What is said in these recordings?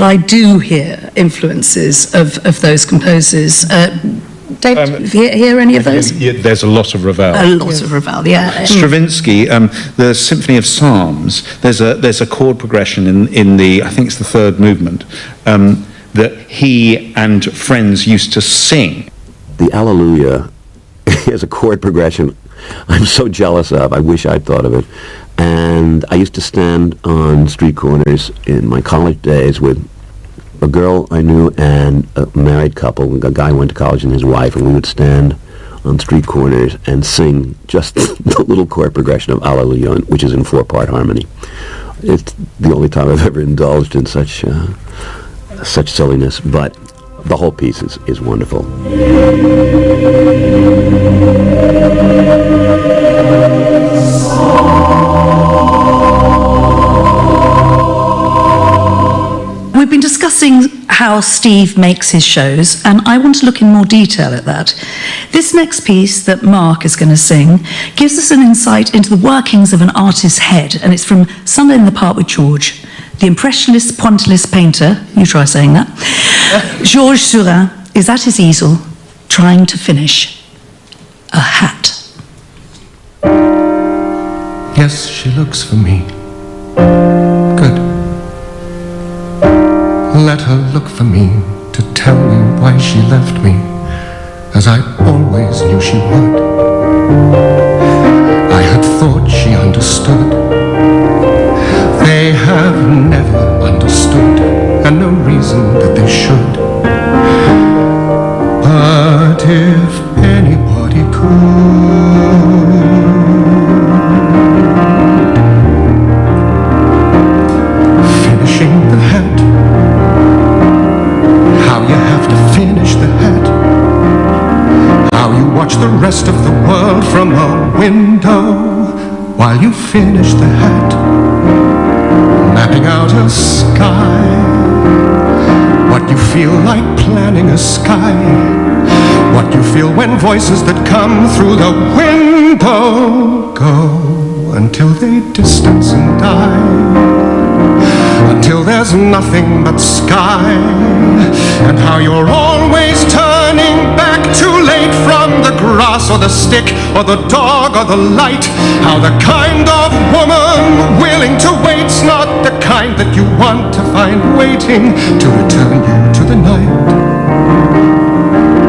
I do hear influences of those composers. Dave, do you hear any of those? Yeah, there's a lot of Ravel. A lot of Ravel, yeah. Stravinsky, the Symphony of Psalms, there's a chord progression in the, I think it's the third movement, that he and friends used to sing. The Alleluia is a chord progression I'm so jealous of. I wish I'd thought of it. And I used to stand on street corners in my college days with a girl I knew and a married couple. A guy went to college and his wife, and we would stand on street corners and sing just the little chord progression of Alleluia, which is in 4-part harmony. It's the only time I've ever indulged in such silliness, but the whole piece is wonderful. We've been discussing how Steve makes his shows, and I want to look in more detail at that. This next piece that Mark is going to sing gives us an insight into the workings of an artist's head, and it's from Summer in the Park with George, the impressionist pointillist painter, you try saying that. Georges Seurat is at his easel trying to finish a hat. Yes, she looks for me. Good. Let her look for me to tell me why she left me, as I always knew she would. I had thought she understood. They have never understood, and no reason that they should. But if anybody could, finishing the hat, how you have to finish the hat, how you watch the rest of the world from a window while you finish the hat, mapping out a sky, what you feel like planning a sky, what you feel when voices that come through the window go until they distance and die, until there's nothing but sky, and how you're always turning back too late from the grass or the stick or the dog or the light, how the kind of woman willing to wait's not the kind that you want to find waiting to return you to the night,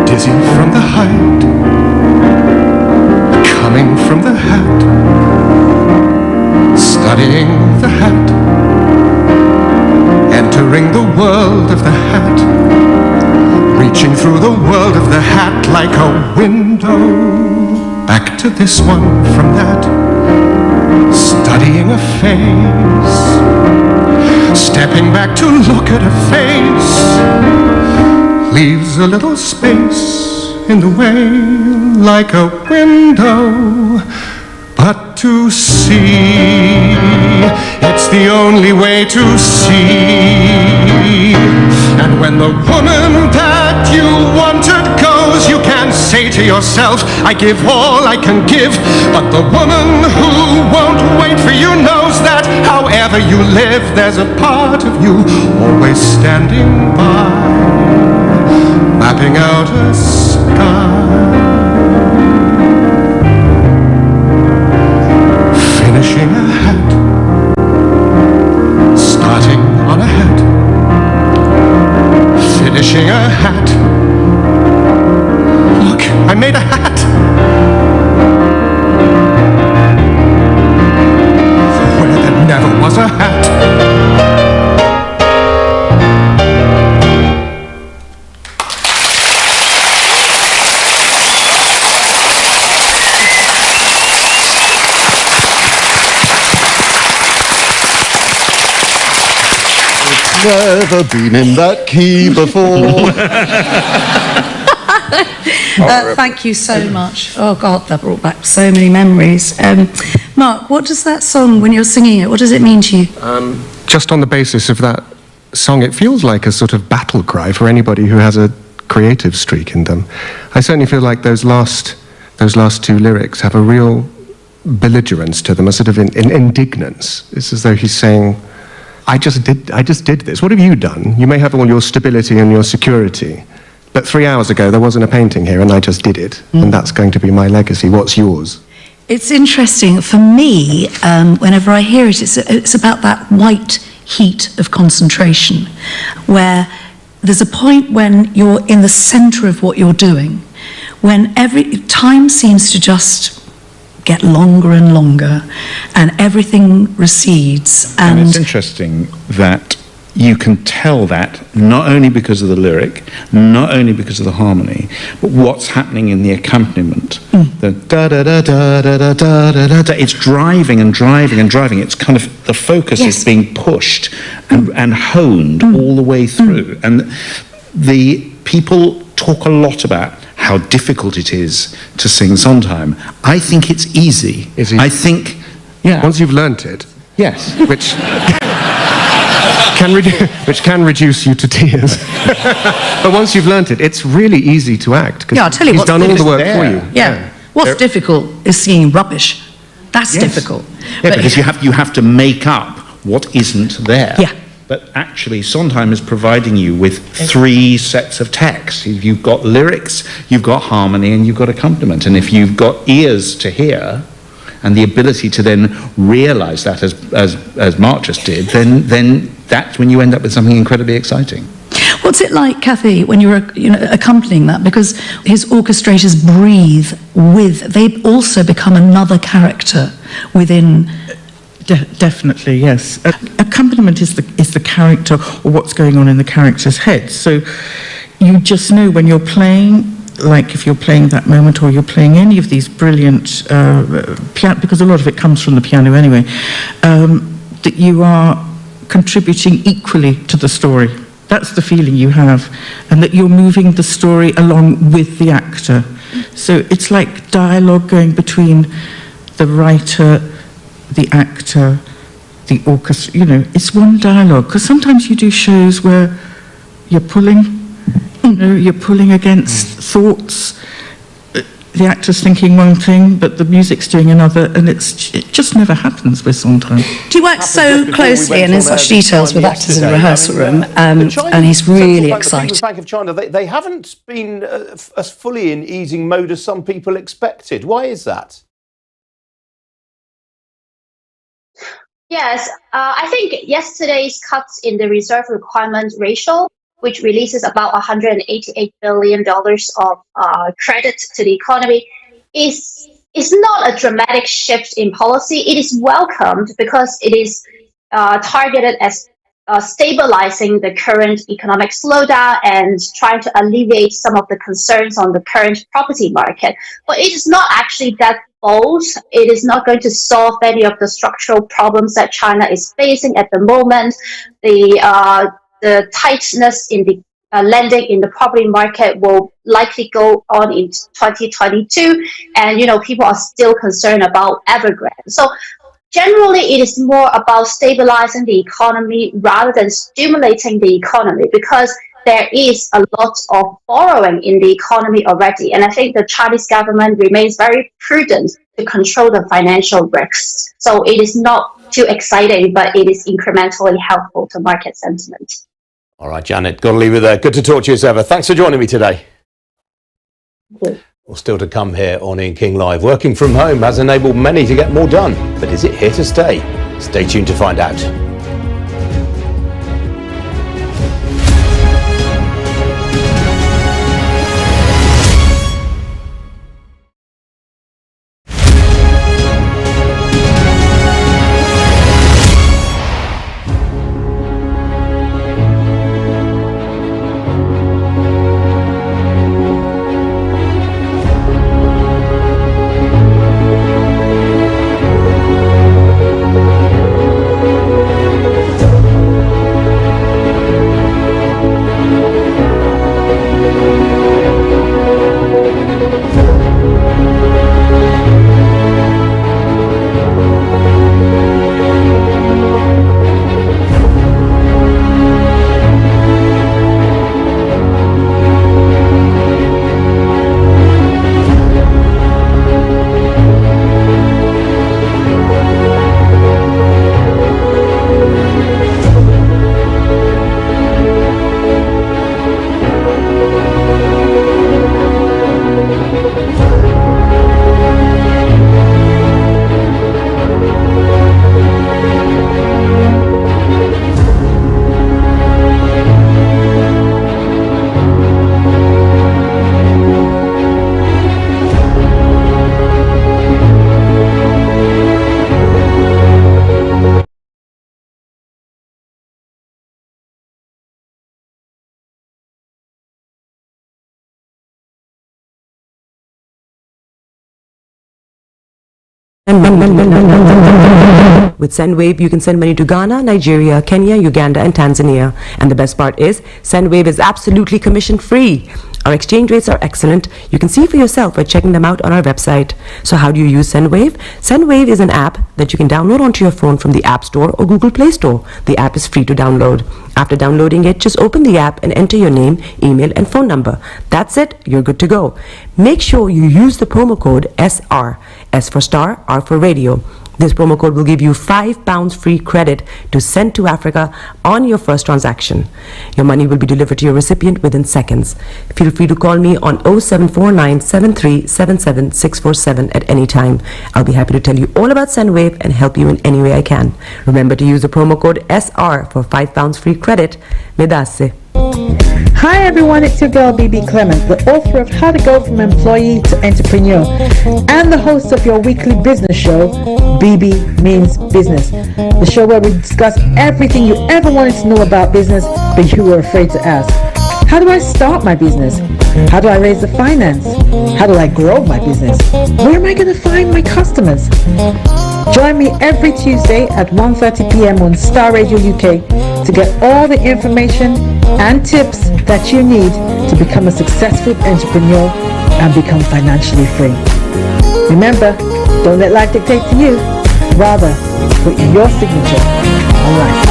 dizzy from the height, coming from the hat, studying the hat, entering the world of the hat, reaching through the world of the hat like a window, back to this one from that, studying a face, stepping back to look at a face, leaves a little space in the way like a window, but to see, it's the only way to see. And when the woman that you wanted goes, you can say to yourself, I give all I can give. But the woman who won't wait for you knows that however you live, there's a part of you always standing by, mapping out a sky, finishing a hat, starting on a hat, finishing a hat. Look, I made a hat. Where there never was a hat. Never been in that key before. Thank you so much. Oh God, that brought back so many memories. Mark, what does that song, when you're singing it, what does it mean to you? Just on the basis of that song, it feels like a sort of battle cry for anybody who has a creative streak in them. I certainly feel like those last two lyrics have a real belligerence to them, a sort of indignance. It's as though he's saying, I just did this. What have you done? You may have all your stability and your security, but 3 hours ago there wasn't a painting here and I just did it. And that's going to be my legacy. What's yours? It's interesting. For me, whenever I hear it, it's about that white heat of concentration, where there's a point when you're in the centre of what you're doing, when every time seems to just get longer and longer, and everything recedes. And it's interesting that you can tell that not only because of the lyric, not only because of the harmony, but what's happening in the accompaniment. The da da da da da da da da da. It's driving and driving and driving. It's kind of, the focus is being pushed and honed all the way through. And the people talk a lot about how difficult it is to sing Sondheim. I think it's easy. I think, Once you've learnt it. Yes. Which can reduce you to tears. But once you've learnt it, it's really easy to act. Yeah, I'll tell you he's what's done all the difficult. work for you. Yeah. What's difficult is singing rubbish. That's difficult. Yeah, because you have to make up what isn't there. Yeah. But actually, Sondheim is providing you with 3 sets of text. You've got lyrics, you've got harmony, and you've got accompaniment. And if you've got ears to hear, and the ability to then realise that, as Mark just did, then that's when you end up with something incredibly exciting. What's it like, Kathy, when you're accompanying that? Because his orchestrators breathe with, they also become another character within. Definitely, yes. Accompaniment is the character, or what's going on in the character's head. So you just know when you're playing, like if you're playing that moment or you're playing any of these brilliant piano, because a lot of it comes from the piano anyway, that you are contributing equally to the story. That's the feeling you have, and that you're moving the story along with the actor. So it's like dialogue going between the writer, the actor, the orchestra, it's one dialogue. Because sometimes you do shows where you're pulling against thoughts. The actor's thinking one thing, but the music's doing another, and it just never happens with Sondheim. Do you work so closely and in such details with actors in the rehearsal room? And he's really excited. The People's Bank of China, they haven't been as fully in easing mode as some people expected. Why is that? Yes, I think yesterday's cuts in the reserve requirement ratio, which releases about $188 billion of credit to the economy, is not a dramatic shift in policy. It is welcomed because it is targeted as stabilizing the current economic slowdown and trying to alleviate some of the concerns on the current property market. But it is not actually that bold. It is not going to solve any of the structural problems that China is facing at the moment. The tightness in the lending in the property market will likely go on in 2022, and people are still concerned about Evergrande. So generally, it is more about stabilizing the economy rather than stimulating the economy, because there is a lot of borrowing in the economy already. And I think the Chinese government remains very prudent to control the financial risks. So it is not too exciting, but it is incrementally helpful to market sentiment. All right, Janet, got to leave it there. Good to talk to you as ever. Thanks for joining me today. Well, still to come here on Ian King Live. Working from home has enabled many to get more done, but is it here to stay? Stay tuned to find out. With SendWave, you can send money to Ghana, Nigeria, Kenya, Uganda, and Tanzania. And the best part is, SendWave is absolutely commission-free. Our exchange rates are excellent. You can see for yourself by checking them out on our website. So how do you use SendWave? SendWave is an app that you can download onto your phone from the App Store or Google Play Store. The app is free to download. After downloading it, just open the app and enter your name, email, and phone number. That's it. You're good to go. Make sure you use the promo code SR. S for Starr, R for Radio. This promo code will give you £5 free credit to send to Africa on your first transaction. Your money will be delivered to your recipient within seconds. Feel free to call me on 0749 7377 647 at any time. I'll be happy to tell you all about SendWave and help you in any way I can. Remember to use the promo code SR for £5 free credit. Medasse. Hi everyone, it's your girl BB Clement, the author of How to Go From Employee to Entrepreneur and the host of your weekly business show, BB Means Business, the show where we discuss everything you ever wanted to know about business but you were afraid to ask. How do I start my business? How do I raise the finance? How do I grow my business? Where am I going to find my customers? Join me every Tuesday at 1:30 p.m. on Starr Radio UK to get all the information and tips that you need to become a successful entrepreneur and become financially free. Remember, don't let life dictate to you. Rather, put your signature on life.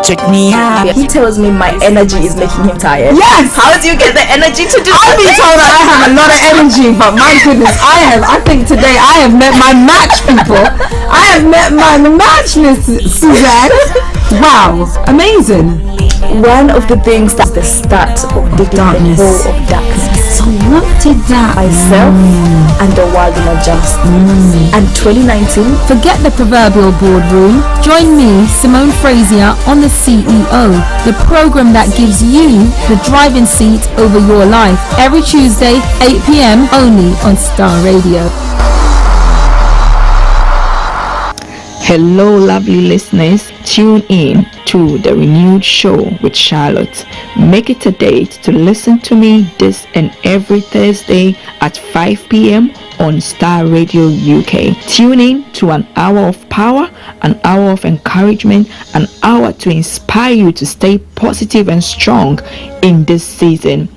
Check me out. He tells me my energy is making him tired. Yes! How do you get the energy to do I've been told that I have a lot of energy, but my goodness, I think today I have met my match, people. I have met my match, Miss Suzanne. Wow, amazing. One of the things that's the start of the darkness. Of darkness. So what did that Myself and the world will adjust. And 2019, forget the proverbial boardroom. Join me, Simone Frazier, on the CEO, the program that gives you the driving seat over your life. Every Tuesday, 8 p.m. only on Starr Radio. Hello, lovely listeners. Tune in to the renewed show with Charlotte. Make it a date to listen to me this and every Thursday at 5 p.m. on Starr Radio UK. Tune in to an hour of power, an hour of encouragement, an hour to inspire you to stay positive and strong in this season.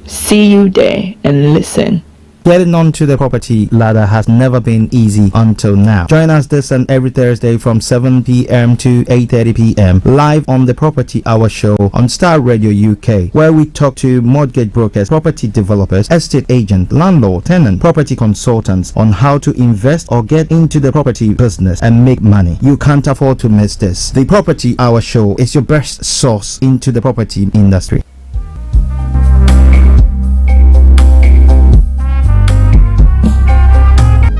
See you there and listen. Getting onto the property ladder has never been easy until now. Join us this and every Thursday from 7 p.m. to 8:30 p.m. live on the Property Hour Show on Starr Radio UK, where we talk to mortgage brokers, property developers, estate agents, landlord, tenant, property consultants on how to invest or get into the property business and make money. You can't afford to miss this. The Property Hour Show is your best source into the property industry.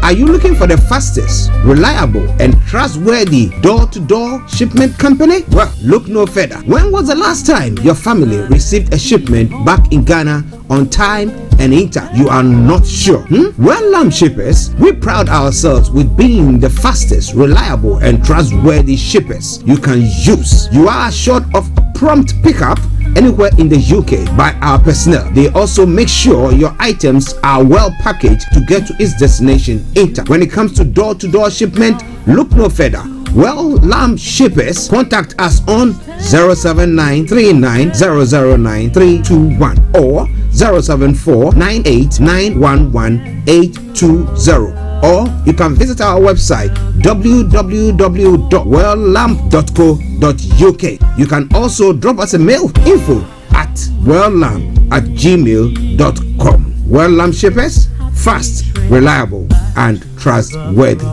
Are you looking for the fastest, reliable, and trustworthy door-to-door shipment company? Well, look no further. When was the last time your family received a shipment back in Ghana on time and in time? You are not sure? Well, Lamb Shippers, we pride ourselves with being the fastest, reliable, and trustworthy shippers you can use. You are assured of prompt pickup anywhere in the UK by our personnel. They also make sure your items are well packaged to get to its destination in time. When it comes to door-to-door shipment, look no further. Well, Lamb Shippers, contact us on 07939009321 or 07498911820. Or you can visit our website www.welllamp.co.uk. You can also drop us a mail, info@welllamp@gmail.com. Well Lamp Shippers, fast, reliable, and trustworthy.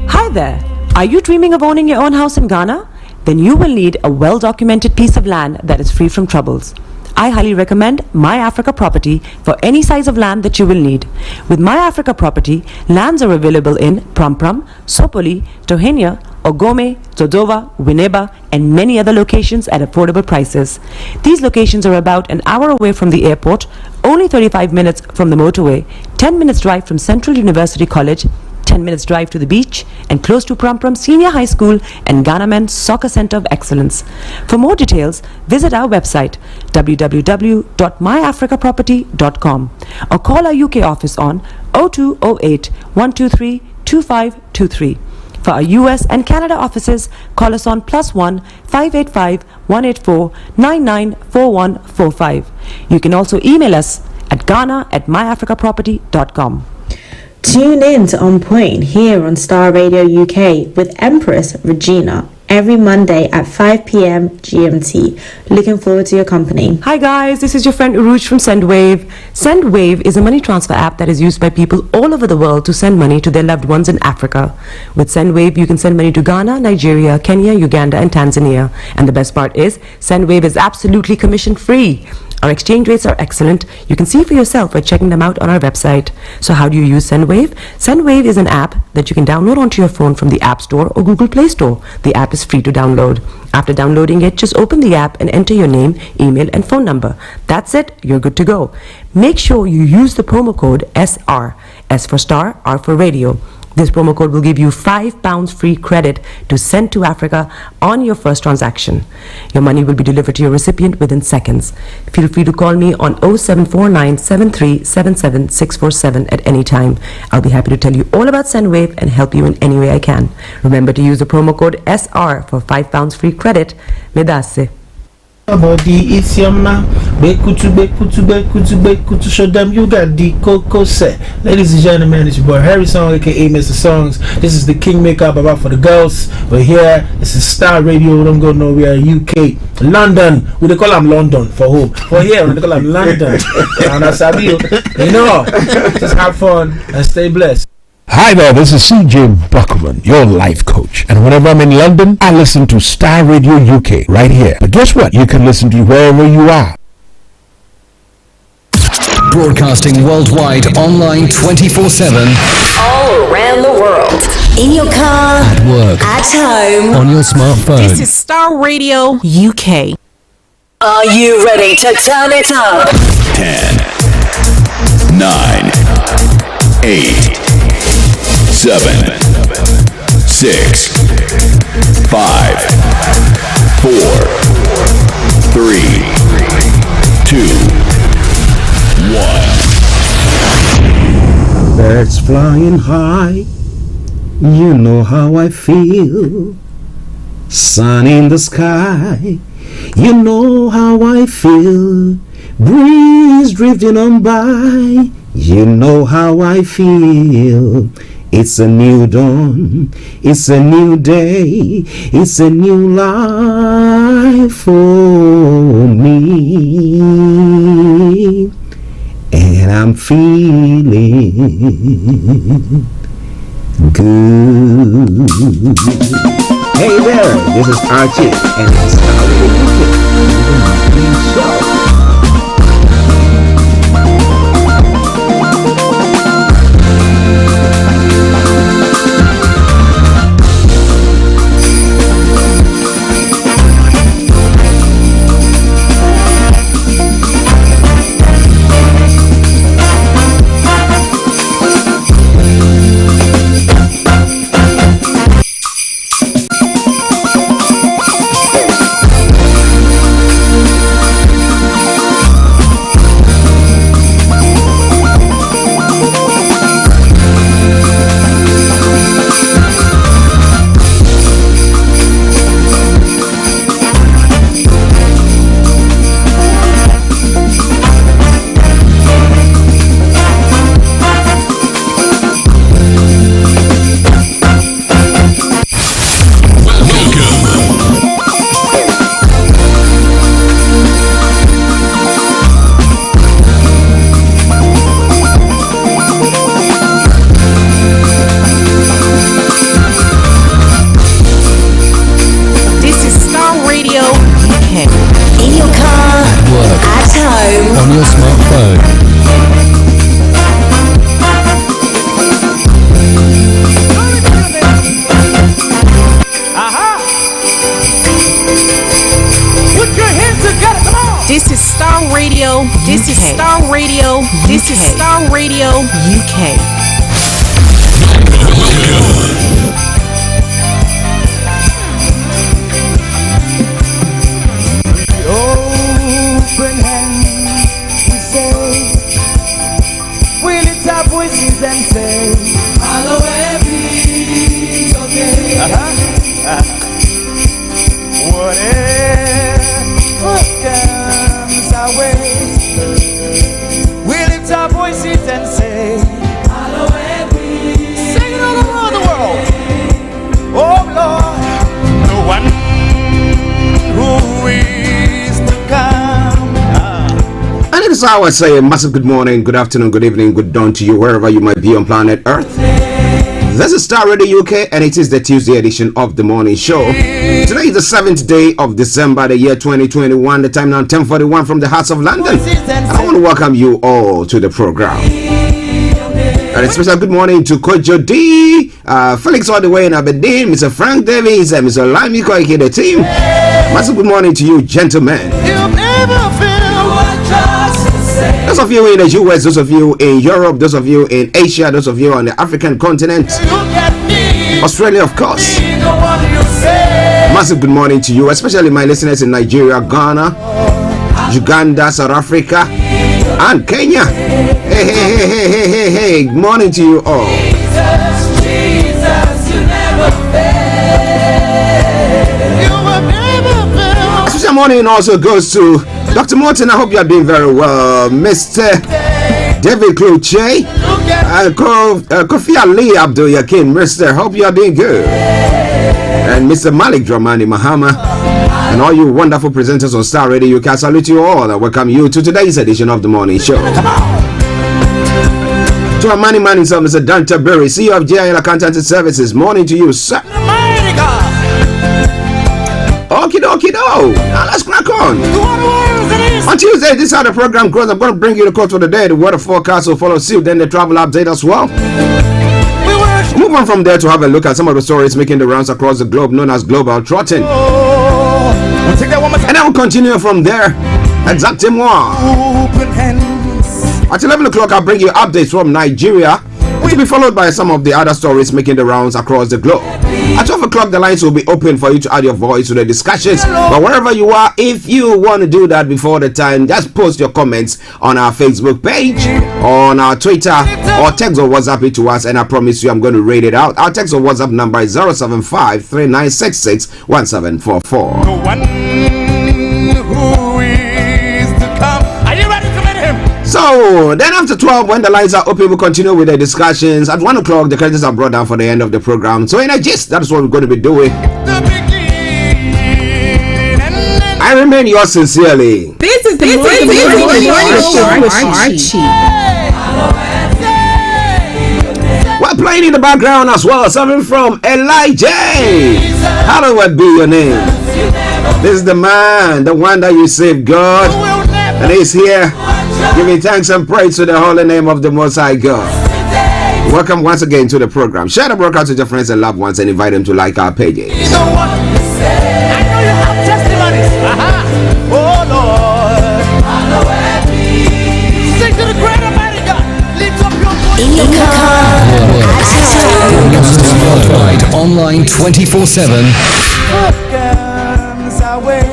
Hi there. Are you dreaming of owning your own house in Ghana? Then you will need a well-documented piece of land that is free from troubles. I highly recommend My Africa Property for any size of land that you will need. With My Africa Property, lands are available in Pram, Sopoli, Tohenia, Ogome, Dodova, Winneba, and many other locations at affordable prices. These locations are about an hour away from the airport, only 35 minutes from the motorway, 10 minutes drive from Central University College, 10 minutes drive to the beach, and close to Prum Prum Senior High School and Ghana Men's Soccer Center of Excellence. For more details, visit our website www.myafricaproperty.com or call our UK office on 0208 123 2523. For our US and Canada offices, call us on +1 585 184 994145. You can also email us at ghana@myafricaproperty.com. Tune in to On Point here on Star Radio UK with Empress Regina every Monday at 5 p.m. GMT. Looking forward to your company. Hi guys, this is your friend Uruj from SendWave. SendWave is a money transfer app that is used by people all over the world to send money to their loved ones in Africa. With SendWave, you can send money to Ghana, Nigeria, Kenya, Uganda, and Tanzania. And the best part is, SendWave is absolutely commission-free. Our exchange rates are excellent. You can see for yourself by checking them out on our website. So how do you use SendWave? SendWave is an app that you can download onto your phone from the App Store or Google Play Store. The app is free to download. After downloading it, just open the app and enter your name, email, and phone number. That's it. You're good to go. Make sure you use the promo code SR. S for Star, R for Radio. This promo code will give you £5 free credit to send to Africa on your first transaction. Your money will be delivered to your recipient within seconds. Feel free to call me on 0749 7377 647 at any time. I'll be happy to tell you all about SendWave and help you in any way I can. Remember to use the promo code SR for £5 free credit. Medase. Body, it's your man. Bekutu, show them you got the cocoa set. Ladies and gentlemen, it's your boy Harry Song, aka Mr. Songs. This is the Kingmaker Baba for the girls. We're here. This is Star Radio. Don't go nowhere. UK, London. We call them London for home. For here, we call them London. And I sabi you know, just have fun and stay blessed. Hi there, this is CJ Buckman, your life coach. And whenever I'm in London, I listen to Star Radio UK right here. But guess what? You can listen to wherever you are. Broadcasting worldwide, online 24/7. All around the world. In your car. At work. At home. On your smartphone. This is Star Radio UK. Are you ready to turn it up? 10, 9, 8, 7, 6, 5, 4, 3, 2, 1. Birds flying high, you know how I feel. Sun in the sky, you know how I feel. Breeze drifting on by, you know how I feel. It's a new dawn, it's a new day, it's a new life for me. And I'm feeling good. Hey there, this is Archie, and it's Starr Radio. This is Starr Radio UK. Open hands, we say, we lift our voices and say, hallowed be your name. Whatever comes our way, we lift our voices and say, hallowed be. Sing it all around the world. Oh Lord, the one who is to come. And it is how I say a massive good morning, good afternoon, good evening, good dawn to you, wherever you might be on planet Earth. This is Starr Radio UK, and it is the Tuesday edition of the morning show. Today is the 7th day of December, the year 2021. The time now 10:41 from the hearts of London. And I want to welcome you all to the program. And a special good morning to Kojo D, Felix all the way in Aberdeen, Mr. Frank Davies, and Mr. Lamy Koike, the team. Massive good morning to you, gentlemen. Those of you in the US, those of you in Europe, those of you in Asia, those of you on the African continent, Australia, of course. Massive good morning to you, especially my listeners in Nigeria, Ghana, Uganda, South Africa, and Kenya. Hey, good morning to you all. A special morning also goes to Dr. Morton. I hope you are doing very well. Mr. David Kluche, Kofi Ali Abdul Yakin, Mr. Hope you are doing good. And Mr. Malik Dramani Mahama, and all you wonderful presenters on Starr Radio UK, I salute you all and welcome you to today's edition of the morning show. To our money man himself, Mr. Dante Berry, CEO of JIL Accountancy Services. Morning to you, sir. Okie dokie do. Now let's crack on. On Tuesday, this is how the program goes. I'm going to bring you the quote for the day. The weather forecast will follow suit, then the travel update as well. Move on from there to have a look at some of the stories making the rounds across the globe, known as Global Trotting. And I will continue from there. Exactement. At 11 o'clock, I'll bring you updates from Nigeria, which will be followed by some of the other stories making the rounds across the globe. At 12 o'clock, the lines will be open for you to add your voice to the discussions. But wherever you are, if you want to do that before the time, just post your comments on our Facebook page, on our Twitter, or text or WhatsApp it to us, and I promise you I'm going to read it out. Our text or WhatsApp number is 075-3966-1744. The one who is to come. Are you ready to meet him? So, then after 12, when the lines are open, we'll continue with the discussions. At 1 o'clock, the credits are brought down for the end of the program. So, in a gist, that's what we're going to be doing. I remain yours sincerely. This is the morning show with Archie. We're playing in the background as well, something from Elijah. Hallowed be your name. This is the man, the one that you saved, God. And he's here giving thanks and praise to the holy name of the Most High God. Welcome once again to the program. Share the broadcast with your friends and loved ones and invite them to like our pages. I know you have testimonies. Oh Lord, hallowed be. Sing to the great Almighty God. Lift up your voice. In the car. Worldwide, online 24/7. What comes our way,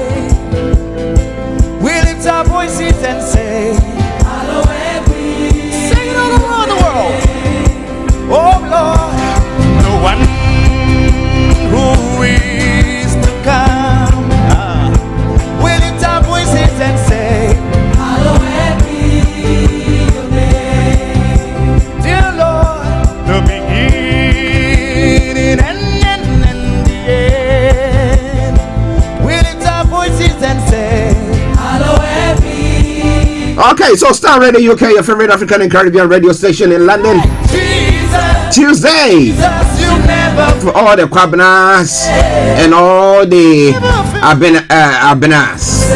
we lift our voices and say, hallowed be. Sing it all around the world. Oh Lord, the one who is to come. We lift our voices and say, hallowed be your name. Dear Lord, the beginning and the end. We lift our voices and say, hallowed be. Okay, so Starr Radio UK, your favorite African and Caribbean radio station in London. Tuesday for all the Kwabanas and all the Abenas.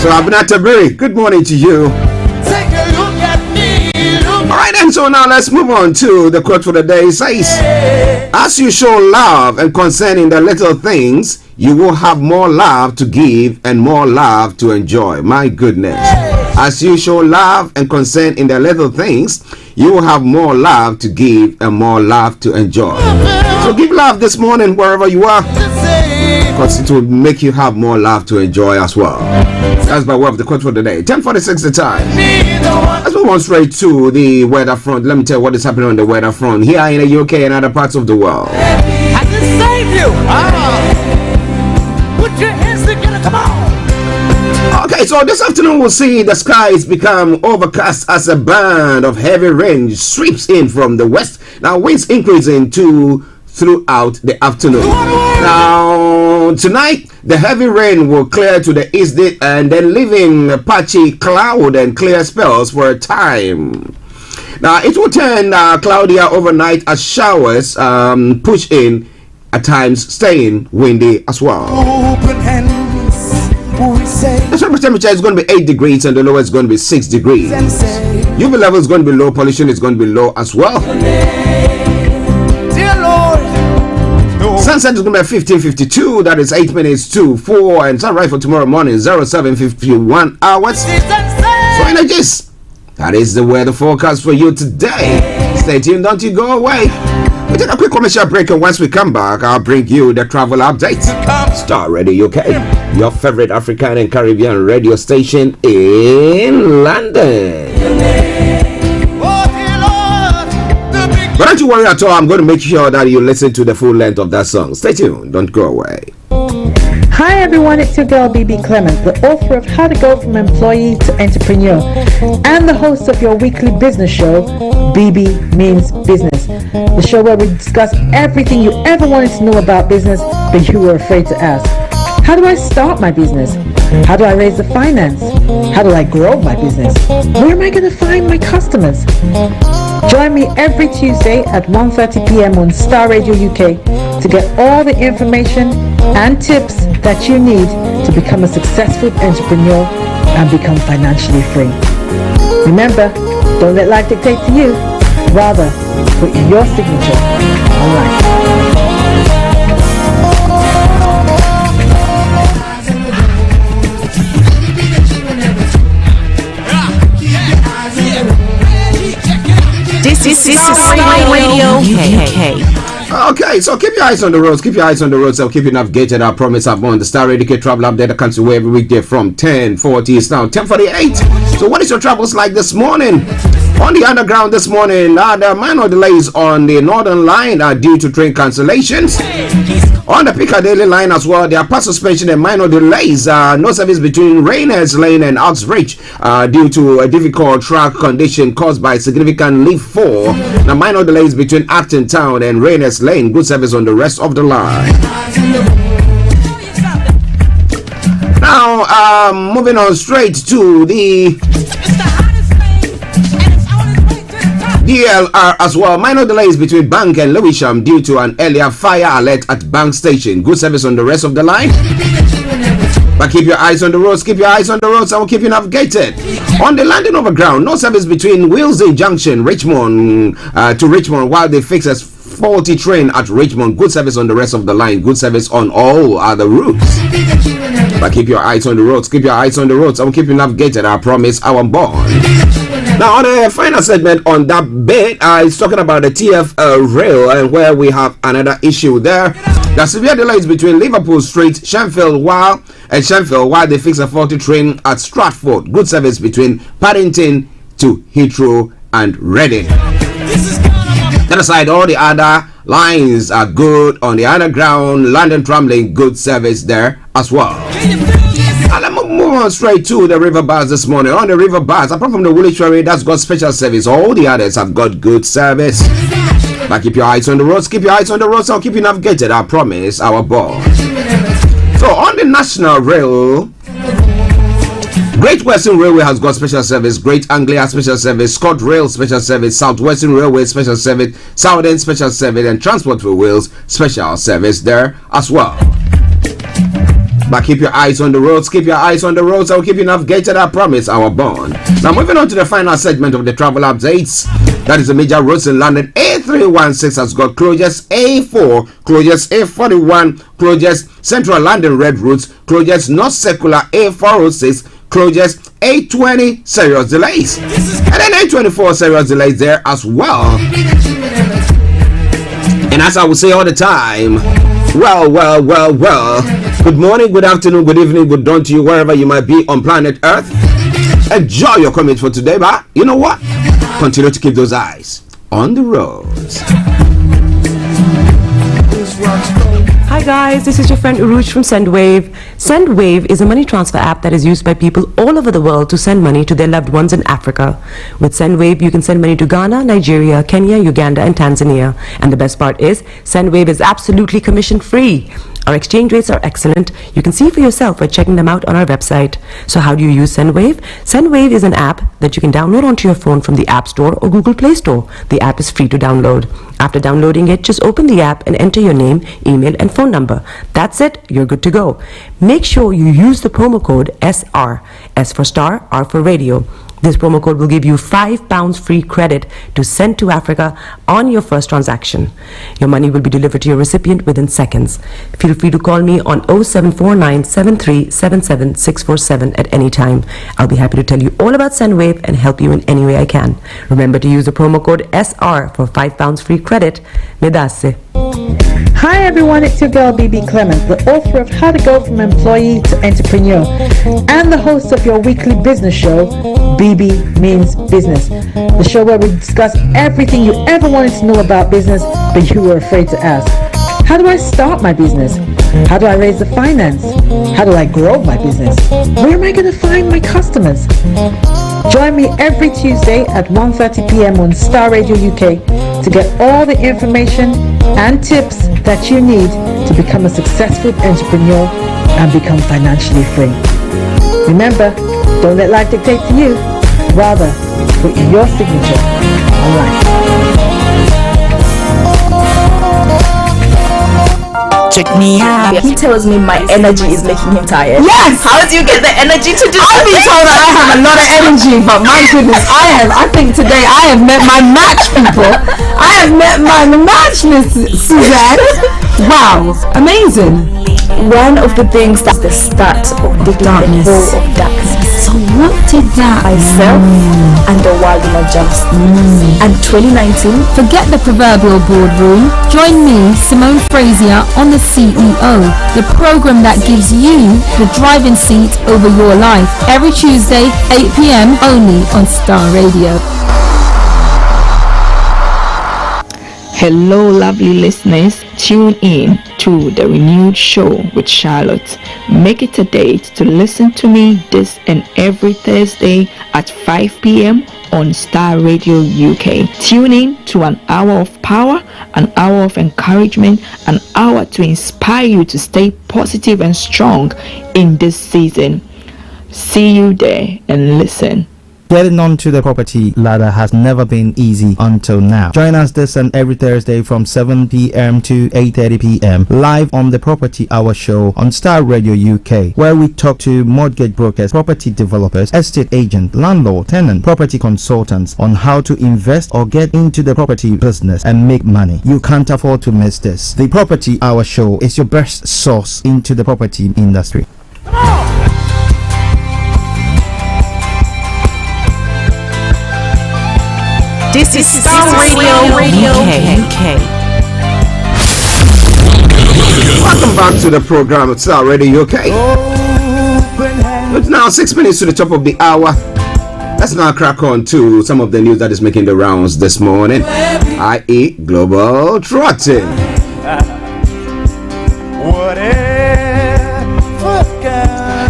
So Abinata Berry, good morning to you. Alright then, so now let's move on to the quote for the day. It says, as you show love and concern in the little things, you will have more love to give and more love to enjoy. My goodness. As you show love and concern in the little things, you will have more love to give and more love to enjoy. So give love this morning wherever you are, because it will make you have more love to enjoy as well. That's by way of the quote for the day. 10:46 the time. Let's move on straight to the weather front. Let me tell you what is happening on the weather front here in the UK and other parts of the world. I can save you. Put your hands together, come on. Okay, so this afternoon we'll see the skies become overcast as a band of heavy rain sweeps in from the west. Now winds increasing throughout the afternoon. Now tonight the heavy rain will clear to the east and then leaving patchy cloud and clear spells for a time. Now it will turn cloudier overnight as showers push in, at times staying windy as well. Open hands, we say. The surface temperature is going to be 8 degrees and the lowest is going to be 6 degrees. UV level is going to be low, pollution is going to be low as well. Dear Lord. Sunset is going to be 15:52, that is 8 minutes to 4, and sunrise for tomorrow morning 07:51 hours. So energies, that is the weather forecast for you today. Stay tuned, don't you go away. We take a quick commercial break, and once we come back, I'll bring you the travel updates. Starr Radio UK, your favorite African and Caribbean radio station in London. But don't you worry at all, I'm going to make sure that you listen to the full length of that song. Stay tuned, don't go away. Hi everyone, it's your girl BB Clement, the author of How to Go From Employee to Entrepreneur and the host of your weekly business show, BB Means Business, the show where we discuss everything you ever wanted to know about business but you were afraid to ask. How do I start my business? How do I raise the finance? How do I grow my business? Where am I going to find my customers? Join me every Tuesday at 1:30 p.m. on Starr Radio UK to get all the information and tips that you need to become a successful entrepreneur and become financially free. Remember, don't let life dictate to you. Rather, put your signature on life. This is Starr Radio UK. Okay, so keep your eyes on the roads. Keep your eyes on the roads. I'll keep you navigated. I promise I'm on the Starr Radio UK travel update that comes to you every weekday from 10:40. It's now 10:48. So what is your travels like this morning? On the underground this morning, there are minor delays on the Northern Line due to train cancellations. On the Piccadilly line as well, there are past suspension and minor delays. No service between Rayners Lane and Oxbridge due to a difficult track condition caused by significant leaf fall. Now, minor delays between Acton Town and Rayners Lane. Good service on the rest of the line. Now, moving on straight to the DLR as well. Minor delays between Bank and Lewisham due to an earlier fire alert at Bank Station. Good service on the rest of the line. But keep your eyes on the roads. Keep your eyes on the roads. I will keep you navigated. On the landing overground, no service between Willesden Junction, Richmond to Richmond while they fix a faulty train at Richmond. Good service on the rest of the line. Good service on all other routes. But keep your eyes on the roads. Keep your eyes on the roads. I will keep you navigated. I promise I am born. Now, on the final segment on that bit, it's talking about the TFL rail and where we have another issue there. There are severe delays between Liverpool Street, Shenfield while they fix a faulty train at Stratford. Good service between Paddington to Heathrow and Reading. That aside, all the other lines are good on the underground. London Tramlink, good service there as well. Let me move on straight to the river bars this morning. On the river bars, apart from the Woolwich Ferry, that's got special service. All the others have got good service. But keep your eyes on the roads. Keep your eyes on the roads. I'll keep you navigated. I promise. Our boss. So on the National Rail, Great Western Railway has got special service. Great Anglia special service. Scott Rail special service. Southwestern Railway special service. Southern special service, and Transport for Wales special service there as well. But keep your eyes on the roads. Keep your eyes on the roads. I'll keep you navigated. I promise. Our bond. Now moving on to the final segment of the travel updates. That is the major roads in London. A316 has got closures. A4 closures. A41 closures. Central London Red Routes closures. North Circular A406 closures, 820 serious delays, and then 824 serious delays there as well. And as I will say all the time, well, good morning, good afternoon, good evening, good dawn to you wherever you might be on planet Earth. Enjoy your commute for today, but you know what? Continue to keep those eyes on the roads. Hi guys, this is your friend Uruj from SendWave. SendWave is a money transfer app that is used by people all over the world to send money to their loved ones in Africa. With SendWave, you can send money to Ghana, Nigeria, Kenya, Uganda, and Tanzania. And the best part is, SendWave is absolutely commission free. Our exchange rates are excellent. You can see for yourself by checking them out on our website. So how do you use SendWave? SendWave is an app that you can download onto your phone from the App Store or Google Play Store. The app is free to download. After downloading it, just open the app and enter your name, email, and phone number. That's it. You're good to go. Make sure you use the promo code SR. S for Star, R for Radio. This promo code will give you £5 free credit to send to Africa on your first transaction. Your money will be delivered to your recipient within seconds. Feel free to call me on 0749 7377 647 at any time. I'll be happy to tell you all about SendWave and help you in any way I can. Remember to use the promo code SR for £5 free credit. Medasse. Hi everyone, it's your girl BB Clement, the author of How to Go from Employee to Entrepreneur and the host of your weekly business show, BB Means Business, the show where we discuss everything you ever wanted to know about business but you were afraid to ask. How do I start my business? How do I raise the finance? How do I grow my business? Where am I going to find my customers? Join me every Tuesday at 1:30 p.m. on Starr Radio UK to get all the information and tips that you need to become a successful entrepreneur and become financially free. Remember, don't let life dictate to you. Rather, put your signature on life. Check me out. He tells me my energy is making him tired. Yes! How do you get the energy to do I've been told that I have a lot of energy, but my goodness, I think today I have met my match, people. I have met my match, Miss Suzanne. Wow, amazing. One of the things that's the start of the darkness. Of darkness. So what did that myself and the world will adjust. And 2019, forget the proverbial boardroom. Join me, Simone Frazier, on the CEO, the program that gives you the driving seat over your life. Every Tuesday, 8 p.m. only on Starr Radio. Hello, lovely listeners. Tune in to the renewed show with Charlotte. Make it a date to listen to me this and every Thursday at 5 p.m. on Starr Radio UK. Tune in to an hour of power, an hour of encouragement, an hour to inspire you to stay positive and strong in this season. See you there and listen. Getting onto the property ladder has never been easy until now. Join us this and every Thursday from 7 p.m. to 8:30 p.m. live on the Property Hour show on Starr Radio UK, where we talk to mortgage brokers, property developers, estate agents, landlord, tenant, property consultants on how to invest or get into the property business and make money. You can't afford to miss this. The Property Hour show is your best source into the property industry. This is Starr Radio UK. Welcome back to the program at Starr Radio UK. It's now 6 minutes to the top of the hour. Let's now crack on to some of the news that is making the rounds this morning, i.e. global trotting.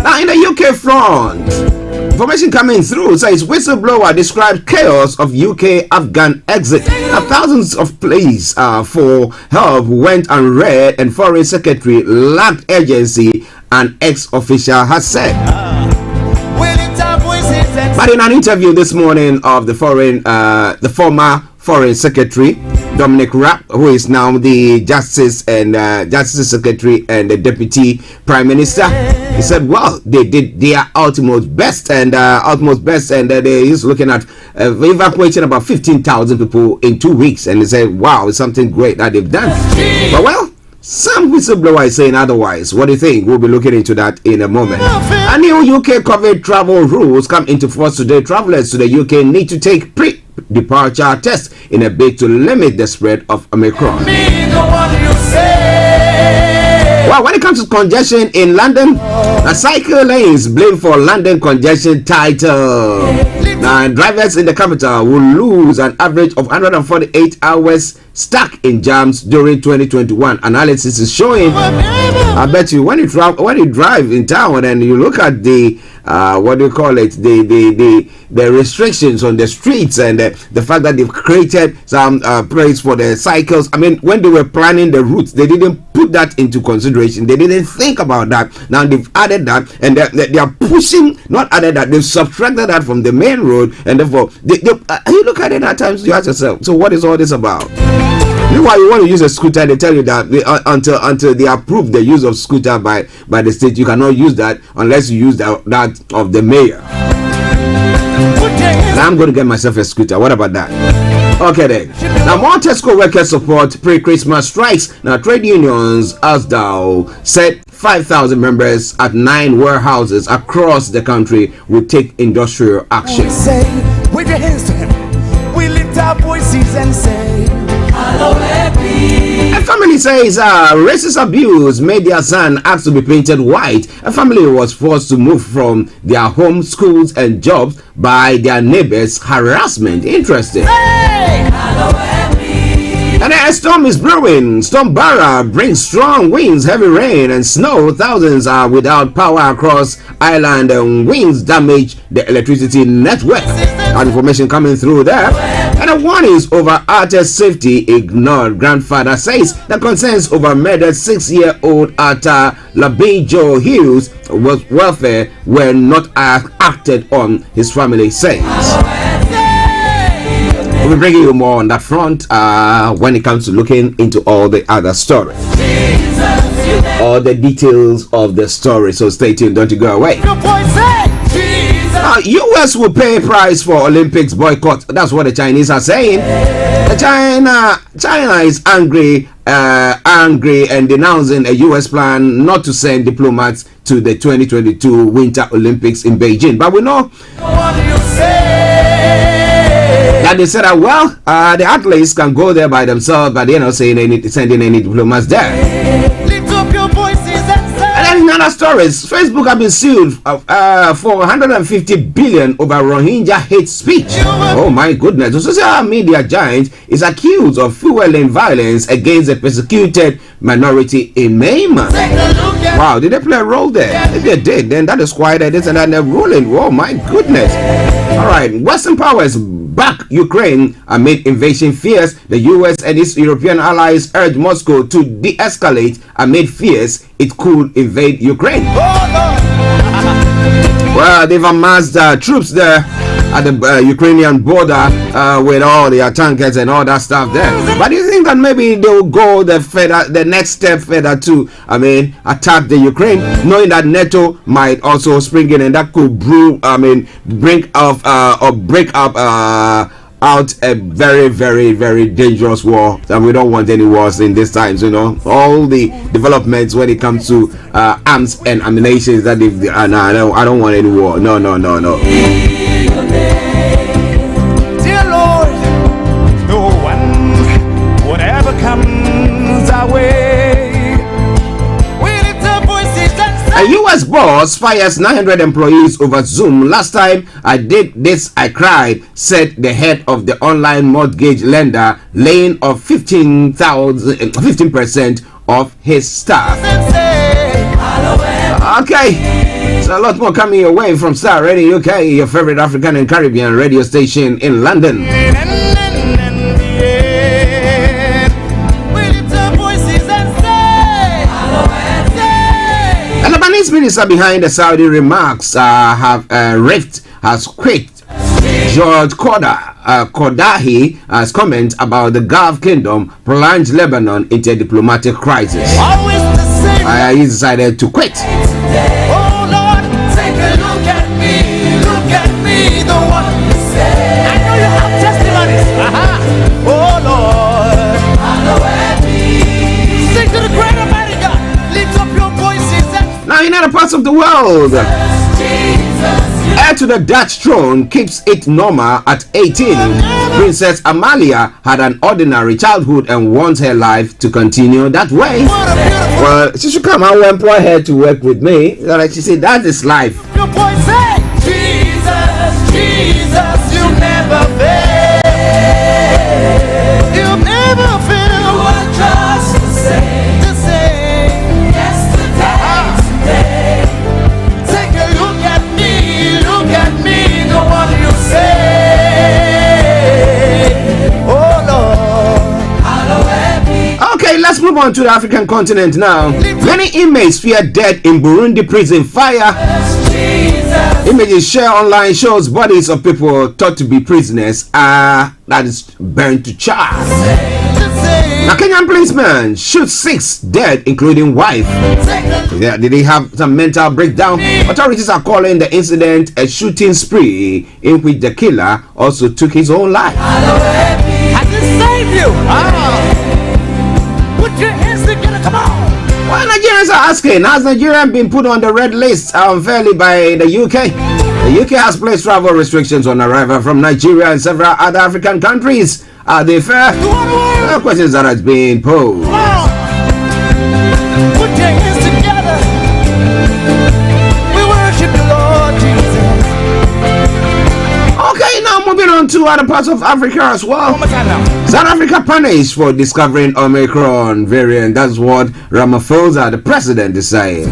Now in the UK front, information coming through says whistleblower describes chaos of UK-Afghan exit. Now, thousands of pleas for help went unread, and Foreign Secretary lacked agency, an ex-official has said. But in an interview this morning of the former Foreign Secretary Dominic Raab, who is now the Justice Secretary and the Deputy Prime Minister, he said, well, they did their utmost best, and he's looking at evacuating about 15,000 people in 2 weeks, and he said, wow, it's something great that they've done. But well, Some whistleblower is saying otherwise. What do you think? We'll be looking into that in a moment. A new UK COVID travel rules come into force today. Travelers to the UK need to take pre-departure tests in a bid to limit the spread of Omicron. Well, when it comes to congestion in London, the cycle lanes blamed for London congestion title. Now, drivers in the capital will lose an average of 148 hours stuck in jams during 2021. Analysis is showing. I bet you when you drive in town and you look at the what do you call it, the restrictions on the streets and the fact that they've created some place for the cycles. I mean, when they were planning the routes, they didn't put that into consideration. They didn't think about that. Now they've added that, and they are pushing, not added that, they've subtracted that from the main road, and therefore you look at it at times, you ask yourself, so what is all this about? Meanwhile, you want to use a scooter, they tell you that until they approve the use of scooter by the state, you cannot use that unless you use that of the mayor. Now I'm going to get myself a scooter. What about that? Okay then. Now more Tesco workers support pre-Christmas strikes. Now trade unions, ASDAO, said 5,000 members at 9 warehouses across the country will take industrial action. We say, wave your hands to him. We lift our voices and say, a family says racist abuse made their son asked to be painted white. A family was forced to move from their home, schools, and jobs by their neighbors' harassment. Interesting. And a storm is brewing. Storm Barra brings strong winds, heavy rain, and snow. Thousands are without power across island, and winds damage the electricity network. That information coming through there. And a warnings over artist safety ignored. Grandfather says the concerns over murdered 6-year-old Arthur Labejo Hughes was welfare were not acted on, his family says. We'll be bringing you more on that front when it comes to looking into all the other stories, all the details of the story. So stay tuned, don't you go away. US will pay price for Olympics boycott. That's what the Chinese are saying. China is angry and denouncing a US plan not to send diplomats to the 2022 Winter Olympics in Beijing. But we know that they said that, well, the athletes can go there by themselves, but they're not sending any diplomats there. lift up your voices and say, And then in other stories, Facebook have been sued for 150 billion over Rohingya hate speech. Oh my goodness. The social media giant is accused of fueling violence against a persecuted minority in Myanmar. Wow, did they play a role there? If they did, then that is quite a this and they're ruling. Oh my goodness. All right, Western powers back Ukraine amid invasion fears. The US and its European allies urge Moscow to de-escalate amid fears it could invade Ukraine. Well, they've amassed troops there at the Ukrainian border with all their tankers and all that stuff there. But do you think that maybe they will go the next step further to, attack the Ukraine, knowing that NATO might also spring in and that could break up out a very, very, very dangerous war, and we don't want any wars in these times. All the developments when it comes to arms and ammunition that I don't want any war. No. dear Lord, no one, whatever comes our way, we lift our voices and A US boss fires 900 employees over Zoom. Last time I did this, I cried, said the head of the online mortgage lender, laying off 15% of his staff. Okay, so a lot more coming your way from Starr Radio UK, your favorite African and Caribbean radio station in London. The Lebanese minister behind the Saudi remarks has quit. George Kodahi has comment about the Gulf Kingdom plunged Lebanon into a diplomatic crisis. He decided to quit. oh Lord, take a look at me, the one you say. I know you have testimonies. Oh Lord, sing to the greater other parts of the world, heir to the Dutch throne keeps it normal at 18. Princess Amalia had an ordinary childhood and wants her life to continue that way. Well, she should come. I will employ her to work with me. Like she said, that is life. Your boy say, Jesus, Jesus, you never fail. You never fail. You are just the same. The same. Yesterday, today. Take a look at me, the one you say. Oh Lord, hallowed be. Okay, let's move on to the African continent now. Many inmates fear death in Burundi prison fire. Images shared online shows bodies of people thought to be prisoners that is burned to charred. Now, Kenyan policeman shoots 6 dead, including wife. Yeah, did he have some mental breakdown? Authorities are calling the incident a shooting spree in which the killer also took his own life. I just saved you. Put your hands together, come on. Well, Nigerians are asking, has Nigeria been put on the red list unfairly by the UK? The UK has placed travel restrictions on arrival from Nigeria and several other African countries. Are they fair? The questions that has been posed. Put your hands together. We worship the Lord Jesus. Okay, now moving on to other parts of Africa as well. South Africa punished for discovering Omicron variant. That's what Ramaphosa, the president, is saying.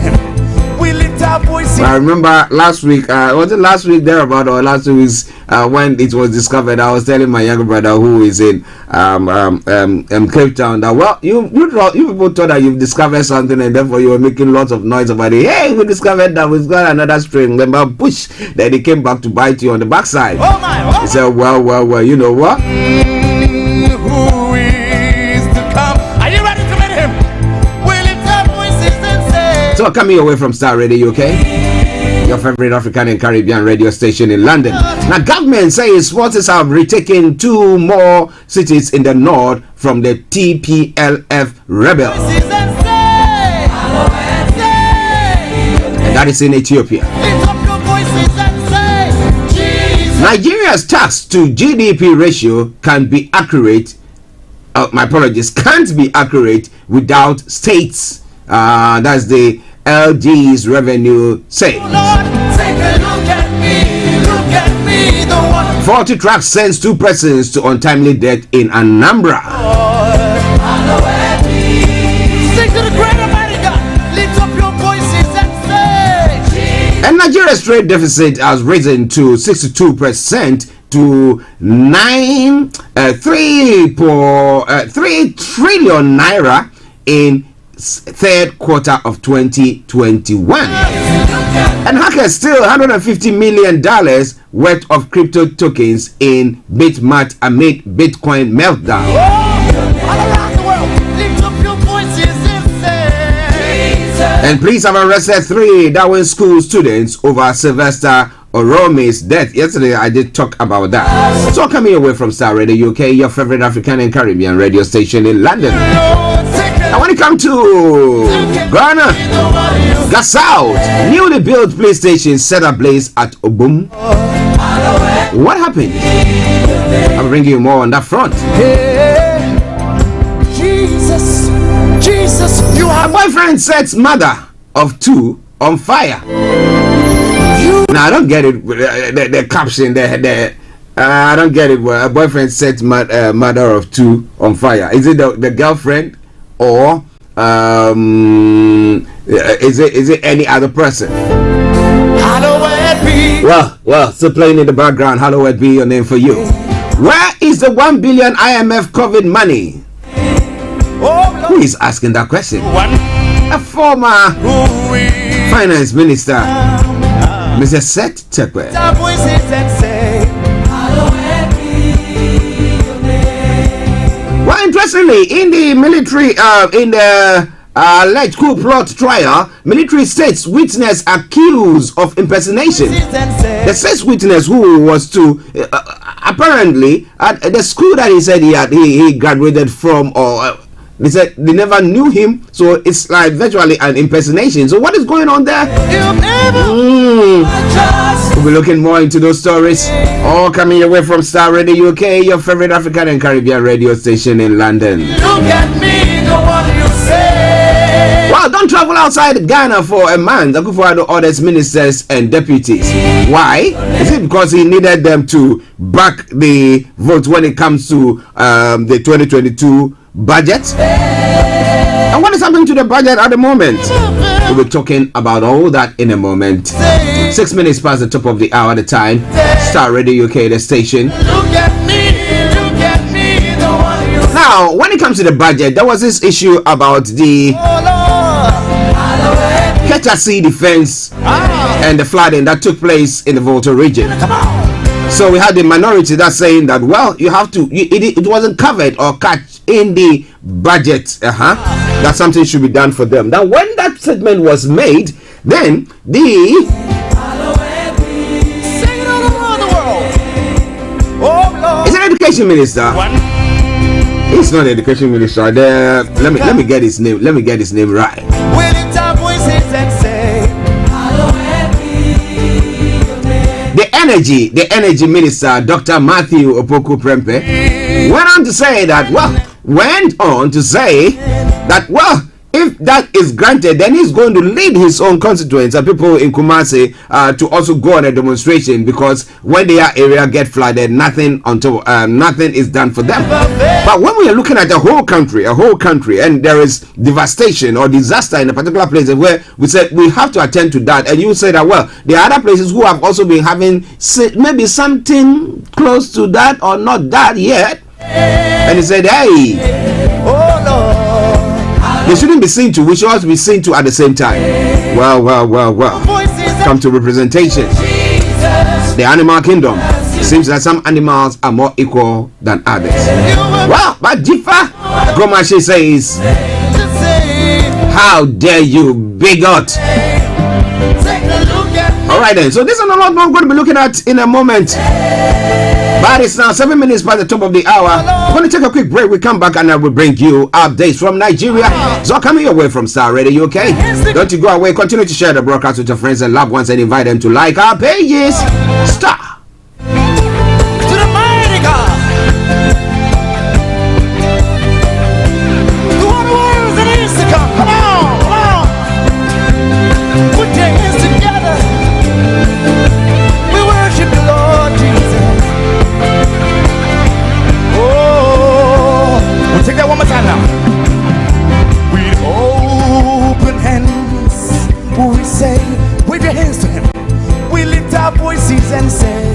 We lift our voices. I remember last week, was it last week thereabout or last 2 weeks when it was discovered? I was telling my younger brother who is in Cape Town that, well, you people thought that you've discovered something and therefore you were making lots of noise about it. Hey, we discovered that we've got another strain. Remember, push. Then he came back to bite you on the backside. Oh my! Oh. He said, well, you know what? Who is to come? Are you ready to meet him? We lift our voices and say. So coming away from Starr Radio UK, your favorite African and Caribbean radio station in London. Now, government says forces have retaken 2 more cities in the north from the TPLF rebels. And that is in Ethiopia. Nigeria's tax to GDP ratio can be accurate. My apologies, can't be accurate without states. That's the LG's revenue says. 40 trucks sends 2 persons to untimely death in Anambra. Sing to the great Almighty God. Lift up your voices and say. And Nigeria's trade deficit has risen to 62% to 3 trillion naira in third quarter of 2021. And hackers steal $150 million worth of crypto tokens in Bitmart amid Bitcoin meltdown. And police have arrested 3 Darwin School students over Sylvester Orome's death. Yesterday I did talk about that. So coming away from Starr Radio UK, your favorite African and Caribbean radio station in London. And when it comes to Ghana, Gassout, newly built police station set ablaze at Obum. What happened? I'll bring you more on that front. Hey, Jesus, Jesus, you A boyfriend sets mother of 2 on fire. Now I don't get it. The caption there. I don't get it. A boyfriend sets mother of 2 on fire. Is it the girlfriend? Or is it any other person? Hallowed be. Well, still playing in the background. Hallowed be your name for you. Where is the 1 billion IMF COVID money? Who is asking that question? A former finance minister, Mr. Seth Tekwe. Well, interestingly, in the military, in the alleged coup plot trial, military states witness accused of impersonation. The state's witness, who was to apparently at the school that he said he graduated from, or They said they never knew him, so it's like virtually an impersonation. So what is going on there? We'll be looking more into those stories. All coming your way from Star Radio UK, your favorite African and Caribbean radio station in London. Look at me, the one you say. Well, don't travel outside Ghana for a man. Akufo-Addo orders ministers and deputies. Why? Is it because he needed them to back the vote when it comes to the 2022 budget? And what is happening to the budget at the moment? We'll be talking about all that in a moment. 6 minutes past the top of the hour at the time. Star Radio UK, the station. Now, when it comes to the budget, there was this issue about the Kechasi defense and the flooding that took place in the Volta region. So we had the minority that's saying that, well, you have to, it wasn't covered or catch in the budget. That something should be done for them. Now, when that statement was made, then the is an education minister. He's not the education minister. Let me get his name. Let me get his name right. The energy minister, Dr. Matthew Opoku Prempeh, went on to say that, if that is granted, then he's going to lead his own constituents and people in Kumasi to also go on a demonstration, because when their area get flooded, nothing is done for them. But when we are looking at a whole country, and there is devastation or disaster in a particular place where we said we have to attend to that, and you say that, well, there are other places who have also been having maybe something close to that or not that yet, and he said, hey, they shouldn't be seen to, we should also be seen to at the same time. Well. Come to representation. The animal kingdom. It seems that some animals are more equal than others. Well, but Jifa Gomashi says, how dare you, bigot? Alright then, so this is a lot more I'm going to be looking at in a moment. But it's now 7 minutes by the top of the hour. We're going to take a quick break. We come back and I will bring you updates from Nigeria. So coming your way from Star Radio UK. Don't you go away. Continue to share the broadcast with your friends and loved ones and invite them to like our pages. Star. To the mighty God. The one words that is to come. Come on. Put your hands together. We worship the Lord Jesus. Take that one more time now. With open hands, we say, wave your hands to him. We lift our voices and say,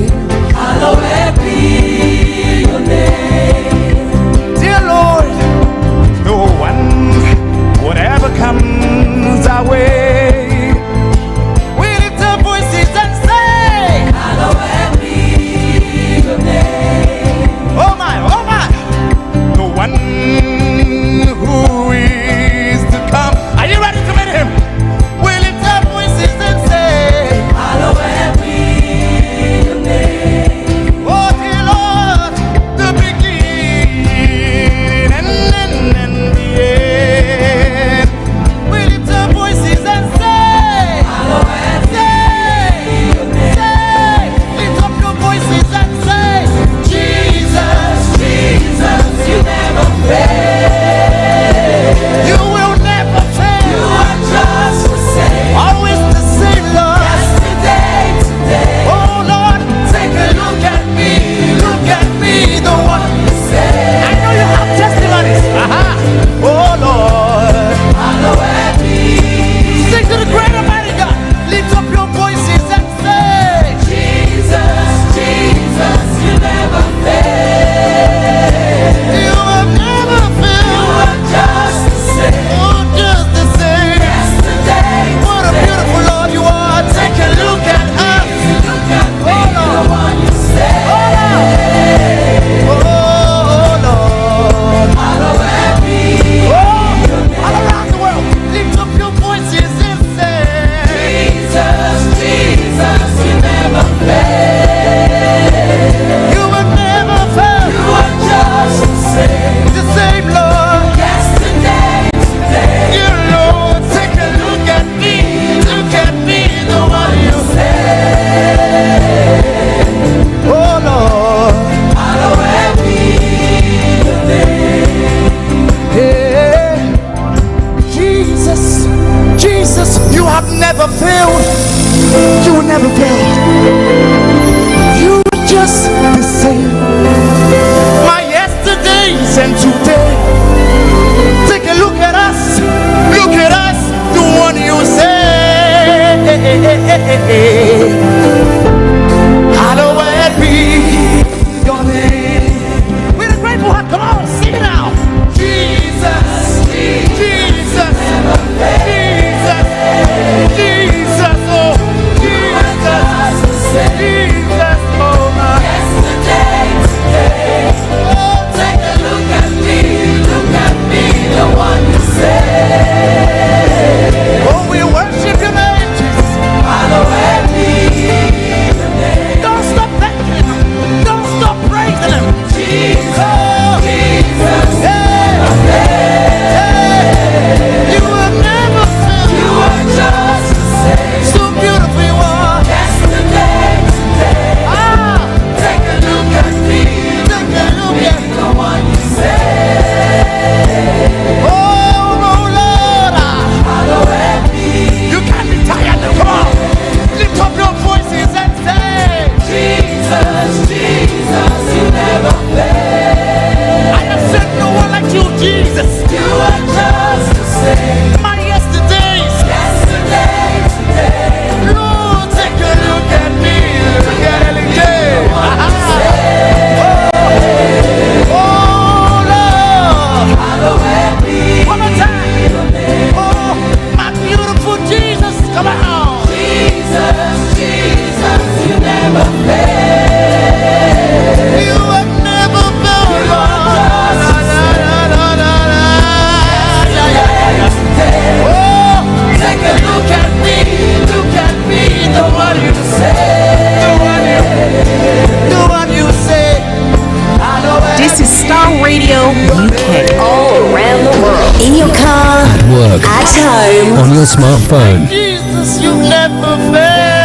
Radio UK. All around the world. In your car. At work. At home. On your smartphone. Jesus, you never fail.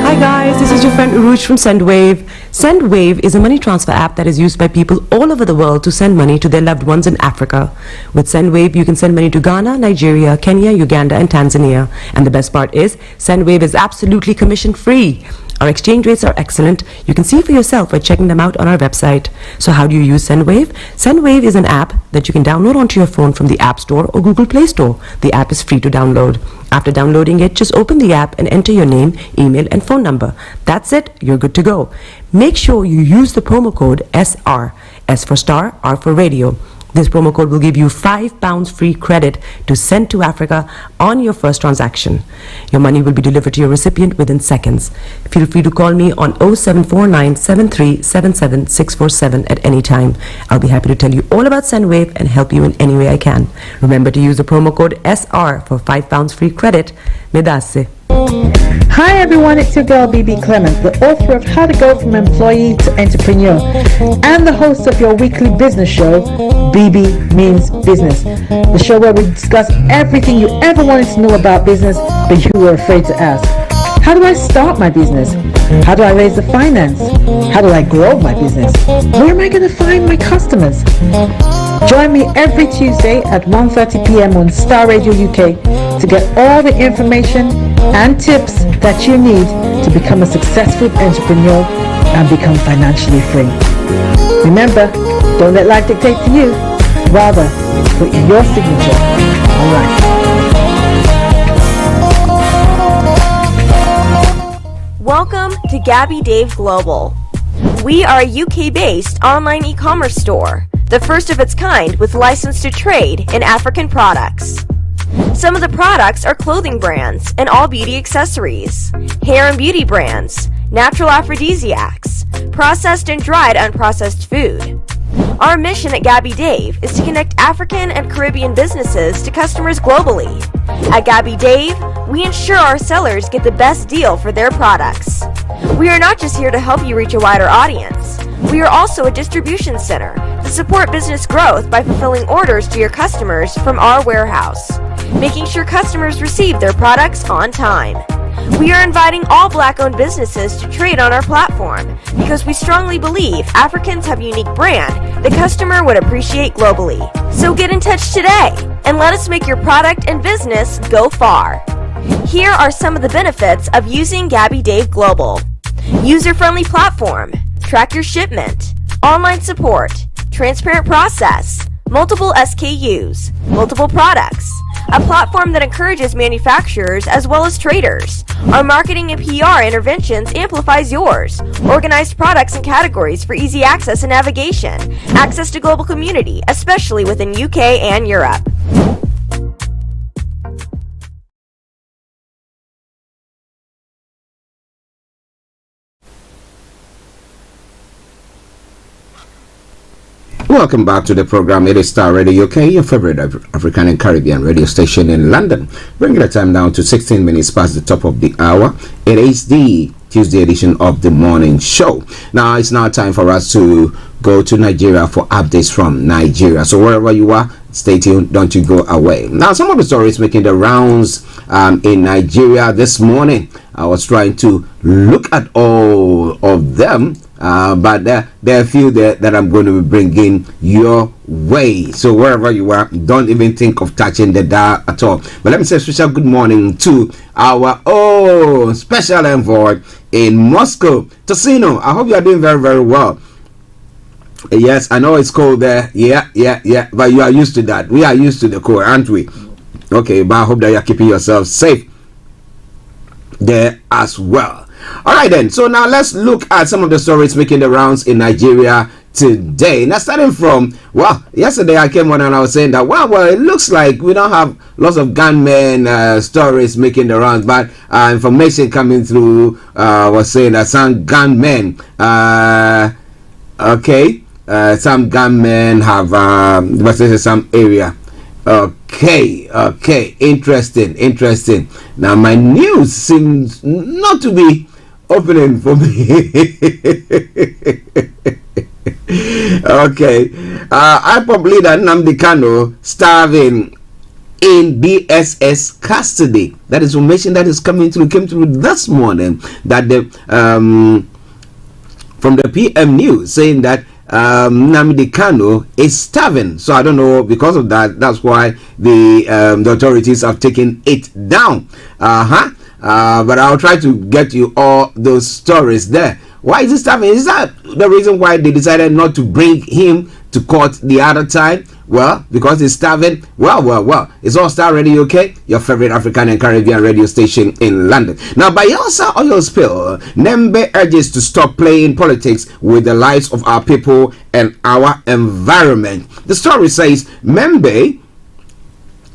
Hi guys, this is your friend Uruj from SendWave. SendWave is a money transfer app that is used by people all over the world to send money to their loved ones in Africa. With SendWave, you can send money to Ghana, Nigeria, Kenya, Uganda, and Tanzania. And the best part is, SendWave is absolutely commission free. Our exchange rates are excellent. You can see for yourself by checking them out on our website. So how do you use SendWave? SendWave is an app that you can download onto your phone from the App Store or Google Play Store. The app is free to download. After downloading it, just open the app and enter your name, email, and phone number. That's it. You're good to go. Make sure you use the promo code SR. S for Star, R for Radio. This promo code will give you £5 free credit to send to Africa on your first transaction. Your money will be delivered to your recipient within seconds. Feel free to call me on 0749 7377 647 at any time. I'll be happy to tell you all about SendWave and help you in any way I can. Remember to use the promo code SR for £5 free credit. Medasse. Hi everyone, it's your girl BB Clement, the author of How to Go from Employee to Entrepreneur and the host of your weekly business show, BB Means Business, the show where we discuss everything you ever wanted to know about business but you were afraid to ask. How do I start my business? How do I raise the finance? How do I grow my business? Where am I going to find my customers? Join me every Tuesday at 1:30 p.m. on Starr Radio UK to get all the information and tips that you need to become a successful entrepreneur and become financially free. Remember, don't let life dictate to you. Rather, put your signature on life. Welcome to Gabby Dave Global. We are a UK-based online e-commerce store, the first of its kind with license to trade in African products. Some of the products are clothing brands and all beauty accessories, hair and beauty brands, natural aphrodisiacs, processed and dried unprocessed food. Our mission at Gabby Dave is to connect African and Caribbean businesses to customers globally. At Gabby Dave, we ensure our sellers get the best deal for their products. We are not just here to help you reach a wider audience. We are also a distribution center to support business growth by fulfilling orders to your customers from our warehouse, making sure customers receive their products on time. We are inviting all Black-owned businesses to trade on our platform because we strongly believe Africans have a unique brand the customer would appreciate globally. So get in touch today and let us make your product and business go far. Here are some of the benefits of using Gabby Dave Global. User-friendly platform, track your shipment, online support, transparent process, multiple SKUs, multiple products, a platform that encourages manufacturers as well as traders. Our marketing and PR interventions amplifies yours. Organized products and categories for easy access and navigation. Access to global community, especially within UK and Europe. Welcome back to the program. It is Starr Radio UK, your favorite African and Caribbean radio station in London. Bringing the time down to 16 minutes past the top of the hour. It is the Tuesday edition of the morning show. Now it's now time for us to go to Nigeria for updates from Nigeria. So wherever you are, stay tuned, don't you go away. Now some of the stories making the rounds in Nigeria this morning. I was trying to look at all of them, but there are a few that I'm going to be bringing your way. So wherever you are, don't even think of touching the dial at all. But let me say a special good morning to our special envoy in Moscow, Tosino. I hope you are doing very, very well. Yes, I know it's cold there. Yeah, but you are used to that. We are used to the cold, aren't we? Okay, but I hope that you are keeping yourself safe there as well. All right then, so now let's look at some of the stories making the rounds in Nigeria today. Now starting from, yesterday I came on and I was saying that it looks like we don't have lots of gunmen stories making the rounds, but information coming through was saying that some gunmen some gunmen have some area. Okay, interesting. Now my news seems not to be opening for me. Okay. IPOP leader Nnamdi Kanu starving in DSS custody. That is information that is came through this morning, that the from the PM News, saying that Nnamdi Kanu is starving. So I don't know, because of that, that's why the authorities have taken it down. But I'll try to get you all those stories there. Why is he starving? Is that the reason why they decided not to bring him to court the other time? Well, because he's starving. Well. It's All Star Radio UK, your favorite African and Caribbean radio station in London. Now, Bayelsa oil spill. Nembe urges to stop playing politics with the lives of our people and our environment. The story says Nembe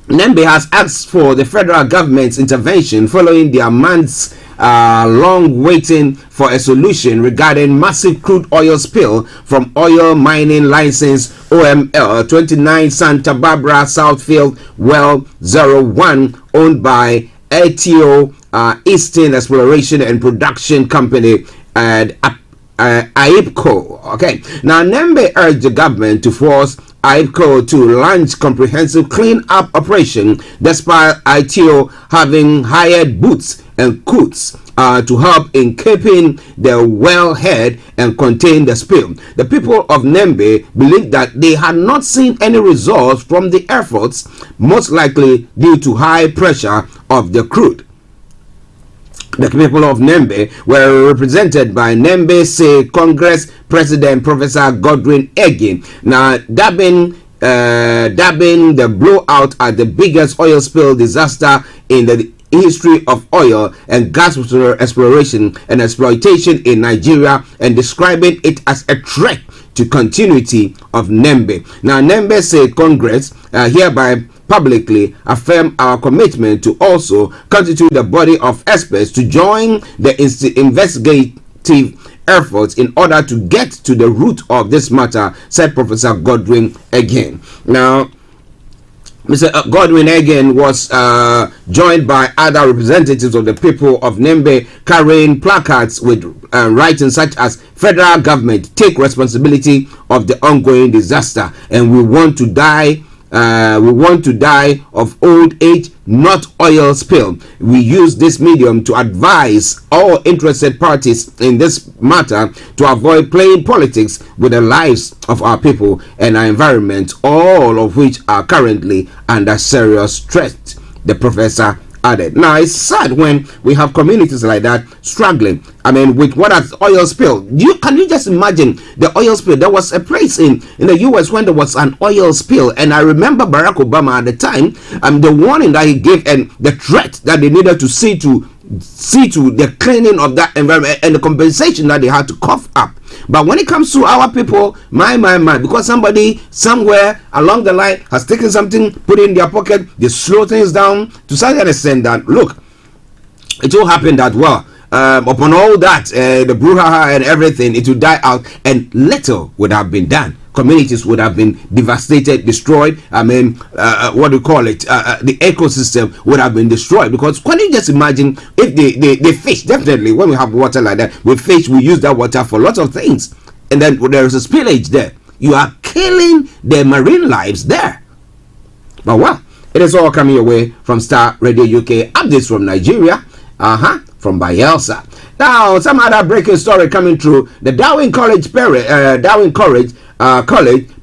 has asked for the federal government's intervention following their months long waiting for a solution regarding massive crude oil spill from oil mining license OML 29 Santa Barbara Southfield Well 01, owned by ATO Eastern Exploration and Production Company and AIPCO. Okay, now Nembe urged the government to force AIPCO to launch comprehensive clean-up operation, despite ITO having hired boots and coots to help in keeping the wellhead and contain the spill. The people of Nembe believe that they had not seen any results from the efforts, most likely due to high pressure of the crude. The people of Nembe were represented by Nembe State Congress President Professor Godwin Egin. Now, dabbing the blowout at the biggest oil spill disaster in the history of oil and gas exploration and exploitation in Nigeria, and describing it as a threat to continuity of Nembe. Now, Nembe State Congress hereby publicly affirm our commitment to also constitute the body of experts to join the investigative efforts in order to get to the root of this matter, said Professor Godwin again. Now, Mr. Godwin again was joined by other representatives of the people of Nembe, carrying placards with writing such as "Federal government, take responsibility of the ongoing disaster, and we want to die of old age, not oil spill." We use this medium to advise all interested parties in this matter to avoid playing politics with the lives of our people and our environment, all of which are currently under serious threat, the professor added. Now, it's sad when we have communities like that struggling. I mean, with what has oil spill. Can you just imagine the oil spill? There was a place in the US when there was an oil spill, and I remember Barack Obama at the time, the warning that he gave and the threat that they needed to see to the cleaning of that environment and the compensation that they had to cough up. But when it comes to our people, my, because somebody somewhere along the line has taken something, put it in their pocket, they slow things down to such an extent that, look, it will happen that, well, upon all that, the brouhaha and everything, it will die out, and little would have been done. Communities would have been devastated, destroyed. I mean, what do you call it? The ecosystem would have been destroyed. Because can you just imagine if the fish, definitely when we have water like that, with fish, we use that water for lots of things. And then there is a spillage there. You are killing the marine lives there. But well, it is all coming your way from Starr Radio UK. Updates from Nigeria. From Bayelsa. Now, some other breaking story coming through. The Darwin College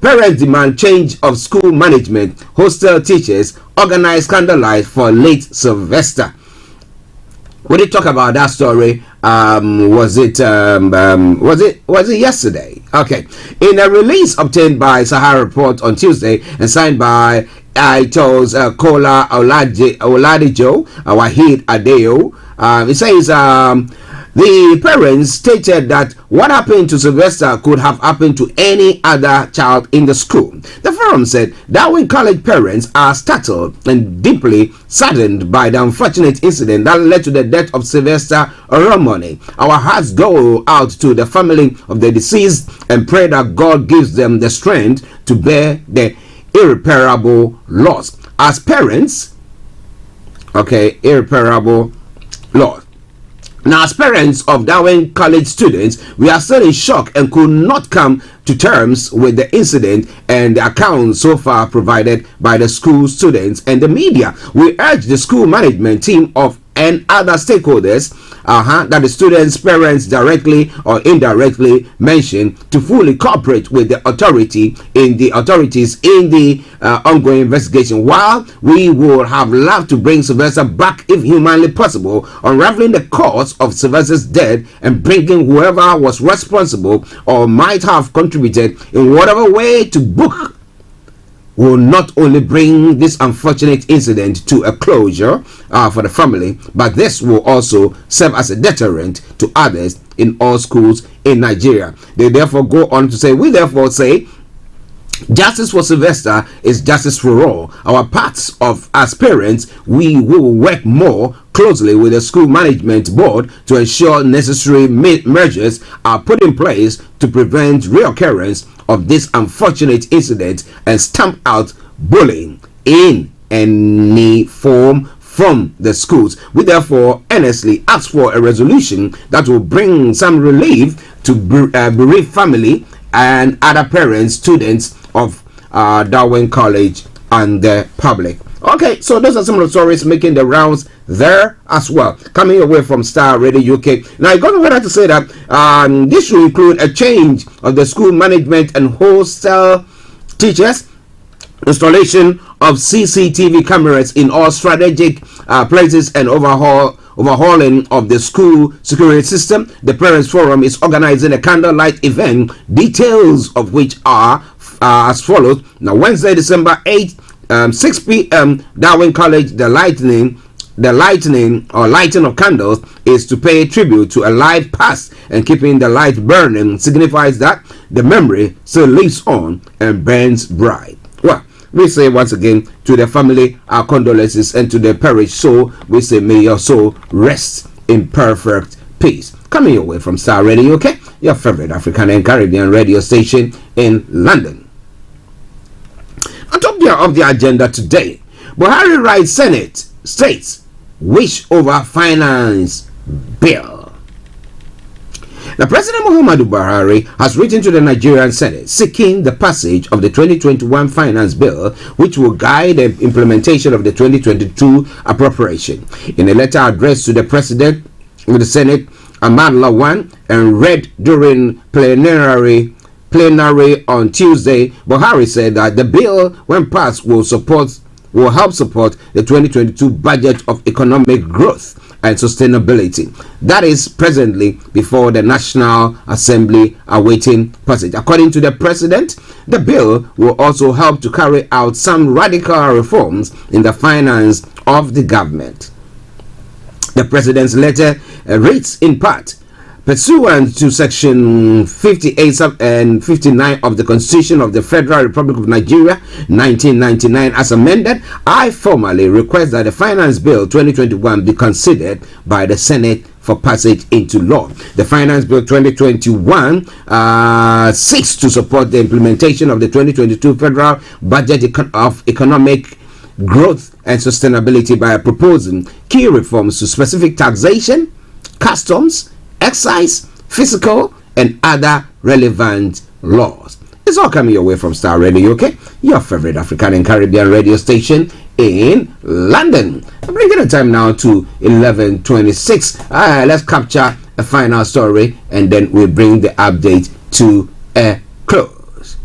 parents demand change of school management. Hostel teachers organize candlelight for late Sylvester. We did talk about that story. Was it yesterday? Okay. In a release obtained by Sahara Report on Tuesday and signed by Ito's Kola Oladijo, Wahid Adeo, it says the parents stated that what happened to Sylvester could have happened to any other child in the school. The forum said Darwin College parents are startled and deeply saddened by the unfortunate incident that led to the death of Sylvester Oromoni. Our hearts go out to the family of the deceased and pray that God gives them the strength to bear the irreparable loss. As parents, irreparable loss. Now, as parents of Darwin College students, we are still in shock and could not come to terms with the incident and the accounts so far provided by the school students and the media. We urge the school management team and other stakeholders that the students' parents directly or indirectly mentioned to fully cooperate with the authorities in the ongoing investigation. While we would have loved to bring Sylvester back if humanly possible, unraveling the cause of Sylvester's death and bringing whoever was responsible or might have contributed in whatever way to book will not only bring this unfortunate incident to a closure for the family, but this will also serve as a deterrent to others in all schools in Nigeria. They therefore go on to say, we therefore say, justice for Sylvester is justice for all. Our parts of as parents, we will work more closely with the school management board to ensure necessary measures are put in place to prevent reoccurrence of this unfortunate incident and stamp out bullying in any form from the schools. We therefore earnestly ask for a resolution that will bring some relief to bereaved family and other parents, students of Darwin College and the public. Okay, so those are some of the stories making the rounds there as well, coming away from Starr Radio UK. Now, I got over to say that this will include a change of the school management and hostel teachers, installation of CCTV cameras in all strategic places, and overhauling of the school security system. The Parents Forum is organizing a candlelight event, details of which are as follows. Now, Wednesday, December 8th, 6 p.m., Darwin College, the lighting of candles is to pay tribute to a life past, and keeping the light burning signifies that the memory still lives on and burns bright. Well, we say once again to the family our condolences, and to the perished soul we say may your soul rest in perfect peace. Coming your way from Starr Radio UK, your favorite African and Caribbean radio station in London. On top of the agenda today, Buhari writes Senate states wish over finance bill. The President Muhammadu Buhari has written to the Nigerian Senate seeking the passage of the 2021 finance bill, which will guide the implementation of the 2022 appropriation. In a letter addressed to the President with the Senate, Ahmad Lawan, and read during plenary on Tuesday, Buhari said that the bill, when passed, will help support the 2022 budget of economic growth and sustainability that is presently before the National Assembly awaiting passage. According to the President, the bill will also help to carry out some radical reforms in the finance of the government. The President's letter reads in part, pursuant to Section 58 and 59 of the Constitution of the Federal Republic of Nigeria, 1999, as amended, I formally request that the Finance Bill 2021 be considered by the Senate for passage into law. The Finance Bill 2021 seeks to support the implementation of the 2022 Federal Budget of Economic Growth and Sustainability by proposing key reforms to specific taxation, customs, excise, fiscal, and other relevant laws. It's all coming your way from Starr Radio UK, your favorite African and Caribbean radio station in London. I'm bringing the time now to 11:26. Let's capture a final story, and then we'll bring the update to a close.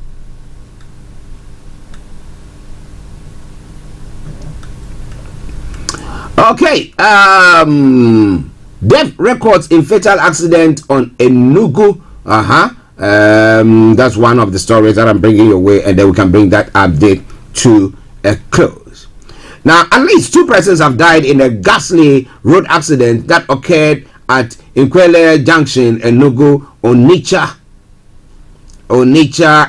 Okay, death records in fatal accident on Enugu. That's one of the stories that I'm bringing your way, and then we can bring that update to a close. Now, at least 2 persons have died in a ghastly road accident that occurred at Nkwele Junction, Enugu, Onitsha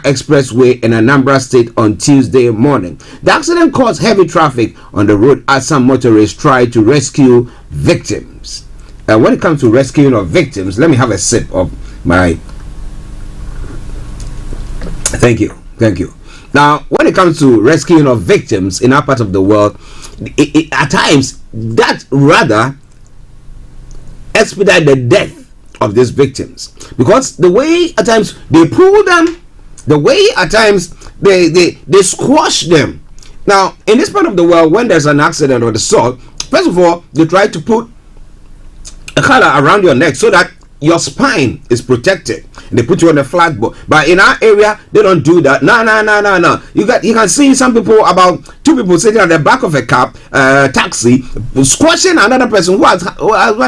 Expressway in Anambra State on Tuesday morning. The accident caused heavy traffic on the road as some motorists tried to rescue victims. When it comes to rescuing of victims, let me have a sip of my... Thank you. Now, when it comes to rescuing of victims in our part of the world, at times that rather expedite the death of these victims, because the way at times they pull them, the way at times they squash them. Now, in this part of the world, when there's an accident or the sort, first of all, they try to put a collar around your neck so that your spine is protected. They put you on a flat board. But in our area, they don't do that. No. You can see some people, about 2 people sitting at the back of a cab, taxi, squashing another person who has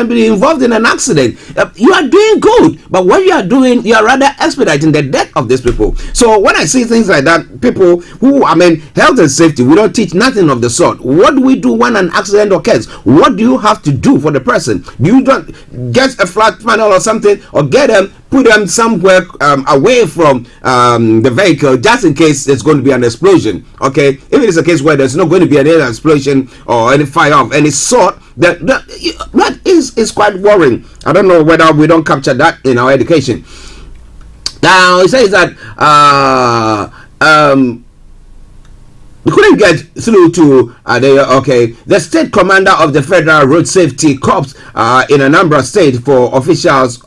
been involved in an accident. You are doing good, but what you are doing, you are rather expediting the death of these people. So when I see things like that, people who, health and safety, we don't teach nothing of the sort. What do we do when an accident occurs? What do you have to do for the person? You don't get a flat panel or something, or get them, put them somewhere away from the vehicle, just in case there's going to be an explosion. Okay, if it is a case where there's not going to be any explosion or any fire of any sort, that is quite worrying. I don't know whether we don't capture that in our education. Now it says that we couldn't get through to the state commander of the Federal Road Safety Corps in Anambra State for officials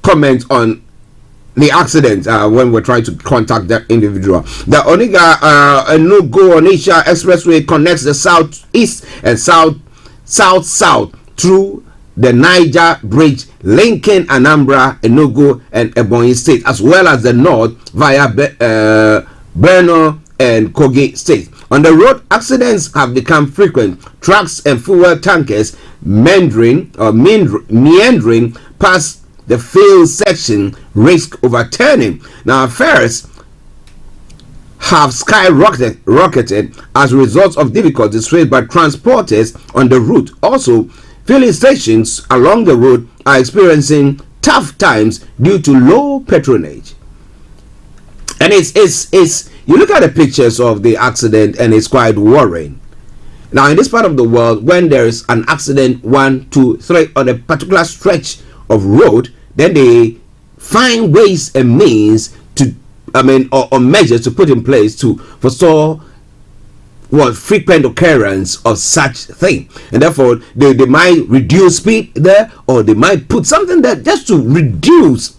comment on the accident when we're trying to contact that individual. The Oniga Enugu Onitsha Expressway connects the southeast and south through the Niger Bridge, linking Anambra, Enugu, and Ebonyi State, as well as the north via Borno and Kogi State. On the road, accidents have become frequent. Trucks and fuel tankers meandering past the field section risk overturning. Now, fares have skyrocketed as a result of difficulties faced by transporters on the route. Also, filling stations along the road are experiencing tough times due to low patronage. And it's you look at the pictures of the accident and it's quite worrying. Now, in this part of the world, when there is an accident 1, 2, 3 on a particular stretch of road, then they find ways and means to or measures to put in place to forestall frequent occurrence of such thing. And therefore they might reduce speed there, or they might put something there just to reduce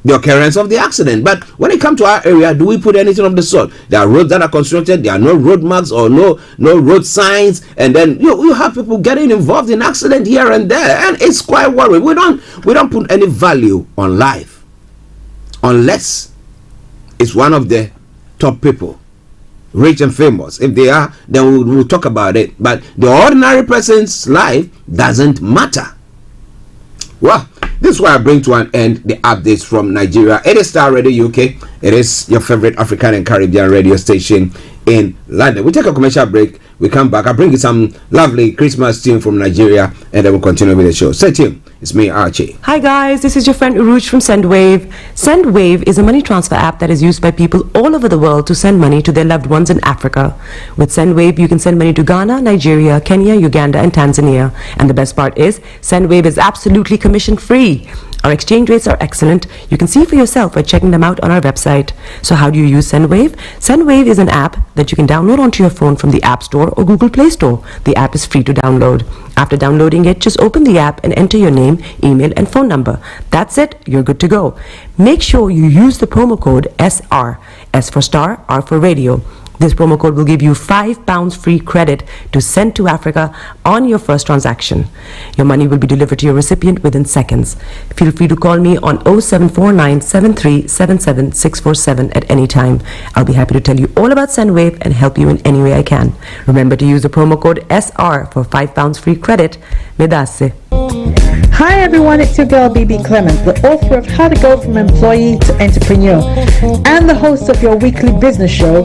the occurrence of the accident. But when it comes to our area, do we put anything of the sort? There are roads that are constructed, there are no road marks or no road signs, and then you have people getting involved in accident here and there, and it's quite worrying. We don't put any value on life unless it's one of the top people, rich and famous. If they are, then we'll talk about it. But the ordinary person's life doesn't matter. Well, this is why I bring to an end the updates from Nigeria. It is Starr Radio UK. It is your favorite African and Caribbean radio station in London. We take a commercial break. We come back. I bring you some lovely Christmas tune from Nigeria, and then we'll continue with the show. Stay tuned. It's me, Archie. Hi guys, this is your friend Uruj from SendWave. SendWave is a money transfer app that is used by people all over the world to send money to their loved ones in Africa. With SendWave, you can send money to Ghana, Nigeria, Kenya, Uganda, and Tanzania. And the best part is, SendWave is absolutely commission free. Our exchange rates are excellent. You can see for yourself by checking them out on our website. So how do you use SendWave? SendWave is an app that you can download onto your phone from the App Store or Google Play Store. The app is free to download. After downloading it, just open the app and enter your name, email, and phone number. That's it. You're good to go. Make sure you use the promo code SR. S for Star, R for Radio. This promo code will give you £5 free credit to send to Africa on your first transaction. Your money will be delivered to your recipient within seconds. Feel free to call me on 0749 7377 647 at any time. I'll be happy to tell you all about SendWave and help you in any way I can. Remember to use the promo code SR for £5 free credit. Medasse. Hi everyone, it's your girl BB Clement, the author of How to Go From Employee to Entrepreneur and the host of your weekly business show,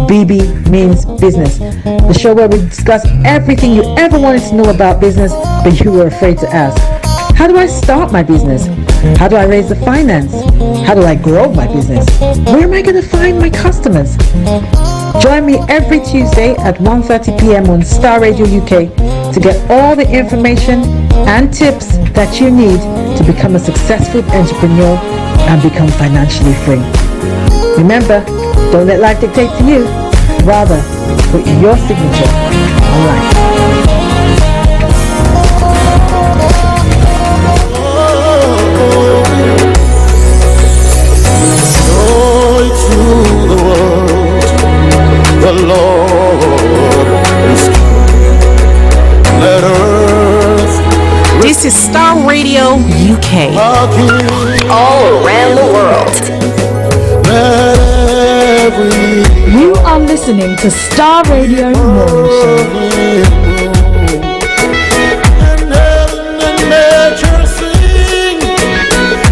BB Means Business, the show where we discuss everything you ever wanted to know about business but you were afraid to ask. How do I start my business? How do I raise the finance? How do I grow my business? Where am I going to find my customers? Join me every Tuesday at 1:30 p.m. on Starr Radio UK to get all the information and tips that you need to become a successful entrepreneur and become financially free. Remember, don't let life dictate to you. Rather, put your signature on life. Joy to the world, the Lord is come. Let earth. This is Starr Radio UK. All around the world. You are listening to Starr Radio Morning Show. Nature sing,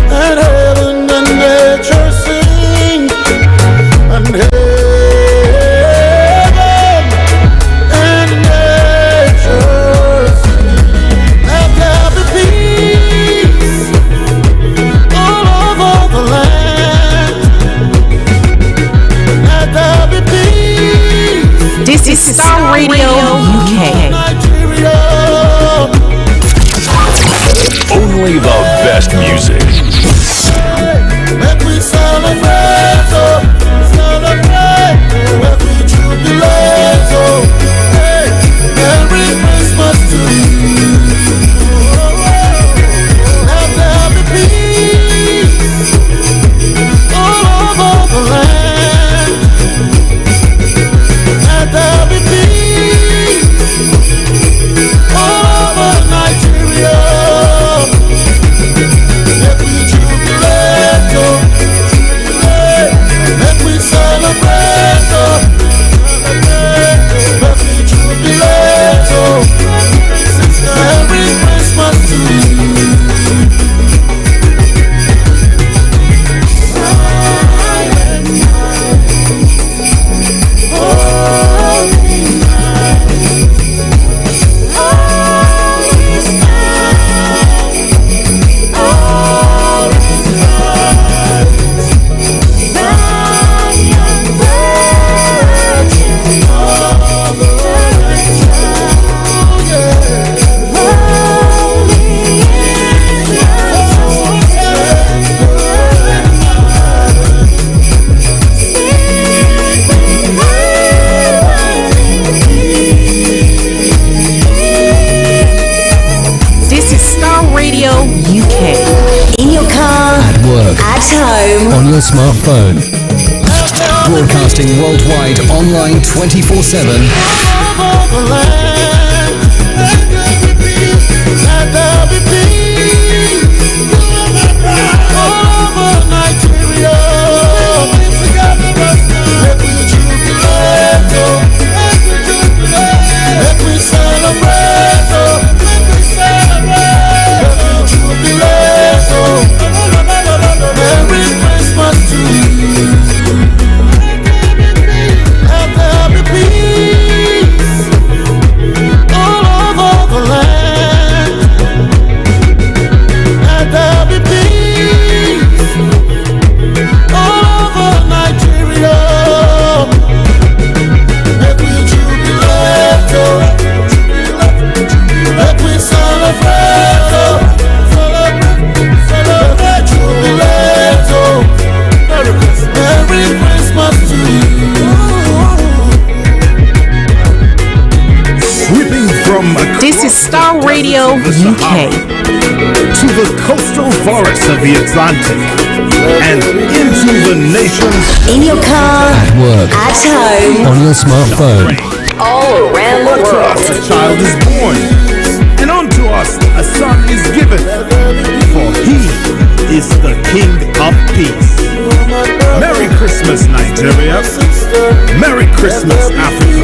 and heaven and nature sing, and heaven and nature sing. Let there be peace all over the land. Let there be peace. This is Starr Radio UK. Nigeria. Only the best music. Let we celebrate, oh, celebrate. Let we jubilate, oh, hey, Merry Christmas to you. Let there be peace all over the land. Let there be peace all over Nigeria. Let we jubilate, oh, jubilate. Let we celebrate, oh, celebrate. Let we jubilate, oh, sister, every Christmas to you. This is Starr Radio UK. In your car, At work. at home. On your smartphone. Broadcasting worldwide online 24/7. Let there be peace all over Nigeria. Let we jubilate, oh, let we celebrate, oh, let we jubilate, oh, Merry Christmas to you. Let there be peace all over the land. Let there be peace all over Nigeria. Let we jubilate, oh, let we celebrate, oh, celebrate, jubilate, oh, Merry Christmas to you. Sweeping from This is Starr Radio UK. to the coastal forests of the Atlantic and into the nations. In your car, At work. at home. On your smartphone. All around the world. A child is born, and unto us a son is given, for he is the King of Peace. Merry Christmas, Nigeria. Merry Christmas, Africa.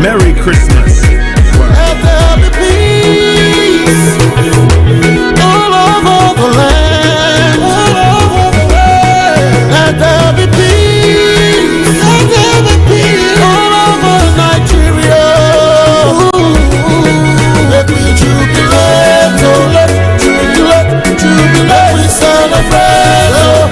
Merry Christmas. Let there be peace all over the land. Let there be peace all over Nigeria. Let we jubilate, oh, let jubilate, jubilate. We celebrate, oh,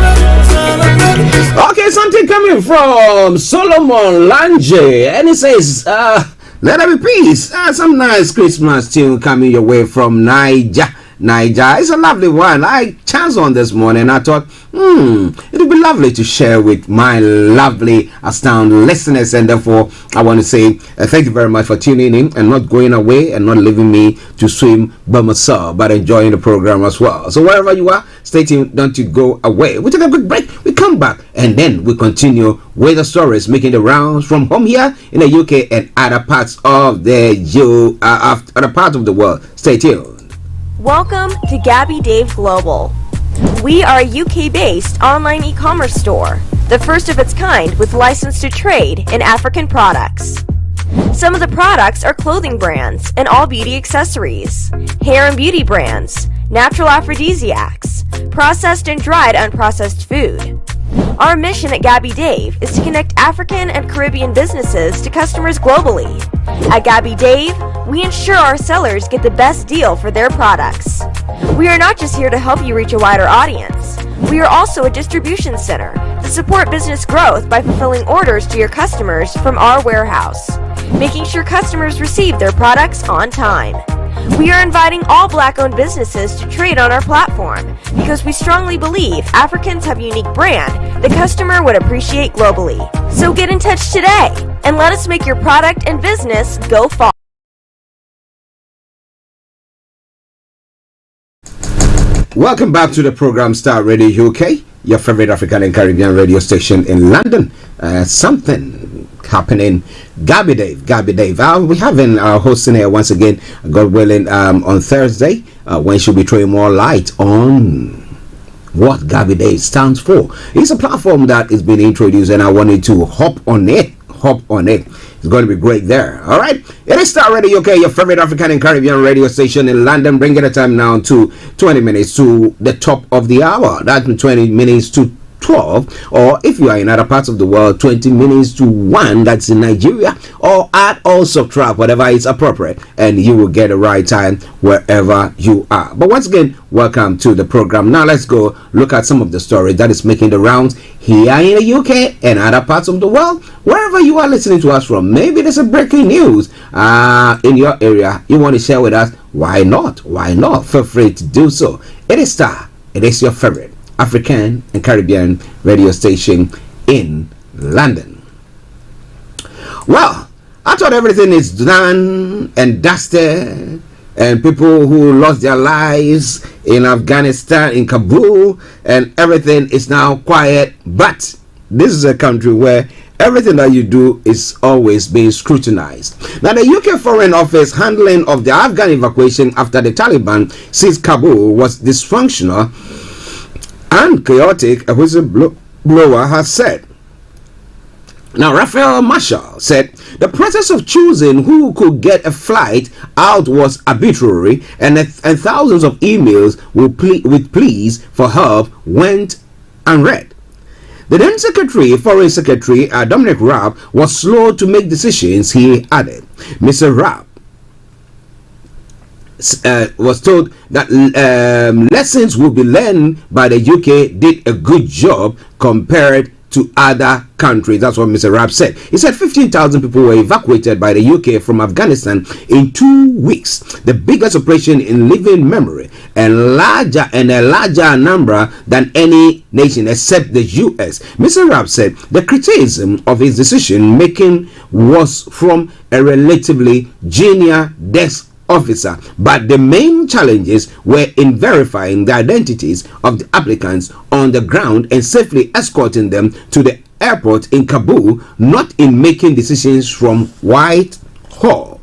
celebrate. Okay, something coming from Solomon Lange, and he says, let there be peace. Some nice Christmas tune coming your way from Niger. Niger. It's a lovely one. I chanced on this morning. I thought, it would be lovely to share with my lovely Astound listeners, and therefore I want to say thank you very much for tuning in and not going away and not leaving me to swim by myself, but enjoying the program as well. So wherever you are, stay tuned. Don't you go away. We take a quick break. We come back and then we continue with the stories making the rounds from home here in the UK and other parts of the other parts of the world. Stay tuned. Welcome to Gabby Dave Global. We are a UK-based online e-commerce store, the first of its kind with license to trade in African products. Some of the products are clothing brands and all beauty accessories, hair and beauty brands, natural aphrodisiacs, processed and dried unprocessed food. Our mission at Gabby Dave is to connect African and Caribbean businesses to customers globally. At Gabby Dave, we ensure our sellers get the best deal for their products. We are not just here to help you reach a wider audience. We are also a distribution center to support business growth by fulfilling orders to your customers from our warehouse, making sure customers receive their products on time. We are inviting all Black-owned businesses to trade on our platform because we strongly believe Africans have a unique brand the customer would appreciate globally. So get in touch today and let us make your product and business go far. Welcome back to the program Starr Radio UK, your favorite African and Caribbean radio station in London. Something happening. Gabby Dave. We're having our hosting here once again, God willing, on Thursday, when she'll be throwing more light on what Gabby Dave stands for. It's a platform that is being introduced, and I wanted to hop on it. It's going to be great there. All right, it is Starr Radio UK, your favorite African and Caribbean radio station in London. Bringing the time now to 20 minutes to the top of the hour. That's 20 minutes to 12, or if you are in other parts of the world, 20 minutes to 1, that's in Nigeria, or add or subtract whatever is appropriate, and you will get the right time wherever you are. But once again, welcome to the program. Now let's go look at some of the stories that is making the rounds here in the UK and other parts of the world, wherever you are listening to us from. Maybe there's a breaking news in your area you want to share with us. Why not? Feel free to do so. It is Starr. It is your favorite African and Caribbean radio station in London. Well, I thought everything is done and dusted, and people who lost their lives in Afghanistan, in Kabul, and everything is now quiet. But this is a country where everything that you do is always being scrutinized. Now, the UK Foreign Office handling of the Afghan evacuation after the Taliban seized Kabul was dysfunctional and chaotic, a whistleblower has said. Now, Raphael Marshall said the process of choosing who could get a flight out was arbitrary, and thousands of emails with pleas for help went unread. The then Foreign Secretary Dominic Raab was slow to make decisions, he added. Mr. Raab was told that lessons will be learned by the UK did a good job compared to other countries. That's what Mr. Raab said. He said 15,000 people were evacuated by the UK from Afghanistan in 2 weeks, the biggest operation in living memory, and a larger number than any nation except the US. Mr. Raab said the criticism of his decision making was from a relatively junior desk officer, but the main challenges were in verifying the identities of the applicants on the ground and safely escorting them to the airport in Kabul, not in making decisions from Whitehall.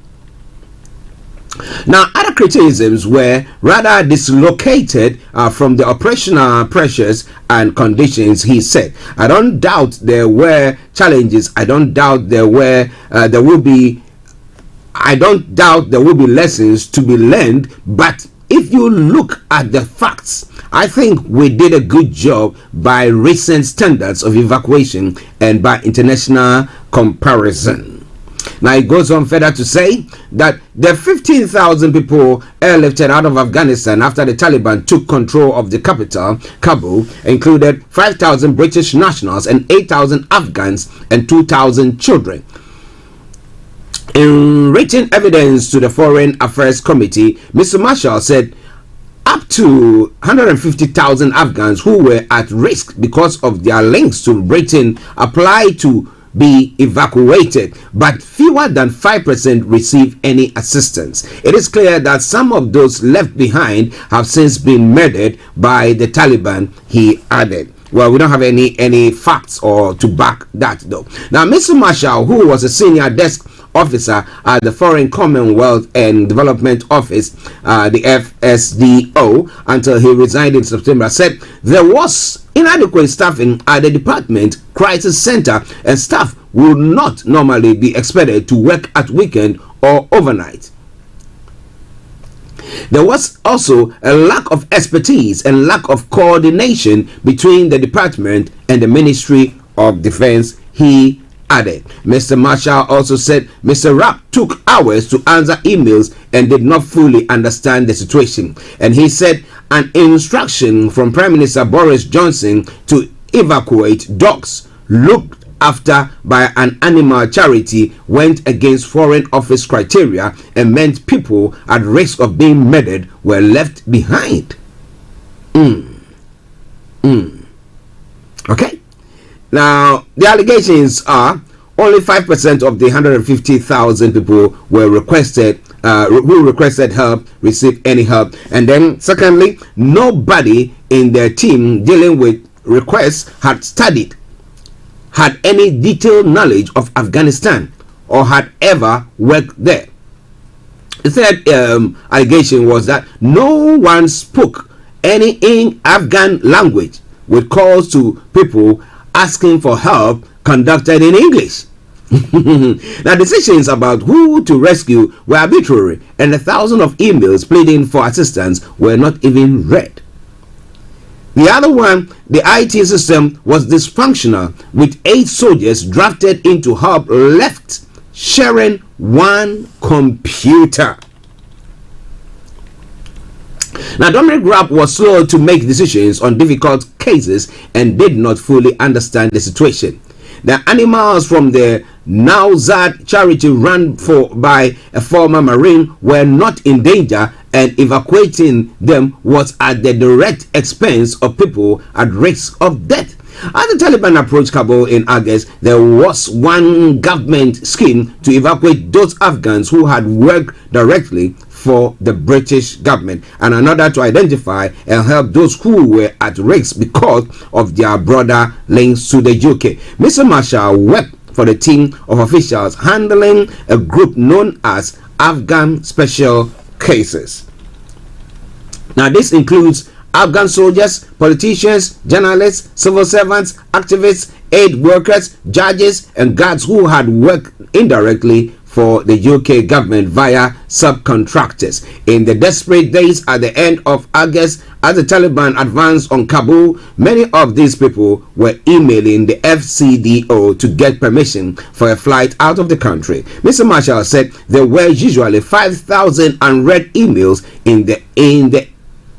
Now, other criticisms were rather dislocated from the operational pressures and conditions, he said. I don't doubt there were challenges. I don't doubt there will be lessons to be learned, but if you look at the facts, I think we did a good job by recent standards of evacuation and by international comparison. Now, it goes on further to say that the 15,000 people airlifted out of Afghanistan after the Taliban took control of the capital, Kabul, included 5,000 British nationals and 8,000 Afghans and 2,000 children. In written evidence to the Foreign Affairs Committee, Mr. Marshall said Up to 150,000 Afghans who were at risk because of their links to Britain applied to be evacuated, but fewer than 5% receive any assistance. It is clear that some of those left behind have since been murdered by the Taliban, he added. Well, we don't have any facts or to back that though. Now, Mr. Marshall, who was a senior desk officer at the Foreign Commonwealth and Development Office, the FSDO, until he resigned in September, said there was inadequate staffing at the department crisis center and staff would not normally be expected to work at weekend or overnight. There was also a lack of expertise and lack of coordination between the department and the Ministry of Defense, he added. Mr. Marshall also said Mr. Rapp took hours to answer emails and did not fully understand the situation. And he said an instruction from Prime Minister Boris Johnson to evacuate dogs looked after by an animal charity went against Foreign Office criteria and meant people at risk of being murdered were left behind. Okay. Now, the allegations are only 5% of the 150,000 people were requested who requested help received any help. And then secondly, nobody in their team dealing with requests had any detailed knowledge of Afghanistan or had ever worked there. The third allegation was that no one spoke any in Afghan language, with calls to people asking for help conducted in English. Now, decisions about who to rescue were arbitrary, and 1,000 of emails pleading for assistance were not even read. The other one, the IT system was dysfunctional, with 8 soldiers drafted in to help left sharing one computer. Now, Dominic Raab was slow to make decisions on difficult cases and did not fully understand the situation. The animals from the Nowzad charity run by a former Marine were not in danger, and evacuating them was at the direct expense of people at risk of death. As the Taliban approached Kabul in August, there was one government scheme to evacuate those Afghans who had worked directly for the British government, and another to identify and help those who were at risk because of their broader links to the UK. Mr. Marshall wept for the team of officials handling a group known as Afghan Special Cases. Now, this includes Afghan soldiers, politicians, journalists, civil servants, activists, aid workers, judges, and guards who had worked indirectly for the UK government via subcontractors. In the desperate days at the end of August, as the Taliban advanced on Kabul, many of these people were emailing the FCDO to get permission for a flight out of the country. Mr. Marshall said there were usually 5,000 unread emails in the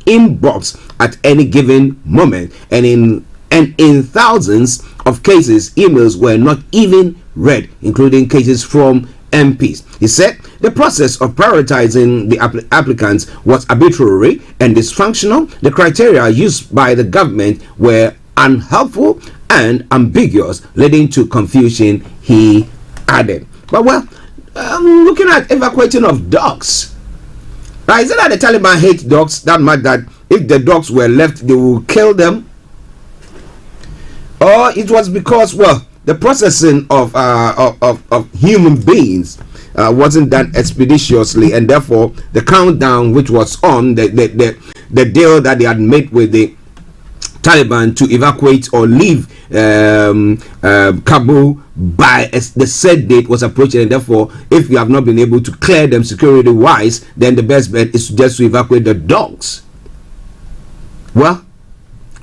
inbox at any given moment, and in thousands of cases, emails were not even read, including cases from MPs. He said the process of prioritizing the applicants was arbitrary and dysfunctional. The criteria used by the government were unhelpful and ambiguous, leading to confusion, he added. But looking at evacuating of dogs, is it that the Taliban hate dogs that much that if the dogs were left, they will kill them? Or it was because, the processing of human beings wasn't done expeditiously, and therefore the countdown which was on the deal that they had made with the Taliban to evacuate or leave Kabul by the said date was approaching, and therefore if you have not been able to clear them security wise, then the best bet is just to evacuate the dogs. Well,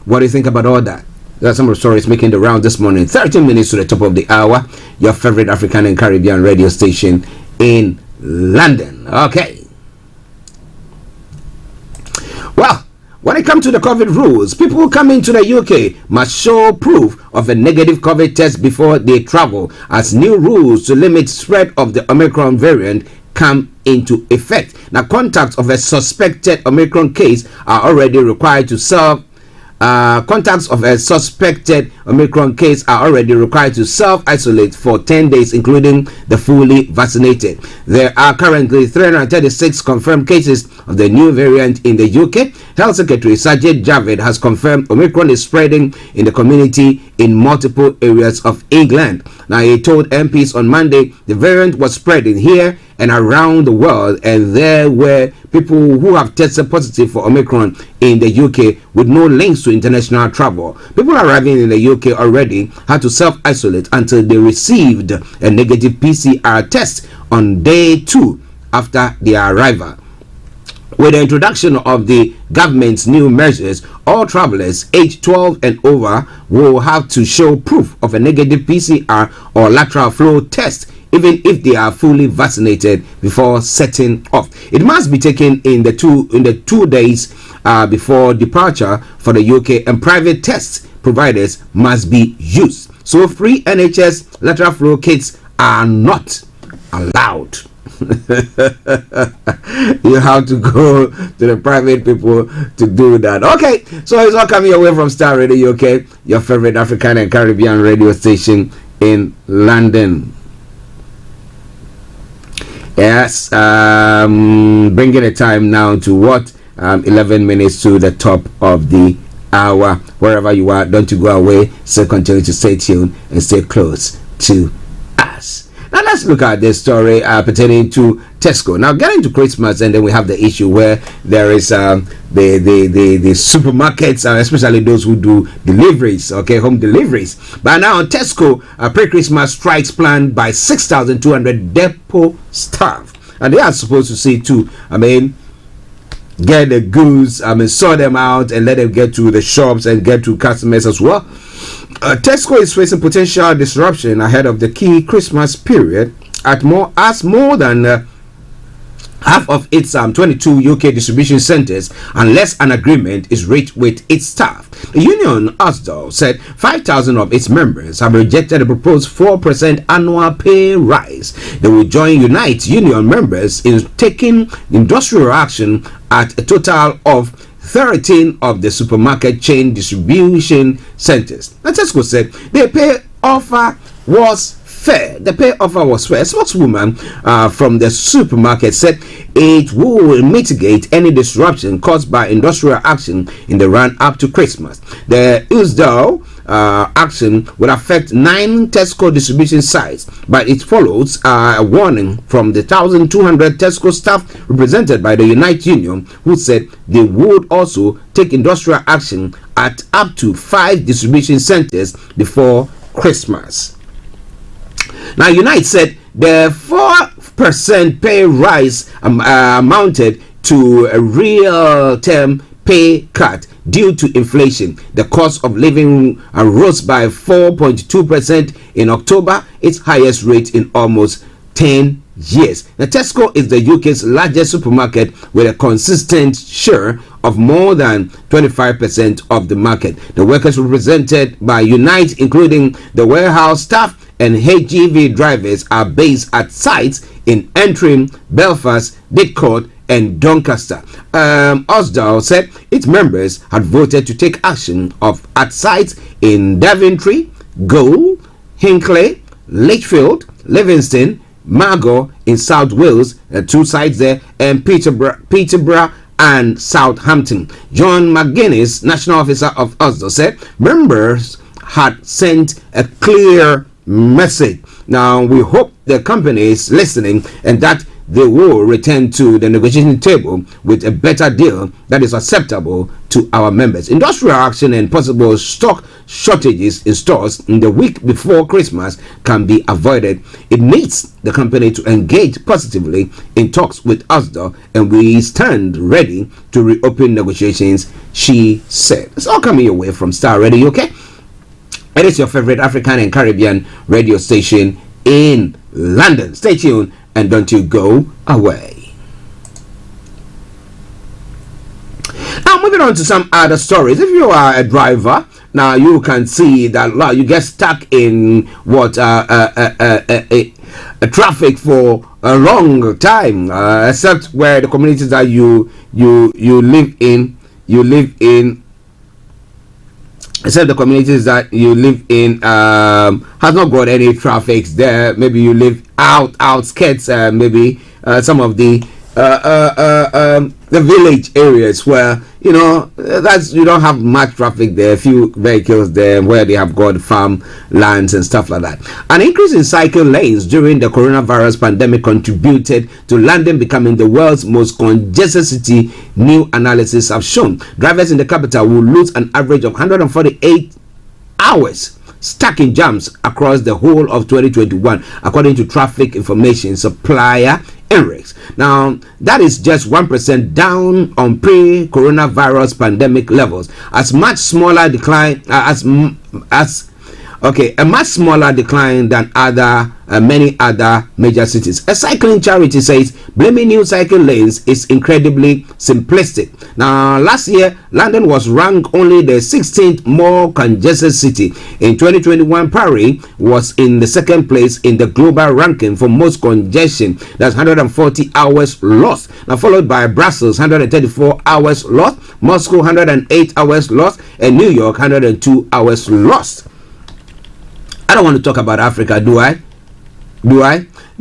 what do you think about all that? There are some of the stories making the round this morning. 13 minutes to the top of the hour. Your favorite African and Caribbean radio station in London. Okay. Well, when it comes to the COVID rules, people who come into the UK must show proof of a negative COVID test before they travel, as new rules to limit spread of the Omicron variant come into effect. Now, contacts of a suspected Omicron case are already required to self-isolate for 10 days, including the fully vaccinated. There are currently 336 confirmed cases of the new variant in the UK. Health Secretary Sajid Javid has confirmed Omicron is spreading in the community in multiple areas of England. Now, he told MPs on Monday the variant was spreading here and around the world, and there were people who have tested positive for Omicron in the UK with no links to international travel. People arriving in the UK already had to self-isolate until they received a negative PCR test on day 2 after their arrival. With the introduction of the government's new measures, all travelers aged 12 and over will have to show proof of a negative PCR or lateral flow test, even if they are fully vaccinated, before setting off. It must be taken in the 2 days before departure for the UK, and private test providers must be used. So free NHS lateral flow kits are not allowed. You have to go to the private people to do that. Okay, so it's all coming away from Starr Radio UK, your favorite African and Caribbean radio station in London. Yes, bringing the time now to 11 minutes to the top of the hour. Wherever you are, don't you go away. So continue to stay tuned and stay close to us. Now let's look at this story pertaining to Tesco. Now, getting to Christmas, and then we have the issue where there is the supermarkets, especially those who do deliveries, home deliveries. But now Tesco pre-Christmas strikes planned by 6,200 depot staff, and they are supposed to see to, get the goods, sort them out and let them get to the shops and get to customers as well. Tesco is facing potential disruption ahead of the key Christmas period as more than half of its 22 UK distribution centres, unless an agreement is reached with its staff. The union, ASDO, said 5,000 of its members have rejected a proposed 4% annual pay rise. They will join Unite union members in taking industrial action at a total of 13 of the supermarket chain distribution centres. And Tesco said the pay offer was fair. The pay offer was fair. A spokeswoman from the supermarket said it will mitigate any disruption caused by industrial action in the run up to Christmas. The USDO action will affect 9 Tesco distribution sites, but it follows a warning from the 1,200 Tesco staff represented by the Unite Union, who said they would also take industrial action at up to 5 distribution centres before Christmas. Now, Unite said the 4% pay rise amounted to a real-term pay cut due to inflation. The cost of living rose by 4.2% in October, its highest rate in almost 10 years. Now, Tesco is the UK's largest supermarket with a consistent share of more than 25% of the market. The workers represented by Unite, including the warehouse staff and HGV drivers, are based at sites in Antrim, Belfast, Didcot and Doncaster. Osdal said its members had voted to take action at sites in Daventry, Goole, Hinckley, Lichfield, Livingston, Margaux in South Wales, 2 sites there, and Peterborough and Southampton. John McGuinness, national officer of Osdal, said members had sent a clear message. Now, we hope the company is listening and that they will return to the negotiating table with a better deal that is acceptable to our members. Industrial action and possible stock shortages in stores in the week before Christmas can be avoided. It needs the company to engage positively in talks with USDA, and we stand ready to reopen negotiations, she said. It's all coming away from Starr Radio, okay? It is your favorite African and Caribbean radio station in London. Stay tuned and don't you go away. Now, moving on to some other stories. If you are a driver, now you can see that you get stuck in traffic for a long time, except where the communities that you live in, except the communities that you live in has not got any traffic there. Maybe you live outskirts, maybe some of the village areas where you don't have much traffic there, a few vehicles there, where they have got farm lands and stuff like that. An increase in cycle lanes during the coronavirus pandemic contributed to London becoming the world's most congested city, new analysis have shown. Drivers in the capital will lose an average of 148 hours stuck in jams across the whole of 2021, according to traffic information supplier Enrix. Now, that is just 1% down on pre-coronavirus pandemic levels. A much smaller decline than many other major cities. A cycling charity says blaming new cycle lanes is incredibly simplistic. Now, last year, London was ranked only the 16th more congested city. In 2021, Paris was in the second place in the global ranking for most congestion. That's 140 hours lost. Now, followed by Brussels, 134 hours lost, Moscow, 108 hours lost, and New York, 102 hours lost. I don't want to talk about Africa, do I?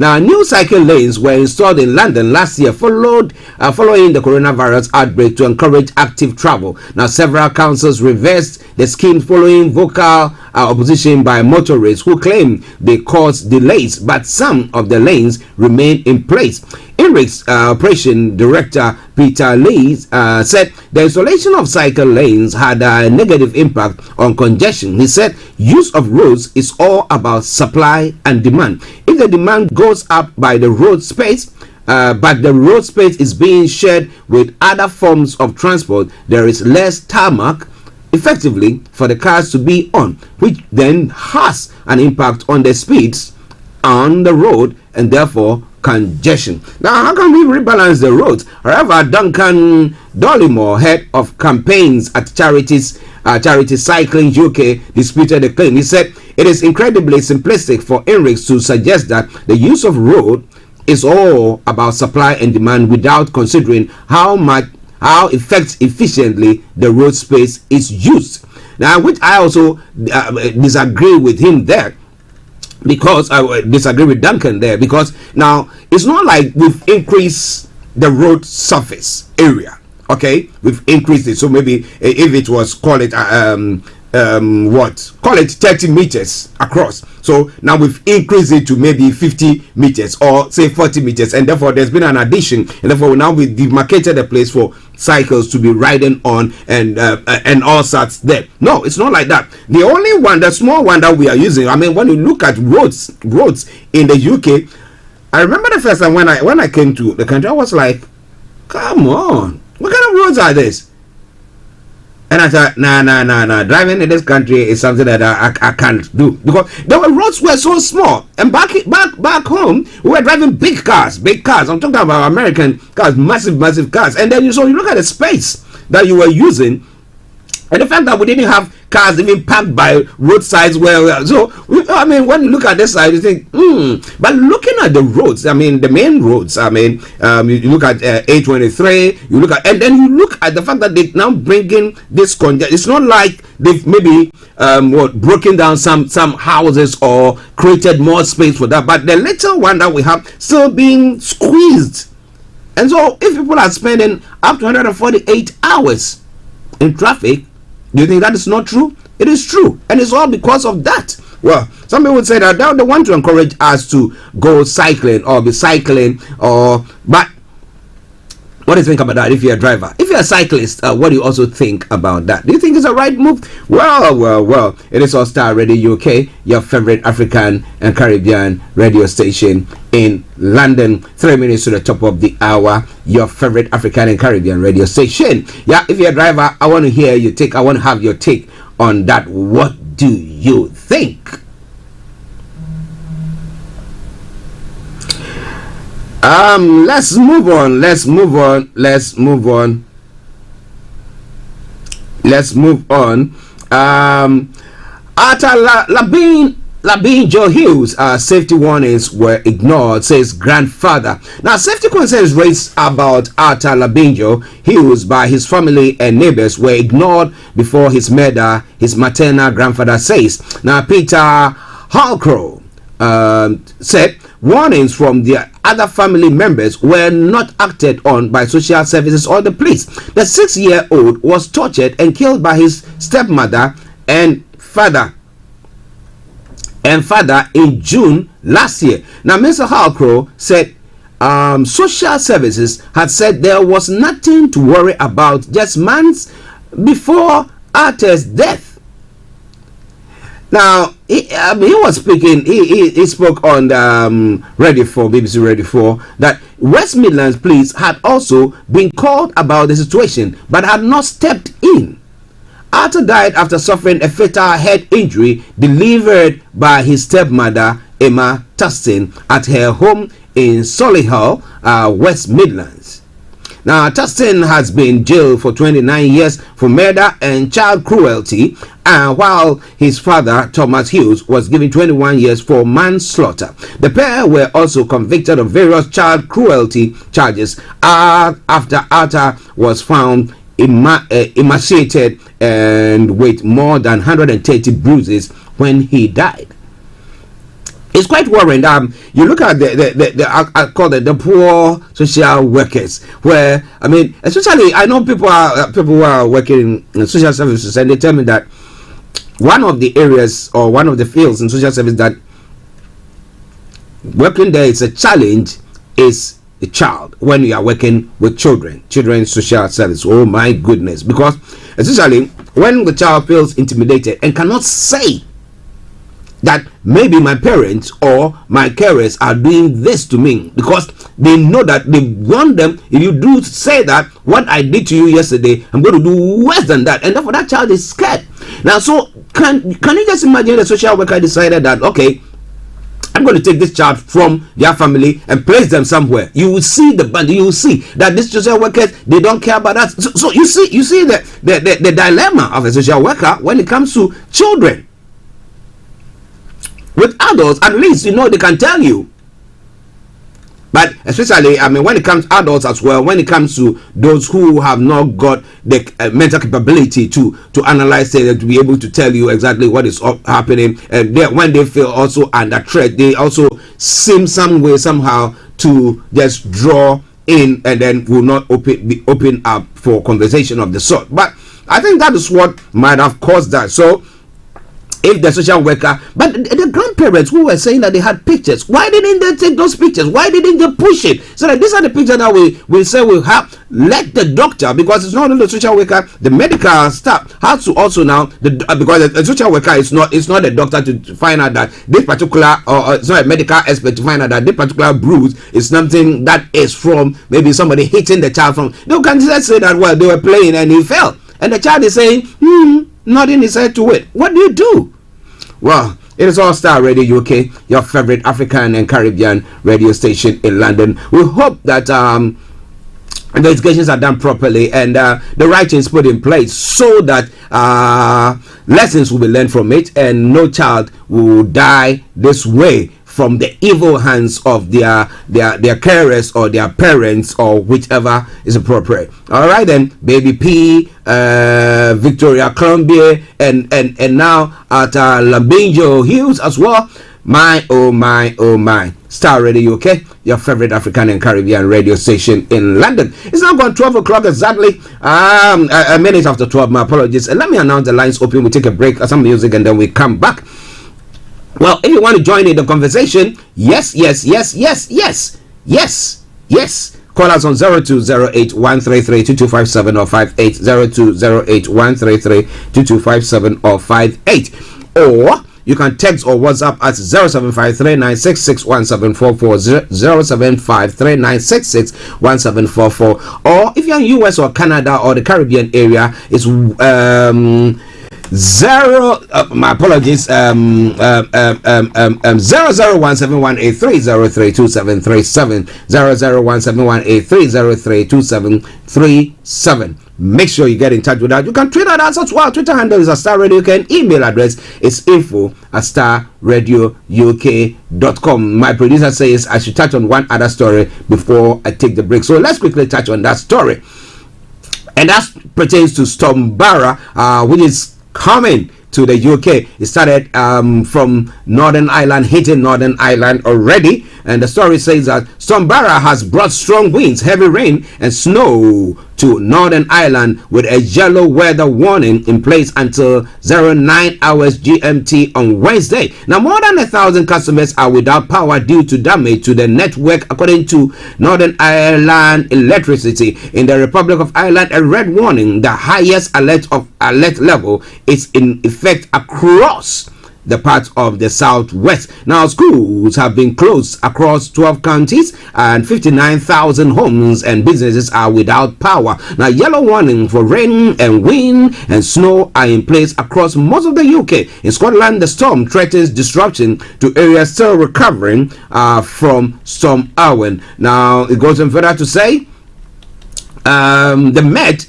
Now, new cycle lanes were installed in London last year following the coronavirus outbreak to encourage active travel. Now, several councils reversed the scheme following vocal opposition by motorists who claim they caused delays, but some of the lanes remain in place. Enrix Operation Director Peter Lee said the installation of cycle lanes had a negative impact on congestion. He said use of roads is all about supply and demand. If the demand goes up by the road space, but the road space is being shared with other forms of transport, there is less tarmac effectively for the cars to be on, which then has an impact on the speeds on the road and therefore congestion. Now, how can we rebalance the roads? However, Duncan Dollymore, head of campaigns at Charity Cycling UK, disputed the claim. He said it is incredibly simplistic for Enrix to suggest that the use of road is all about supply and demand without considering how efficiently the road space is used. Now, which I also disagree with him there, because I disagree with Duncan there, because now it's not like we've increased the road surface area. Okay, we've increased it. So maybe if it was, call it 30 meters across, so now we've increased it to maybe 50 meters or say 40 meters, and therefore there's been an addition, and therefore now we've demarcated a place for cycles to be riding on and all sorts there. No, it's not like that. The only one, the small one that we are using, I mean, when you look at roads in the UK, I remember the first time when I came to the country, I was like, come on, what kind of roads are this? And I thought, nah. Driving in this country is something that I can't do, because the roads were so small. And back home, we were driving big cars. I'm talking about American cars, massive cars. And then you look at the space that you were using, and the fact that we didn't have cars even parked by roadsides. I mean, when you look at this side, you think, But looking at the roads, I mean, the main roads, I mean, you look at A23, you look at, and then you look at the fact that they're now bringing this congestion. It's not like they've maybe broken down some houses or created more space for that, but the little one that we have still being squeezed. And so, if people are spending up to 148 hours in traffic, do you think that is not true? It is true, and it's all because of that. Well, some people would say that they want to encourage us to go cycling or be cycling, but what do you think about that? If you're a driver, if you're a cyclist, what do you also think about that? Do you think it's a right move? Well, it is all Starr Radio UK, your favorite African and Caribbean radio station in London. 3 minutes to the top of the hour, your favorite African and Caribbean radio station. Yeah, if you're a driver, I want to hear your take. I want to have your take on that. What do you think? Let's move on. At Labinjo Hughes, safety warnings were ignored, says grandfather. Now, safety concerns raised about Arthur Labinjo Hughes by his family and neighbors were ignored before his murder, his maternal grandfather says. Now, Peter Halcrow said warnings from the other family members were not acted on by social services or the police. The 6-year-old was tortured and killed by his stepmother and father in June last year. Now, Mr. Halcrow said social services had said there was nothing to worry about just months before Arthur's death. Now, he was speaking, he spoke on Radio 4, BBC Radio 4, that West Midlands police had also been called about the situation but had not stepped in. Arthur died after suffering a fatal head injury delivered by his stepmother, Emma Tustin, at her home in Solihull, West Midlands. Now, Tustin has been jailed for 29 years for murder and child cruelty, while his father, Thomas Hughes, was given 21 years for manslaughter. The pair were also convicted of various child cruelty charges after Arthur was found emaciated and with more than 130 bruises when he died. It's quite worrying. You look at I call it the poor social workers, where especially I know people who are working in social services, and they tell me that one of the areas or one of the fields in social service that working there is a challenge is the child. When you are working with children's social service, oh my goodness, because especially when the child feels intimidated and cannot say that maybe my parents or my carers are doing this to me, because they know that they want them, if you do say that what I did to you yesterday, I'm going to do worse than that, and therefore that child is scared. Now, so can you just imagine the social worker decided that, okay, I'm going to take this child from their family and place them somewhere. You will see you will see that these social workers, they don't care about that. So you see the dilemma of a social worker when it comes to children. With adults, at least they can tell you. But especially, when it comes to adults as well, when it comes to those who have not got the mental capability to analyze it, to be able to tell you exactly what is happening, and when they feel also under threat, they also seem some way somehow to just draw in and then will not be open up for conversation of the sort. But I think that is what might have caused that. So if the social worker, but the grandparents who were saying that they had pictures, why didn't they take those pictures? Why didn't they push it? So that these are the pictures that we say we have. Let the doctor, because it's not only the social worker, the medical staff has to also now, because the social worker is not a doctor to find out that this particular, or it's not a medical expert to find out that this particular bruise is something that is from maybe somebody hitting the child from. They can just say that, well, they were playing and he fell, and the child is saying, nothing is said to it. What do you do? Well, it is All Star Radio UK, your favorite African and Caribbean radio station in London. We hope that the investigations are done properly and the writings put in place so that lessons will be learned from it and no child will die this way from the evil hands of their carers or their parents or whichever is appropriate. All right then, Baby P, Victoria Columbia, and now at Labinjo Hughes as well. My oh my oh my. Starr Radio UK, your favorite African and Caribbean radio station in London. It's now gone 12 o'clock exactly. A minute after 12. My apologies. And let me announce the lines open. We take a break, some music, and then we come back. Well, if you want to join in the conversation, yes. Call us on 0208-133-2257 or 58, 0208-133-2257 or 58. Or you can text or WhatsApp at 0753-966-1744, 0753-966-1744. Or if you're in US or Canada or the Caribbean area, it's my apologies, 001718303273, 001718303273. make sure you get in touch with us. You can tweet at us as well. Twitter handle is Starr Radio UK, and email address is info@starradiouk.com. My producer says I should touch on one other story before I take the break. So let's quickly touch on that story. And that pertains to Storm Barra, which is coming to the UK. It started from Northern Ireland, hitting Northern Ireland already. And the story says that Storm Barra has brought strong winds, heavy rain, and snow to Northern Ireland with a yellow weather warning in place until 09 hours GMT on Wednesday. Now, more than 1,000 customers are without power due to damage to the network, according to Northern Ireland Electricity. In the Republic of Ireland, a red warning, the highest alert level, is in effect across the parts of the southwest. Now, schools have been closed across 12 counties, and 59,000 homes and businesses are without power. Now, yellow warning for rain and wind and snow are in place across most of the UK. In Scotland, the storm threatens disruption to areas still recovering from Storm Arwen. Now, it goes on further to say the Met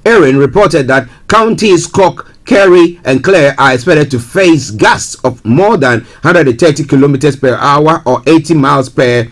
Erin reported that counties Cork, Kerry and Clare are expected to face gusts of more than 130 kilometers per hour or 80 miles per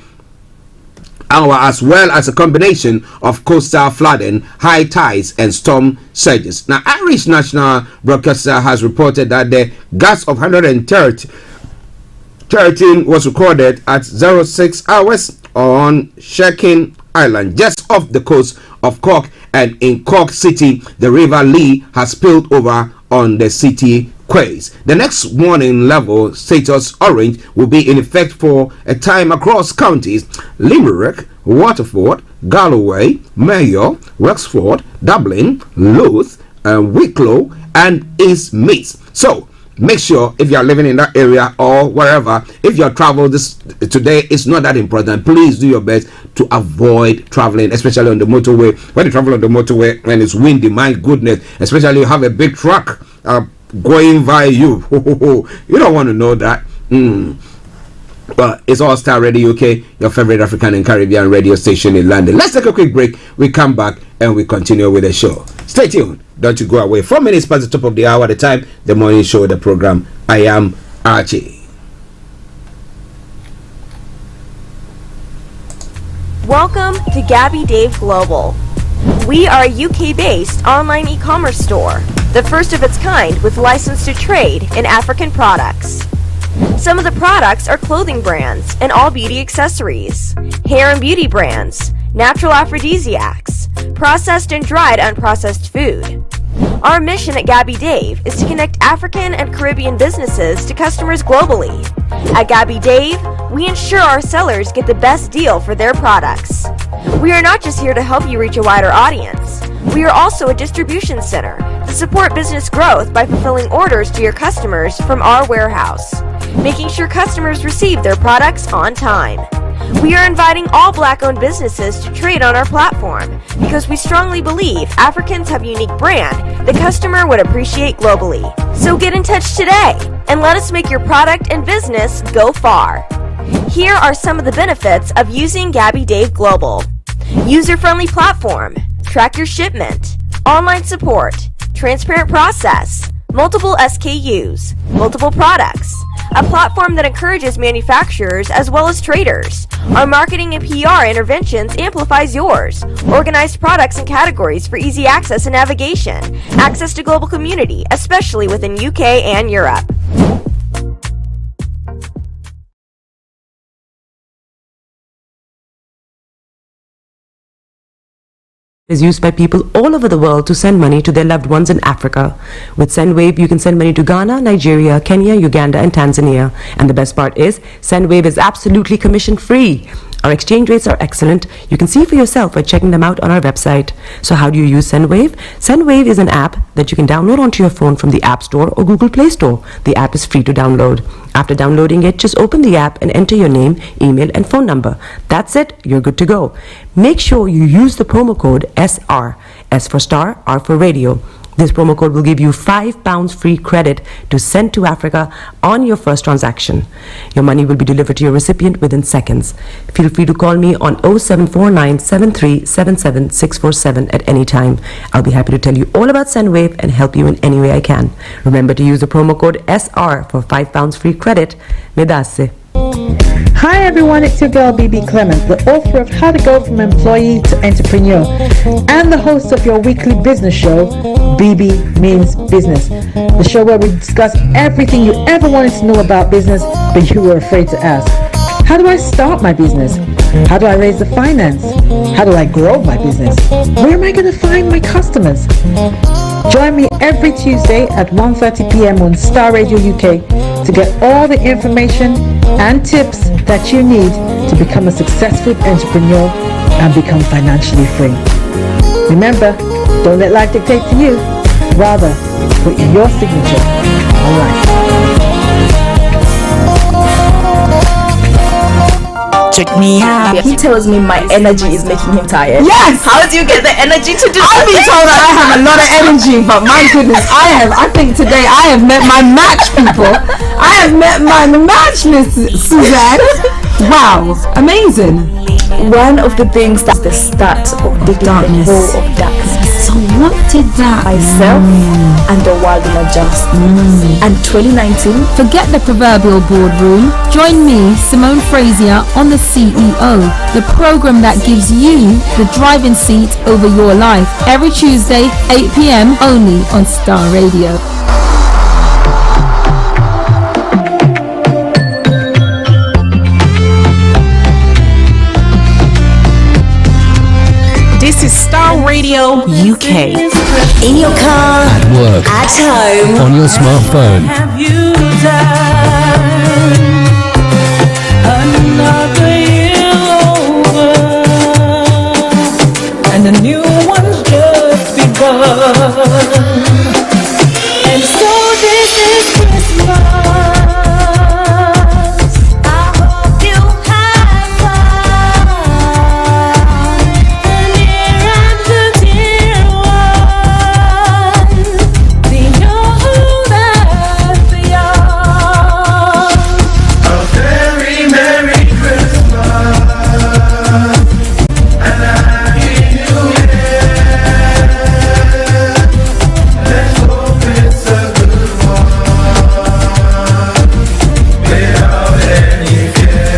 hour, as well as a combination of coastal flooding, high tides and storm surges. Now, Irish National Broadcaster has reported that the gust of 113 was recorded at 06 hours on Sherkin Island, just off the coast of Cork, and in Cork City, the River Lee has spilled over on the city quays. The next warning level, status orange, will be in effect for a time across counties: Limerick, Waterford, Galloway, Mayo, Wexford, Dublin, Louth, Wicklow and East Meath. So make sure, if you are living in that area or wherever, if your travel today is not that important, please do your best to avoid traveling, especially on the motorway. When you travel on the motorway when it's windy, my goodness, especially you have a big truck going by you. You don't want to know that. But it's all Starr Radio UK, your favorite African and Caribbean radio station in London. Let's take a quick break. We come back and we continue with the show. Stay tuned. Don't you go away. 4 minutes past the top of the hour at the time, the morning show, the program. I am Archie. Welcome to Gabby Dave Global. We are a UK-based online e-commerce store, the first of its kind with license to trade in African products. Some of the products are clothing brands and all beauty accessories, hair and beauty brands, natural aphrodisiacs, processed and dried unprocessed food. Our mission at Gabby Dave is to connect African and Caribbean businesses to customers globally. At Gabby Dave, we ensure our sellers get the best deal for their products. We are not just here to help you reach a wider audience. We are also a distribution center to support business growth by fulfilling orders to your customers from our warehouse, making sure customers receive their products on time. We are inviting all Black-owned businesses to trade on our platform because we strongly believe Africans have a unique brand the customer would appreciate globally. So get in touch today and let us make your product and business go far. Here are some of the benefits of using Gabby Dave Global. User-friendly platform, track your shipment, online support, transparent process, multiple SKUs, multiple products, a platform that encourages manufacturers as well as traders. Our marketing and PR interventions amplifies yours. Organized products and categories for easy access and navigation. Access to global community, especially within UK and Europe. Is used by people all over the world to send money to their loved ones in Africa. With SendWave, you can send money to Ghana, Nigeria, Kenya, Uganda, and Tanzania. And the best part is, SendWave is absolutely commission-free. Our exchange rates are excellent. You can see for yourself by checking them out on our website. So how do you use SendWave? SendWave is an app that you can download onto your phone from the App Store or Google Play Store. The app is free to download. After downloading it, just open the app and enter your name, email, and phone number. That's it. You're good to go. Make sure you use the promo code SR, S for Star, R for Radio. This promo code will give you £5 free credit to send to Africa on your first transaction. Your money will be delivered to your recipient within seconds. Feel free to call me on 0749 7377 647 at any time. I'll be happy to tell you all about SendWave and help you in any way I can. Remember to use the promo code SR for £5 free credit. Medasse. Hi everyone, it's your girl BB Clement, the author of How to Go from Employee to Entrepreneur and the host of your weekly business show, BB Means Business, the show where we discuss everything you ever wanted to know about business but you were afraid to ask. How do I start my business? How do I raise the finance? How do I grow my business? Where am I going to find my customers? Join me every Tuesday at 1:30 p.m. on Starr Radio UK to get all the information and tips that you need to become a successful entrepreneur and become financially free. Remember, don't let life dictate to you. Rather, put your signature on life. Check me out. He tells me my energy is making him tired. Yes! How do you get the energy to do I've been told that I have a lot of energy, but my goodness, I think today I have met my match, people. I have met my match, Miss Suzanne. Wow, amazing. One of the things that's the start of the darkness. The of darkness. So what did that myself and the world will adjust. And 2019, forget the proverbial boardroom. Join me, Simone Frazier, on the CEO, the program that gives you the driving seat over your life. Every Tuesday, 8 p.m. only on Starr Radio. This is Starr Radio UK. In your car, At work, at home, on your smartphone. Have you done another year over, and a new one's just begun, and so this is Christmas. I hope you have fun, the near and the dear one, the old and the young. A very Merry Christmas and a Happy New Year. Let's hope it's a good one without any fear.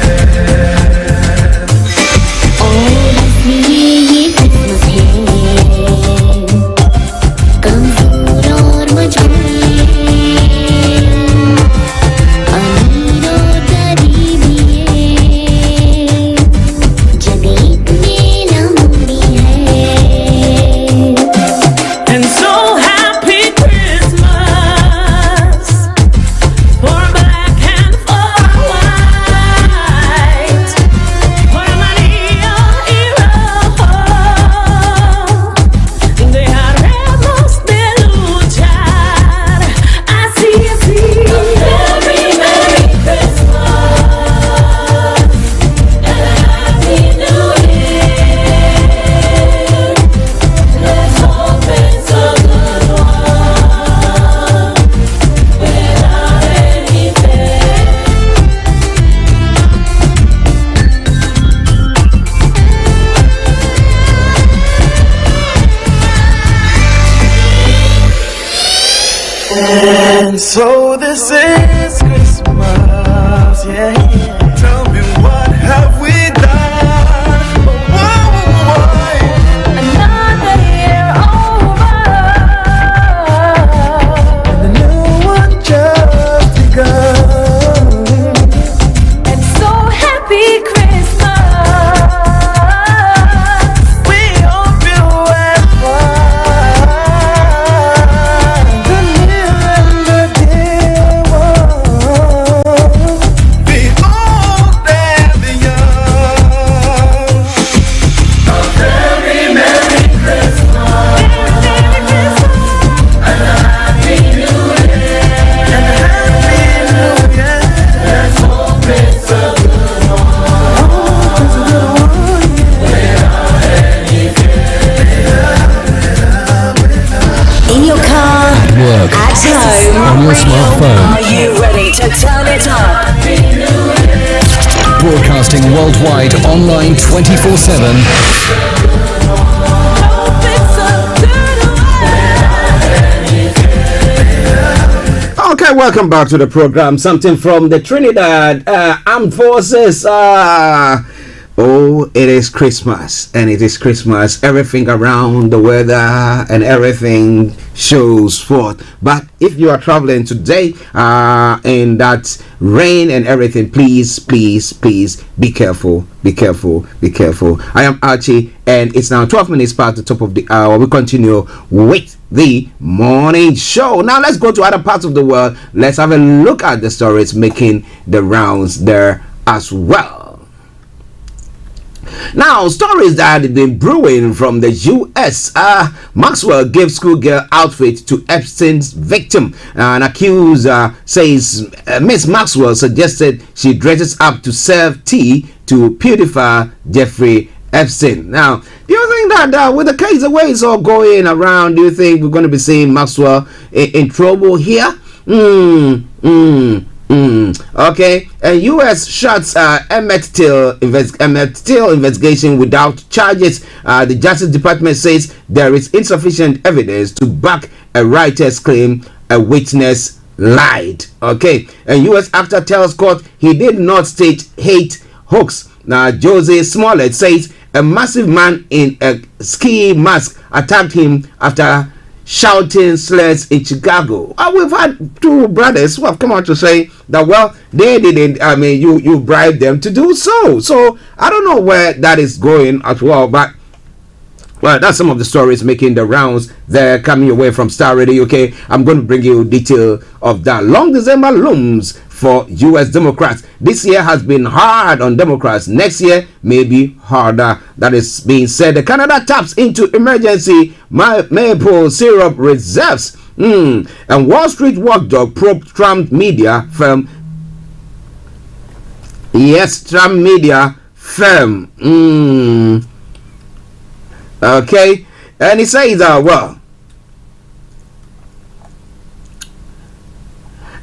Oh, this मेरी Christmas है, कमजोर और मजबूर, अमीर और गरीबी है, जग इतने लंबी है. And so happy Christmas for black and for white, for Maria y rojo. Dejaremos de luchar, así, así. A very Merry Christmas and a Happy New Year. Let's hope it's a good one without any fear. And so this is Christmas, yeah. Tell me, what have we done? Why? Another year over, and the new one just begun. And so happy Christmas. We hope you have fun, the near and the dear one. The Broadcasting worldwide, online 24/7. Okay, welcome back to the program. Something from the Trinidad Armed Forces. Oh, it is Christmas, and it is Christmas. Everything around the weather and everything shows forth. But if you are traveling today in that rain and everything, please, please, please be careful. Be careful. Be careful. I am Archie, and it's now 12 minutes past the top of the hour. We continue with the morning show. Now let's go to other parts of the world. Let's have a look at the stories making the rounds there as well. Now, stories that have been brewing from the U.S. Maxwell gave schoolgirl outfit to Epstein's victim. An accuser says Miss Maxwell suggested she dresses up to serve tea to purify Jeffrey Epstein. Now, do you think that with the case the way it's all going around, do you think we're going to be seeing Maxwell in trouble here? Okay, and U.S. shuts Emmett Till investigation without charges. The Justice Department says there is insufficient evidence to back a writer's claim a witness lied. Okay, and U.S. actor tells court he did not stage hate hoax. Now, Jose Smollett says a massive man in a ski mask attacked him after shouting slurs in Chicago. We've had two brothers who have come out to say that, well, they didn't, you bribed them to do so. So I don't know where that is going as well, but well, that's some of the stories making the rounds there, coming away from Starr Radio UK. I'm going to bring you detail of that. Long December looms for U.S. Democrats. This year has been hard on Democrats. Next year may be harder. That is being said. The Canada taps into emergency maple syrup reserves. And Wall Street watchdog probed Trump media firm. Yes, Trump media firm. Okay, and he says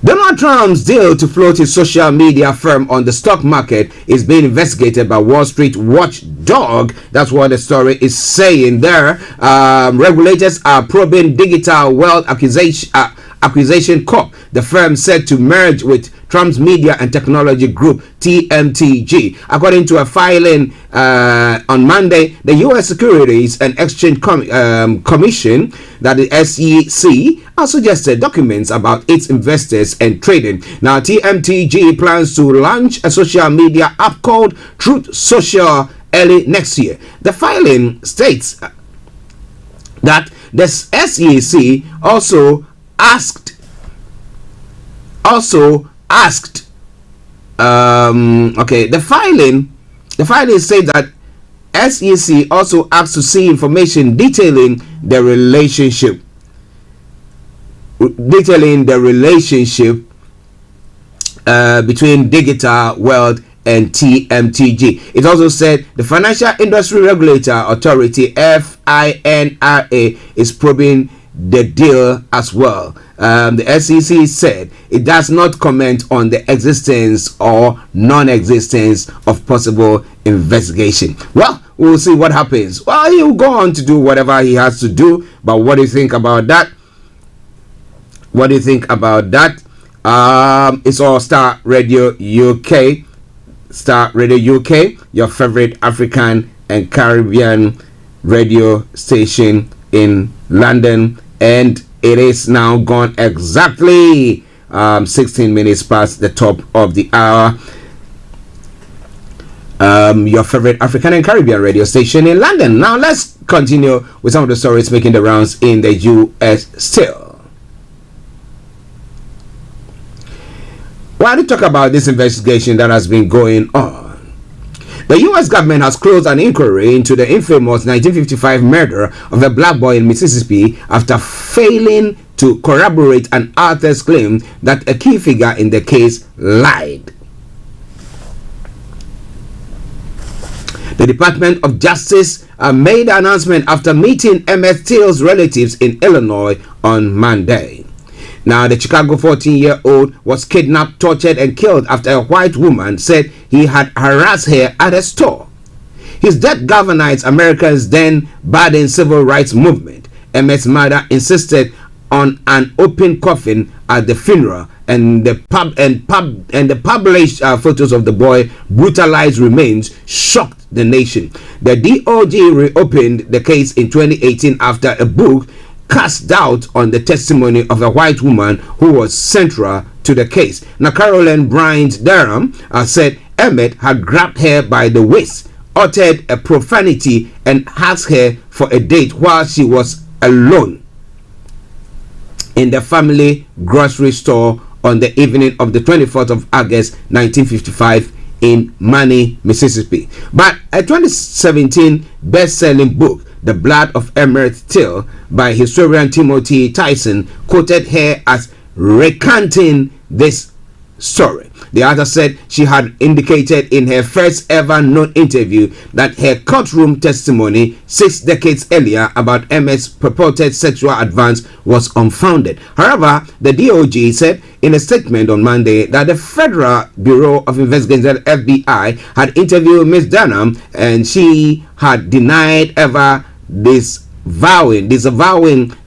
Donald Trump's deal to float his social media firm on the stock market is being investigated by Wall Street watchdog. That's what the story is saying there. Regulators are probing Digital Wealth Acquisition Corp, the firm said to merge with Trump's media and technology group TMTG. According to a filing on Monday, the U.S. Securities and Exchange Commission, that the SEC, suggested documents about its investors and trading. Now, TMTG plans to launch a social media app called Truth Social early next year. The filing states that the SEC also asked the filing said that SEC also asked to see information detailing the relationship between Digital Wealth and TMTG. It also said the Financial Industry Regulator Authority FINRA is probing the deal as well. The SEC said it does not comment on the existence or non-existence of possible investigation. Well, we'll see what happens. Well, he'll go on to do whatever he has to do, but what do you think about that? What do you think about that? It's all Starr Radio UK. Starr Radio UK, your favorite African and Caribbean radio station in London, and it is now gone exactly 16 minutes past the top of the hour. Your favorite African and Caribbean radio station in London. Now let's continue with some of the stories making the rounds in the US still. While we talk about this investigation that has been going on, the U.S. government has closed an inquiry into the infamous 1955 murder of a black boy in Mississippi after failing to corroborate an author's claim that a key figure in the case lied. The Department of Justice made the announcement after meeting Emmett Till's relatives in Illinois on Monday. Now, the Chicago 14-year-old was kidnapped, tortured, and killed after a white woman said he had harassed her at a store. His death galvanized America's then budding civil rights movement. Emmett's mother insisted on an open coffin at the funeral, and the published photos of the boy brutalized remains shocked the nation. The DOJ reopened the case in 2018 after a book cast doubt on the testimony of a white woman who was central to the case. Now, Carolyn Bryant Durham said Emmett had grabbed her by the waist, uttered a profanity, and asked her for a date while she was alone in the family grocery store on the evening of the 24th of August 1955 in Many, Mississippi. But a 2017 best-selling book, The Blood of Emmett Till, by historian Timothy Tyson, quoted her as recanting this story. The author said she had indicated in her first ever known interview that her courtroom testimony 6 decades earlier about Emmett's purported sexual advance was unfounded. However, the DOJ said in a statement on Monday that the Federal Bureau of Investigation, FBI, had interviewed Ms. Dunham and she had denied ever disavowing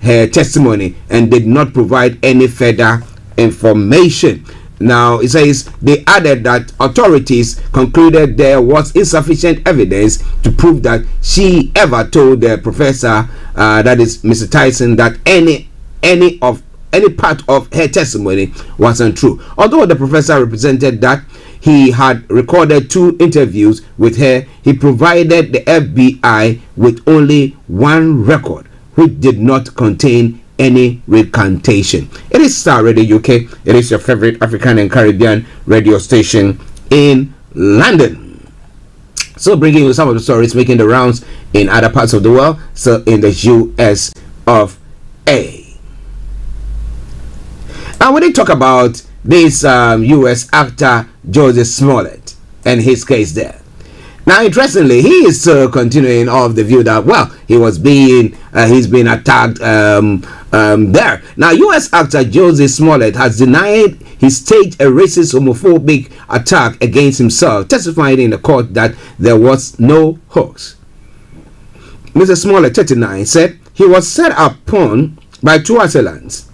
her testimony and did not provide any further information. Now, it says they added that authorities concluded there was insufficient evidence to prove that she ever told the professor, that is Mr. Tyson, that any part of her testimony was untrue. Although the professor represented that he had recorded 2 interviews with her, he provided the FBI with only 1 record, which did not contain any recantation. It is Starr Radio UK. It is your favorite African and Caribbean radio station in London. So, bringing you some of the stories making the rounds in other parts of the world. So, in the US of A. And when they talk about this US actor Joseph Smollett and his case there. Now, interestingly, he is still continuing of the view that, well, he's been attacked there. Now, U.S. actor Joseph Smollett has denied he staged a racist, homophobic attack against himself, testifying in the court that there was no hoax. Mr. Smollett, 39, said he was set upon by 2 assailants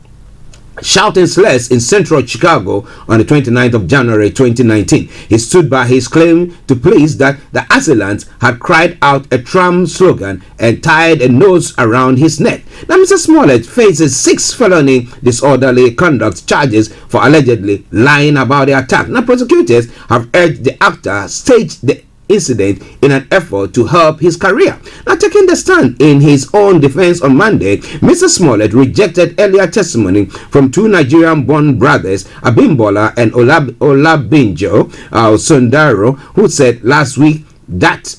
shouting slurs in central Chicago on the 29th of January 2019. He stood by his claim to police that the assailants had cried out a Trump slogan and tied a noose around his neck. Now, Mr. Smollett faces 6 felony disorderly conduct charges for allegedly lying about the attack. Now, prosecutors have urged the actor stage the incident in an effort to help his career. Now, taking the stand in his own defense on Monday, Mr. Smollett rejected earlier testimony from 2 Nigerian-born brothers, Abimbola and Olabinjo Sundaro, who said last week that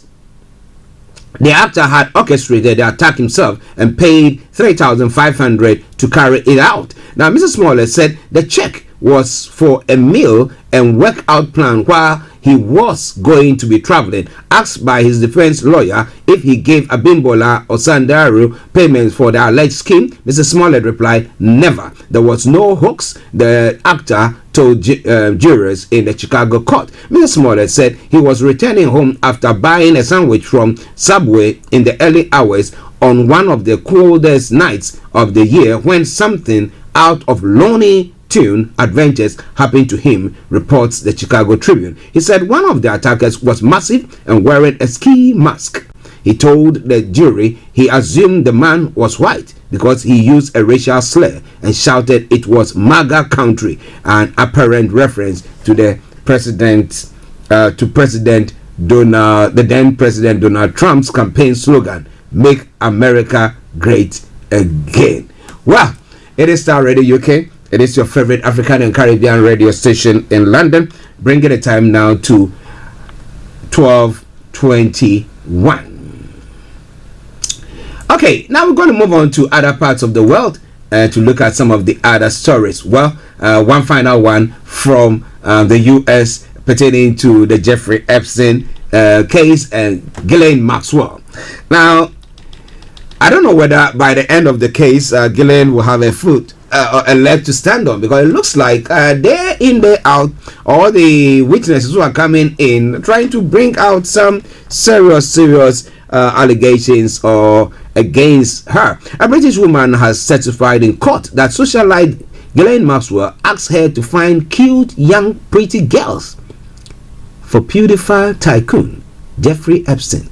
the actor had orchestrated the attack himself and paid $3,500 to carry it out. Now, Mr. Smollett said the check was for a meal and workout plan while he was going to be traveling. Asked by his defense lawyer if he gave Abimbola or Sandaru payments for the alleged scheme, Mr. Smollett replied, never. There was no hoax, the actor told jurors in the Chicago court. Mr. Smollett said he was returning home after buying a sandwich from Subway in the early hours on one of the coldest nights of the year when something out of Looney Tune adventures happened to him, reports the Chicago Tribune. He said one of the attackers was massive and wearing a ski mask. He told the jury he assumed the man was white because he used a racial slur and shouted it was MAGA country, an apparent reference to the then President Donald Trump's campaign slogan, "Make America Great Again." Well, it is Starr Radio UK. It is your favorite African and Caribbean radio station in London, bringing the time now to 12:21. Okay, now we're going to move on to other parts of the world to look at some of the other stories. Well, one final one from the U.S. pertaining to the Jeffrey Epstein case and Ghislaine Maxwell. Now, I don't know whether by the end of the case, Ghislaine will have a foot a leg to stand on, because it looks like day in, day out, all the witnesses who are coming in trying to bring out some serious allegations or against her. A British woman has testified in court that socialite Ghislaine Maxwell asked her to find cute young pretty girls for pedophile tycoon Jeffrey Epstein.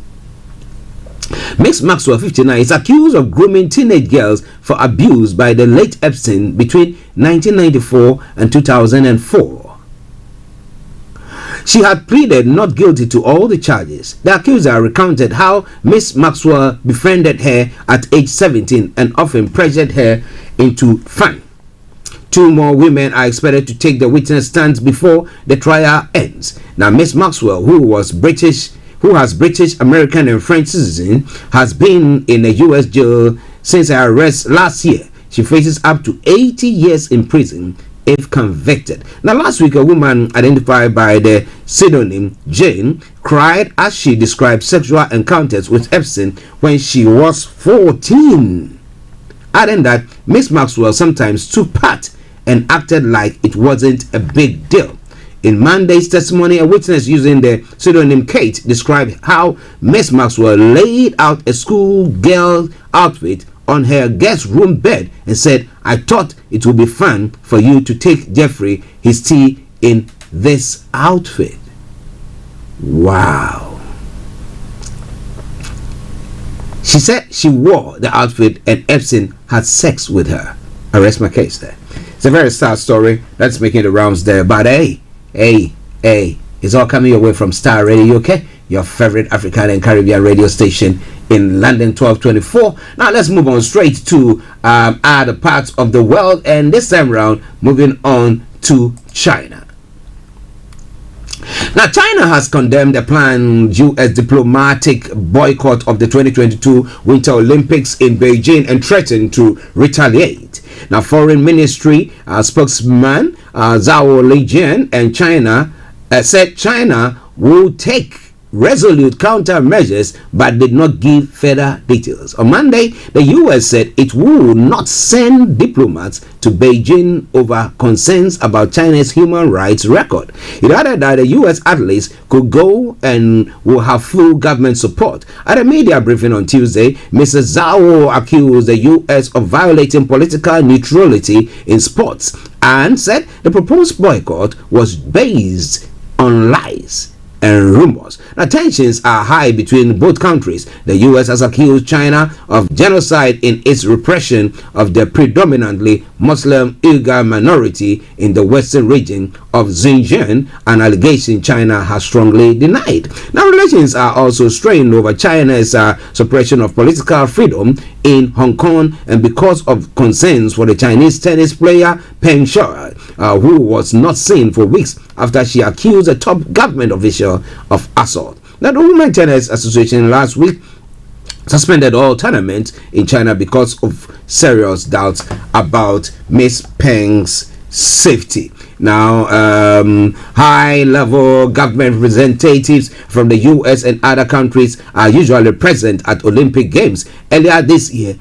Miss Maxwell, 59, is accused of grooming teenage girls for abuse by the late Epstein between 1994 and 2004. She had pleaded not guilty to all the charges. The accuser recounted how Miss Maxwell befriended her at age 17 and often pressured her into fun. 2 more women are expected to take the witness stands before the trial ends. Now, Miss Maxwell, who has British, American, and French citizen, has been in a U.S. jail since her arrest last year. She faces up to 80 years in prison if convicted. Now, last week, a woman identified by the pseudonym Jane cried as she described sexual encounters with Epstein when she was 14. Adding that Miss Maxwell sometimes took part and acted like it wasn't a big deal. In Monday's testimony, a witness using the pseudonym Kate described how Miss Maxwell laid out a schoolgirl outfit on her guest room bed and said, "I thought it would be fun for you to take Jeffrey his tea in this outfit." Wow. She said she wore the outfit and Epstein had sex with her. I rest my case there. It's a very sad story that's making the rounds there. But hey, it's all coming your way from Starr Radio UK, your favorite African and Caribbean radio station in London, 1224. Now let's move on straight to other parts of the world, and this time around moving on to China. Now, China has condemned the planned U.S. diplomatic boycott of the 2022 Winter Olympics in Beijing and threatened to retaliate. Now, Foreign Ministry spokesman Zhao Lijian and China said China will take resolute countermeasures but did not give further details. On Monday, the U.S. said it will not send diplomats to Beijing over concerns about China's human rights record. It added that the U.S. athletes could go and will have full government support. At a media briefing on Tuesday, Mrs. Zhao accused the U.S. of violating political neutrality in sports and said the proposed boycott was based on lies and rumors. Now, tensions are high between both countries. The U.S. has accused China of genocide in its repression of the predominantly Muslim Uyghur minority in the western region of Xinjiang, an allegation China has strongly denied. Now, relations are also strained over China's suppression of political freedom in Hong Kong, and because of concerns for the Chinese tennis player Peng Shuai, who was not seen for weeks after she accused a top government official of assault. Now, the Women's Tennis Association last week suspended all tournaments in China because of serious doubts about Miss Peng's safety. Now, high-level government representatives from the U.S. and other countries are usually present at Olympic Games. Earlier this year,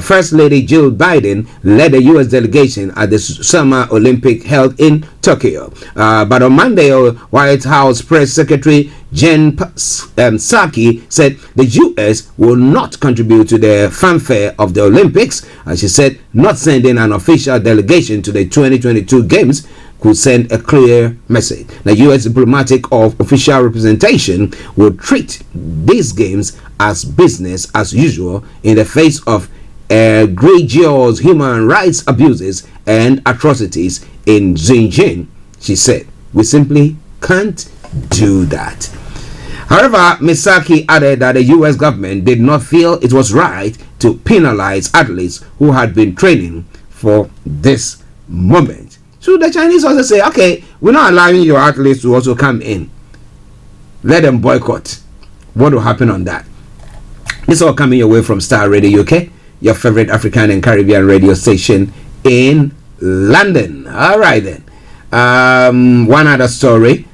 First Lady Jill Biden led the U.S. delegation at the Summer Olympic held in Tokyo. But on Monday, White House Press Secretary Jen Psaki said the U.S. will not contribute to the fanfare of the Olympics. She said not sending an official delegation to the 2022 Games could send a clear message. The U.S. diplomatic or official representation will treat these games as business as usual in the face of egregious human rights abuses and atrocities in Xinjiang, she said. We simply can't do that. However, Ms. Psaki added that the U.S. government did not feel it was right to penalize athletes who had been training for this moment. So the Chinese also say, okay, we're not allowing your athletes to also come in. Let them boycott. What will happen on that? This all coming away from Starr Radio UK, your favorite African and Caribbean radio station in London. All right then. One other story,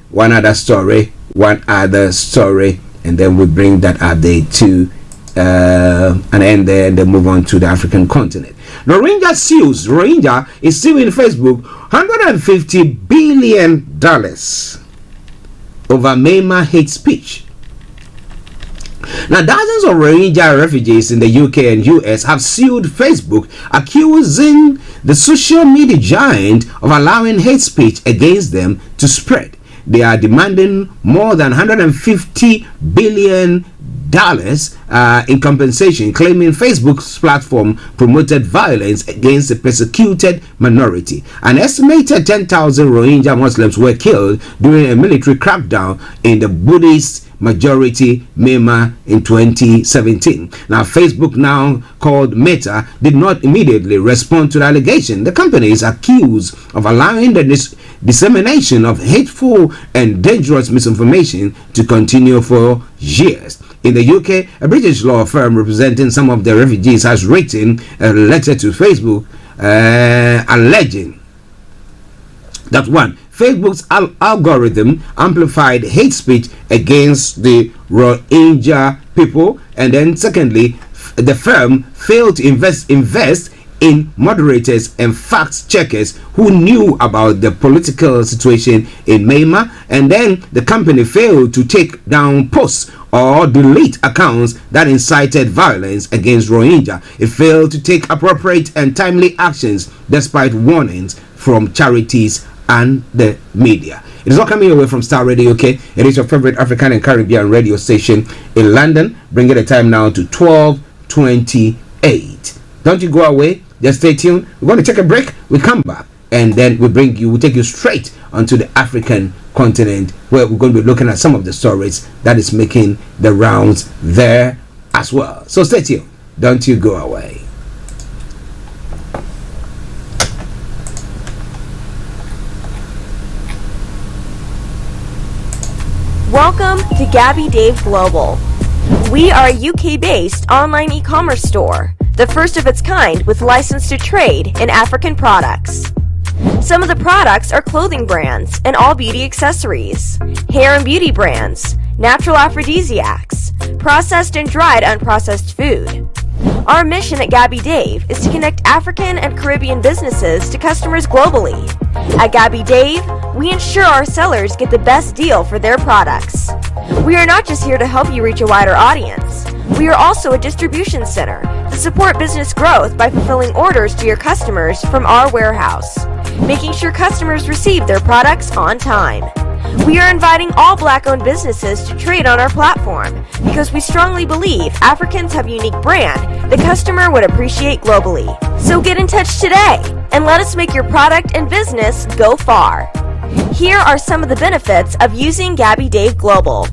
and then we bring that update to and then they move on to the African continent. Rohingya is suing Facebook $150 billion over Myanmar hate speech. Now, dozens of Rohingya refugees in the UK and US have sued Facebook, accusing the social media giant of allowing hate speech against them to spread. They are demanding more than $150 billion in compensation, claiming Facebook's platform promoted violence against the persecuted minority. An estimated 10,000 Rohingya Muslims were killed during a military crackdown in the Buddhist majority Myanmar in 2017. Now, Facebook, now called Meta, did not immediately respond to the allegation. The company is accused of allowing the dissemination of hateful and dangerous misinformation to continue for years. In the UK, a British law firm representing some of the refugees has written a letter to Facebook alleging that one, Facebook's algorithm amplified hate speech against the Rohingya people, and then secondly, the firm failed to invest in moderators and fact checkers who knew about the political situation in Myanmar, and then the company failed to take down posts or delete accounts that incited violence against Rohingya. It failed to take appropriate and timely actions despite warnings from charities and the media. It is all coming away from Starr Radio UK. It is your favorite African and Caribbean radio station in London, bringing the time now to 12:28. Don't you go away, just stay tuned. We're going to take a break, we come back, and then we'll take you straight onto the African continent, where we're going to be looking at some of the stories that is making the rounds there as well. So stay tuned, don't you go away. Welcome to Gabby Dave Global. We are a UK-based online e-commerce store, the first of its kind with license to trade in African products. Some of the products are clothing brands and all beauty accessories, hair and beauty brands, natural aphrodisiacs, processed and dried unprocessed food. Our mission at Gabby Dave is to connect African and Caribbean businesses to customers globally. At Gabby Dave, we ensure our sellers get the best deal for their products. We are not just here to help you reach a wider audience. We are also a distribution center to support business growth by fulfilling orders to your customers from our warehouse, making sure customers receive their products on time. We are inviting all Black-owned businesses to trade on our platform because we strongly believe Africans have a unique brand the customer would appreciate globally. So get in touch today and let us make your product and business go far. Here are some of the benefits of using Gabby Dave Global.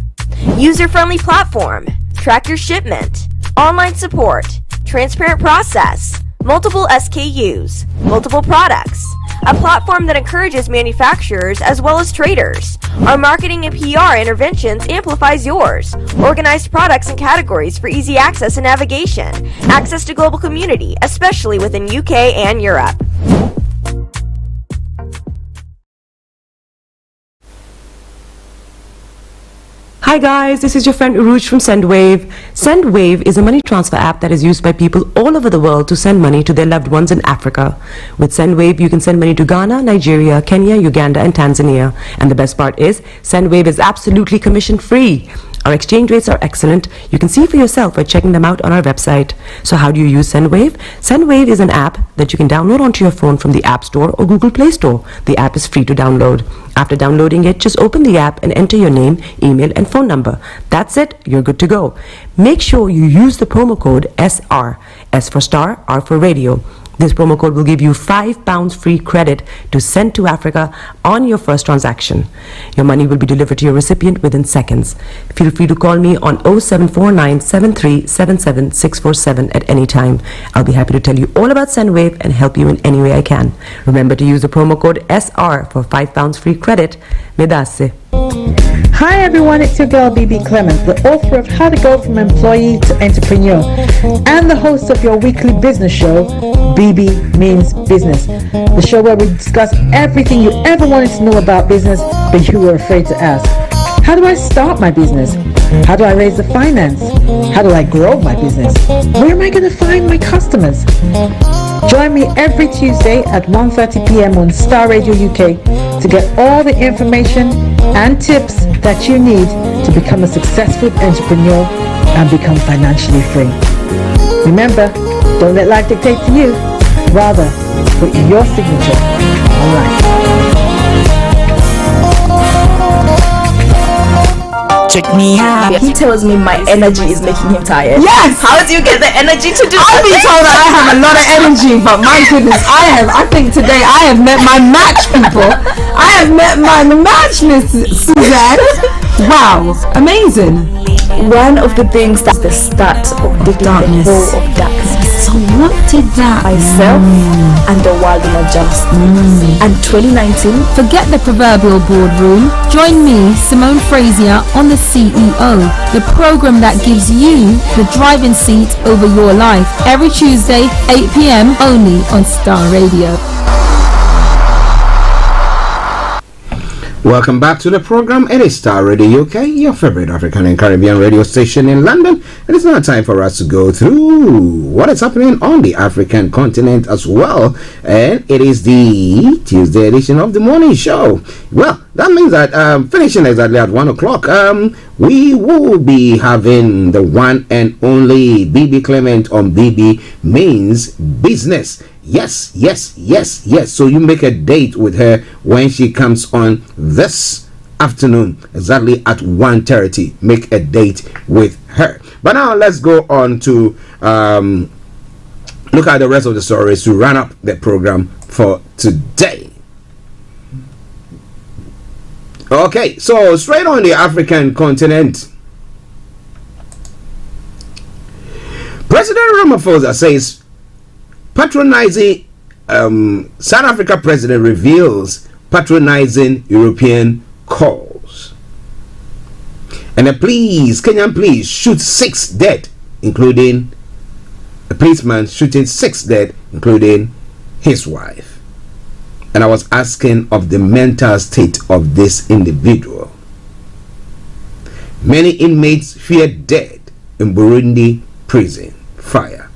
User-friendly platform, track your shipment, online support, transparent process, multiple SKUs, multiple products, a platform that encourages manufacturers as well as traders. Our marketing and PR interventions amplifies yours. Organized products and categories for easy access and navigation. Access to global community, especially within UK and Europe. Hi guys, this is your friend Uruj from SendWave. SendWave is a money transfer app that is used by people all over the world to send money to their loved ones in Africa. With SendWave, you can send money to Ghana, Nigeria, Kenya, Uganda, and Tanzania. And the best part is, SendWave is absolutely commission free. Our exchange rates are excellent. You can see for yourself by checking them out on our website. So how do you use SendWave? SendWave is an app that you can download onto your phone from the App Store or Google Play Store. The app is free to download. After downloading it, just open the app and enter your name, email, and phone number. That's it. You're good to go. Make sure you use the promo code SR. S for Star, R for Radio. This promo code will give you £5 free credit to send to Africa on your first transaction. Your money will be delivered to your recipient within seconds. Feel free to call me on 0749 7377 647 at any time. I'll be happy to tell you all about SendWave and help you in any way I can. Remember to use the promo code SR for £5 free credit. Medasse. Hi everyone, it's your girl BB Clement, the author of How to Go From Employee to Entrepreneur and the host of your weekly business show, BB Means Business, the show where we discuss everything you ever wanted to know about business but you were afraid to ask. How do I start my business? How do I raise the finance? How do I grow my business? Where am I going to find my customers? Join me every Tuesday at 1:30 p.m. on Starr Radio UK to get all the information and tips that you need to become a successful entrepreneur and become financially free. Remember, don't let life dictate to you. Rather, put your signature on life. Check me out. He tells me my energy is making him tired. Yes! How do you get the energy to do I've been told that I have a lot of energy, but my goodness, I think today I have met my match, people. I have met my match, Miss Suzanne. Wow, amazing. One of the things that's the start of the darkness. Of darkness. So what did that myself and the world will adjust. And 2019, forget the proverbial boardroom. Join me, Simone Frazier, on the CEO, the program that gives you the driving seat over your life. Every Tuesday, 8 p.m. only on Starr Radio. Welcome back to the program. It is Starr Radio UK, your favorite African and Caribbean radio station in London. And it's now time for us to go through what is happening on the African continent as well. And it is the Tuesday edition of the morning show. Well, that means that finishing exactly at 1 o'clock, we will be having the one and only BB Clement on BB Means Business. Yes. So you make a date with her when she comes on this afternoon, exactly at 1:30. Make a date with her. But now let's go on to look at the rest of the stories to run up the program for today. Okay, so straight on the African continent, President Ramaphosa says patronizing South Africa president reveals patronizing European cause. And a Kenyan police shoot 6 dead, including a policeman shooting 6 dead, including his wife. And I was asking of the mental state of this individual. Many inmates fear death in Burundi prison fire.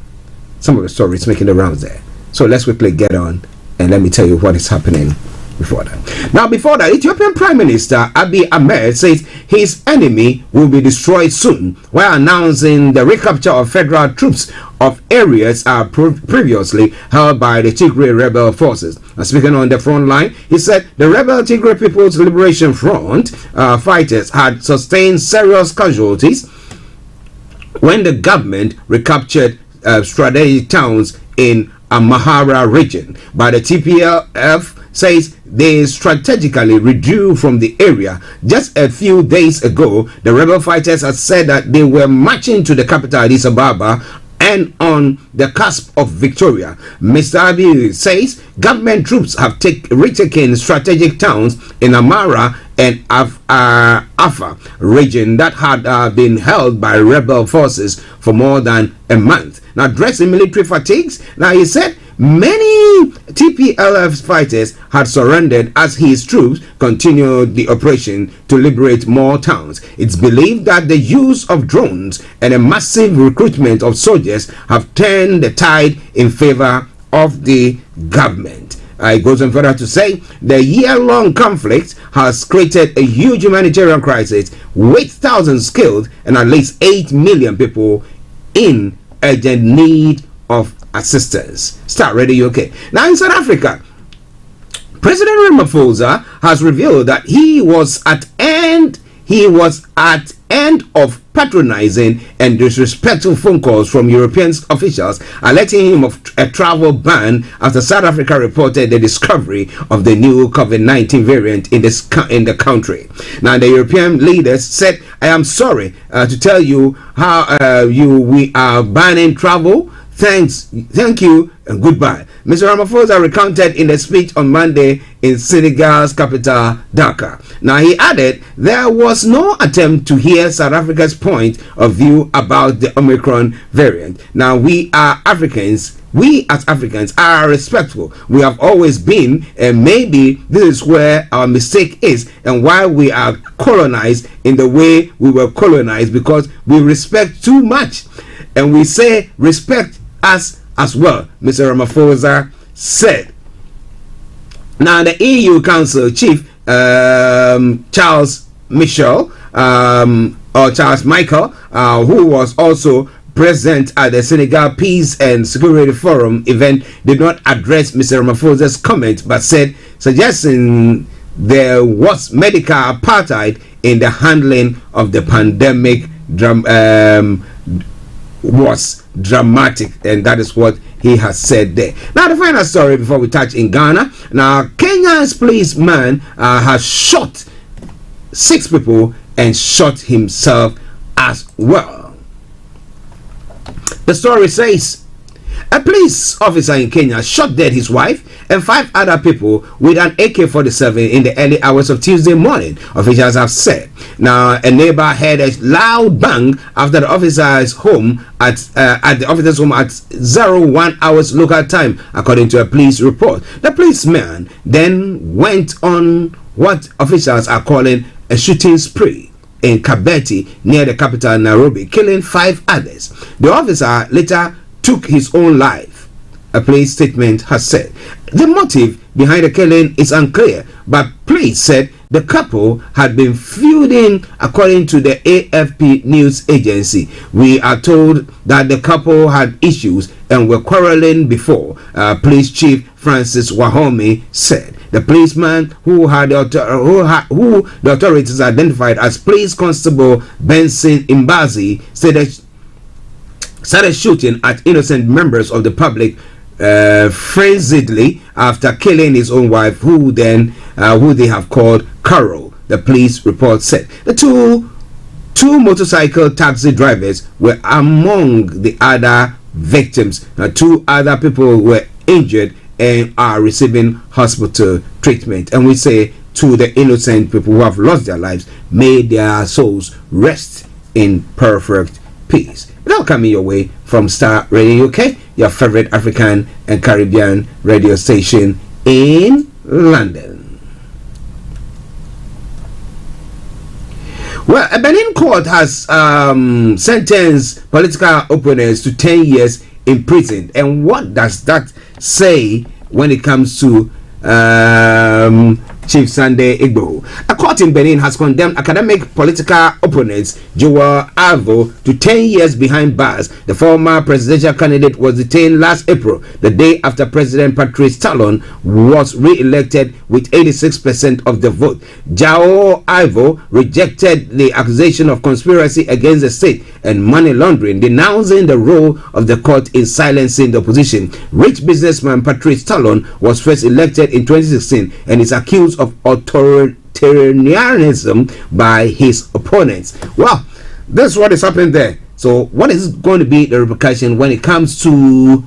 Some of the stories making the rounds there. So let's quickly get on and let me tell you what is happening before that. Now, before that, Ethiopian Prime Minister Abiy Ahmed says his enemy will be destroyed soon, while announcing the recapture of federal troops of areas previously held by the Tigray rebel forces. Speaking on the front line, he said the rebel Tigray People's Liberation Front fighters had sustained serious casualties when the government recaptured strategic towns in Amhara region. But the TPLF says they strategically withdrew from the area. Just a few days ago, the rebel fighters had said that they were marching to the capital Addis Ababa and on the cusp of Victoria. Mr. Abiy says government troops have retaken strategic towns in Amhara and Afar region that had been held by rebel forces for more than a month. Now, addressing military fatigues, now he said many TPLF fighters had surrendered as his troops continued the operation to liberate more towns. It's believed that the use of drones and a massive recruitment of soldiers have turned the tide in favor of the government. It goes on further to say the year-long conflict has created a huge humanitarian crisis with thousands killed and at least 8 million people in urgent need of assistance. Starr Radio UK. Now in South Africa, President Ramaphosa has revealed that he was at end of patronizing and disrespectful phone calls from European officials alerting him of a travel ban after South Africa reported the discovery of the new COVID-19 variant in the country. Now the European leaders said, I am sorry to tell you how we are banning travel. Thank you, and goodbye. Mr. Ramaphosa recounted in a speech on Monday in Senegal's capital, Dakar. Now, he added there was no attempt to hear South Africa's point of view about the Omicron variant. Now, we are Africans. we as Africans are respectful. We have always been, and maybe this is where our mistake is and why we are colonized in the way we were colonized, because we respect too much. And we say respect us as well, Mr. Ramaphosa said. Now, the EU Council Chief Charles Michel or Charles Michael, who was also present at the Senegal Peace and Security Forum event, did not address Mr. Ramaphosa's comment, but said, suggesting there was medical apartheid in the handling of the pandemic was dramatic, and that is what he has said there. Now, the final story before we touch in Ghana. Now, Kenya's policeman has shot 6 people and shot himself as well. The story says a police officer in Kenya shot dead his wife and 5 other people with an AK-47 in the early hours of Tuesday morning, officials have said. Now, a neighbor heard a loud bang after the officer's home at the officer's home at 01 hours local time, according to a police report. The policeman then went on what officials are calling a shooting spree in Kabeti near the capital Nairobi, killing 5 others. The officer later took his own life, a police statement has said. The motive behind the killing is unclear, but police said the couple had been feuding, according to the AFP news agency. We are told that the couple had issues and were quarreling before, Police Chief Francis Wahome said. The policeman who the authorities identified as Police Constable Benson Imbazi started shooting at innocent members of the public frenziedly after killing his own wife, who they have called Carol, the police report said. The two motorcycle taxi drivers were among the other victims. 2 other people were injured and are receiving hospital treatment. And we say to the innocent people who have lost their lives, may their souls rest in perfect peace. It'll coming your way from Starr Radio UK, your favorite African and Caribbean radio station in London. Well, a Benin court has sentenced political opponents to 10 years in prison. And what does that say when it comes to Chief Sunday Igboho? A court in Benin has condemned academic political opponents Joel Avo to 10 years behind bars. The former presidential candidate was detained last April, the day after President Patrice Talon was re-elected with 86% of the vote. Joel Avo rejected the accusation of conspiracy against the state and money laundering, denouncing the role of the court in silencing the opposition. Rich businessman Patrice Talon was first elected in 2016 and is accused of authoritarianism by his opponents. Well, this is what is happening there. So what is going to be the repercussion when it comes to,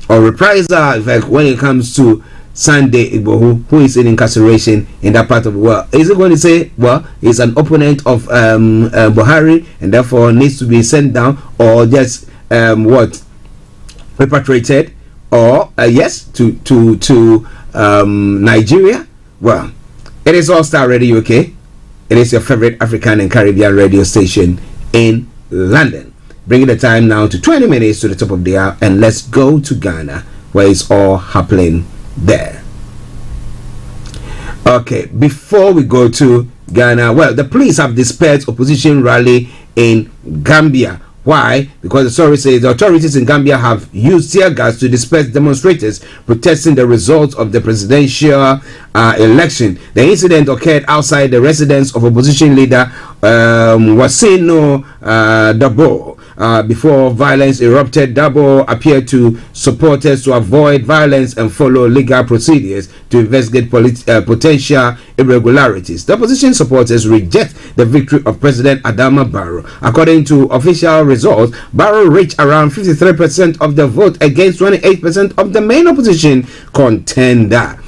or reprisal effect when it comes to Sunday Igboho, who is in incarceration in that part of the world? Is it going to say, well, he's an opponent of Buhari and therefore needs to be sent down, or just repatriated, or yes, to Nigeria? Well, it is All Starr Radio UK. It is your favorite African and Caribbean radio station in London. Bringing the time now to 20 minutes to the top of the hour, and let's go to Ghana, where it's all happening there. Okay, before we go to Ghana, well, the police have dispersed opposition rally in Gambia. Why? Because the story says the authorities in Gambia have used tear gas to disperse demonstrators protesting the results of the presidential election. The incident occurred outside the residence of opposition leader Wasino Dabo. Before violence erupted, Dabo appeared to supporters to avoid violence and follow legal procedures to investigate potential irregularities. The opposition supporters reject the victory of President Adama Barrow. According to official results, Barrow reached around 53% of the vote against 28% of the main opposition contender.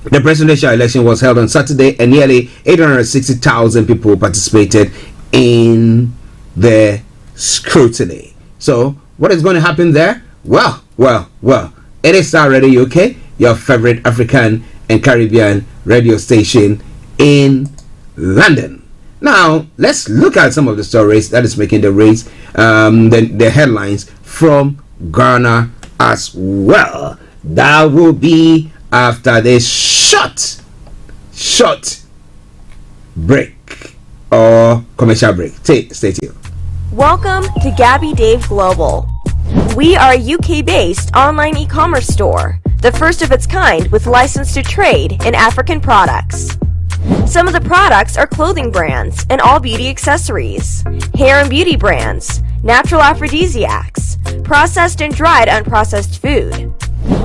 The presidential election was held on Saturday, and nearly 860,000 people participated in the scrutiny. So, what is going to happen there? Well, It is Starr Radio UK, your favorite African and Caribbean radio station in London. Now, let's look at some of the stories that is making the race, the headlines from Ghana as well. That will be after this short break or commercial break. Stay tuned. Welcome to Gabby Dave Global. We are a UK-based online e-commerce store, the first of its kind with license to trade in African products. Some of the products are clothing brands and all beauty accessories, hair and beauty brands, natural aphrodisiacs, processed and dried unprocessed food.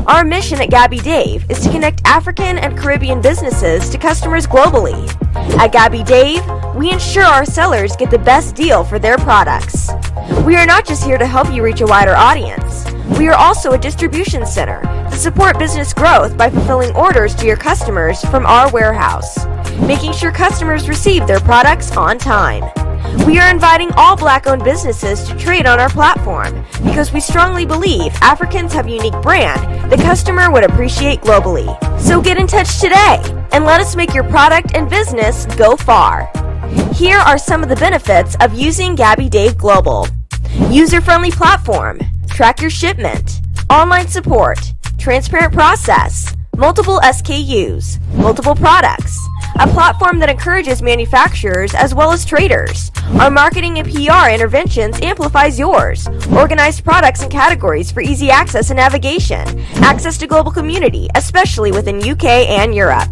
Our mission at Gabby Dave is to connect African and Caribbean businesses to customers globally. At Gabby Dave, we ensure our sellers get the best deal for their products. We are not just here to help you reach a wider audience. We are also a distribution center to support business growth by fulfilling orders to your customers from our warehouse, making sure customers receive their products on time. We are inviting all Black-owned businesses to trade on our platform because we strongly believe Africans have a unique brand the customer would appreciate globally. So get in touch today and let us make your product and business go far. Here are some of the benefits of using Gabby Dave Global. User-friendly platform, track your shipment, online support, transparent process, multiple SKUs, multiple products, a platform that encourages manufacturers as well as traders. Our marketing and PR interventions amplifies yours. Organized products and categories for easy access and navigation. Access to global community, especially within UK and Europe.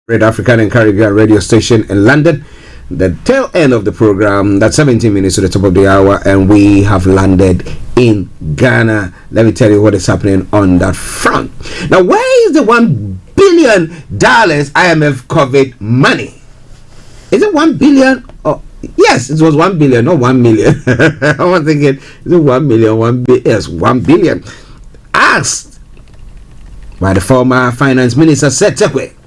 Red African and Caribbean radio station in London. The tail end of the program, that's 17 minutes to the top of the hour, and we have landed in Ghana. Let me tell you what is happening on that front. Now, where is the $1 billion IMF COVID money? Is it 1 billion? Oh, yes, it was 1 billion, not 1 million. I was thinking, is it 1 million? 1 billion? Yes, 1 billion. Asked by the former finance minister, Setekwe.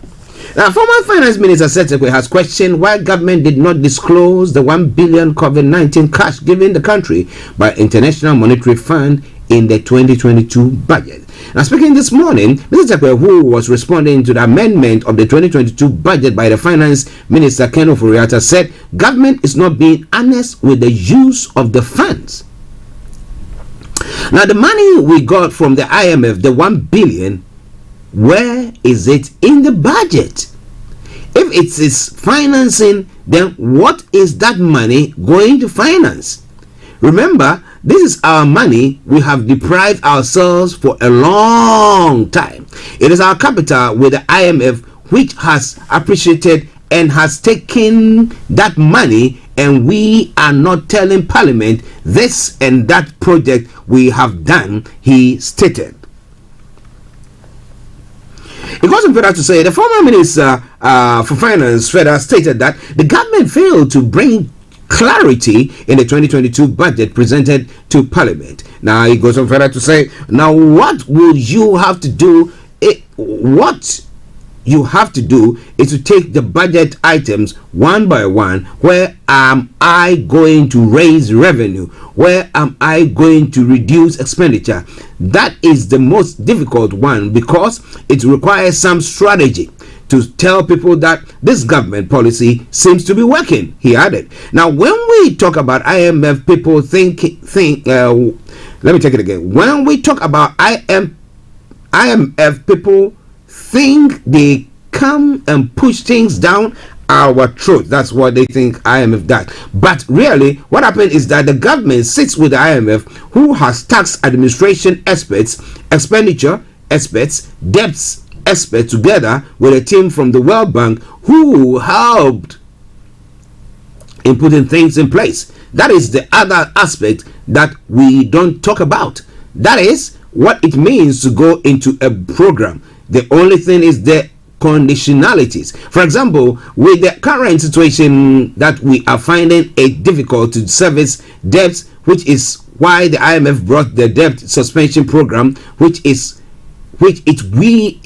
Now, former finance minister Setekwe has questioned why government did not disclose the 1 billion COVID-19 cash given the country by International Monetary Fund in the 2022 budget. Now, speaking this morning, Mr. Setekwe, who was responding to the amendment of the 2022 budget by the finance minister Ken Oforiatta, said government is not being honest with the use of the funds. Now, the money we got from the IMF, the 1 billion, where is it in the budget? If it is financing, then what is that money going to finance? Remember, this is our money we have deprived ourselves for a long time. It is our capital with the IMF which has appreciated and has taken that money, and we are not telling Parliament this and that project we have done, he stated. It goes on further to say the former minister for finance further stated that the government failed to bring clarity in the 2022 budget presented to Parliament. Now he goes on further to say, now what will you have to do? What you have to do is to take the budget items one by one. Where am I going to raise revenue? Where am I going to reduce expenditure? That is the most difficult one because it requires some strategy to tell people that this government policy seems to be working, he added. Now, when we talk about IMF, people let me take it again. When we talk about IMF, people think they come and push things down our throat. That's what they think IMF does. But really, what happened is that the government sits with the IMF, who has tax administration experts, expenditure experts, debts experts, together with a team from the World Bank who helped in putting things in place. That is the other aspect that we don't talk about. That is what it means to go into a program. The only thing is the conditionalities. For example, with the current situation that we are finding it difficult to service debts, which is why the IMF brought the debt suspension program, which we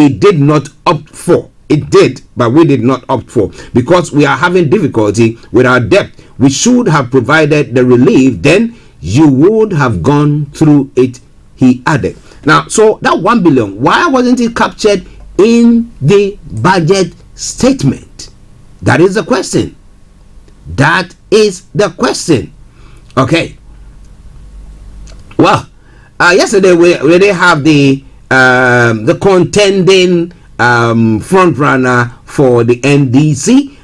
did not opt for. It did, but we did not opt for, because we are having difficulty with our debt. We should have provided the relief, then you would have gone through it, he added. Now, so that 1 billion, why wasn't it captured in the budget statement? That is the question. That is the question. Okay. Well, yesterday we did have the contending front runner for the NDC,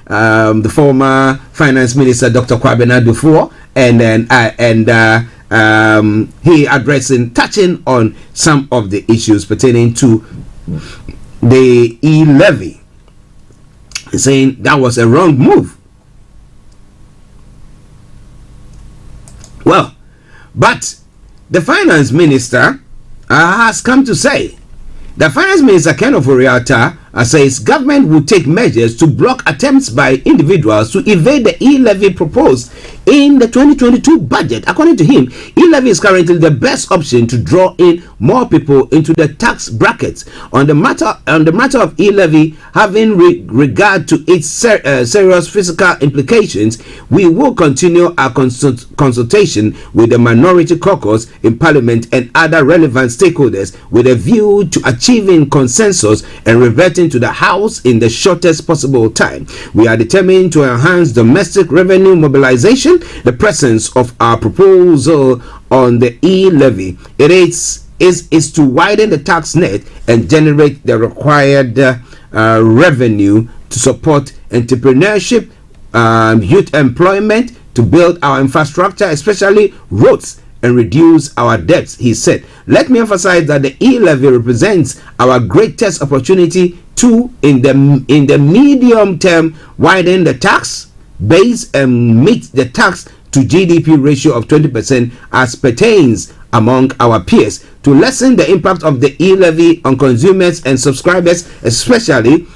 the former finance minister Dr. Kwabena Dufour, and then he touching on some of the issues pertaining to the e-levy, saying that was a wrong move. Well, but the finance minister has come to say, the finance minister Ken Ofori-Atta says government will take measures to block attempts by individuals to evade the e-levy proposed in the 2022 budget. According to him, e-levy is currently the best option to draw in more people into the tax brackets. On the matter of e-levy, having regard to its serious fiscal implications, we will continue our consultation with the minority caucus in Parliament and other relevant stakeholders with a view to achieving consensus and reverting to the House in the shortest possible time. We are determined to enhance domestic revenue mobilization. The presence of our proposal on the e-levy is to widen the tax net and generate the required revenue to support entrepreneurship, youth employment, to build our infrastructure, especially roads, and reduce our debts, he said. Let me emphasize that the e-levy represents our greatest opportunity to, in the medium term, widen the tax base and meet the tax to GDP ratio of 20% as pertains among our peers. To lessen the impact of the e-levy on consumers and subscribers, especially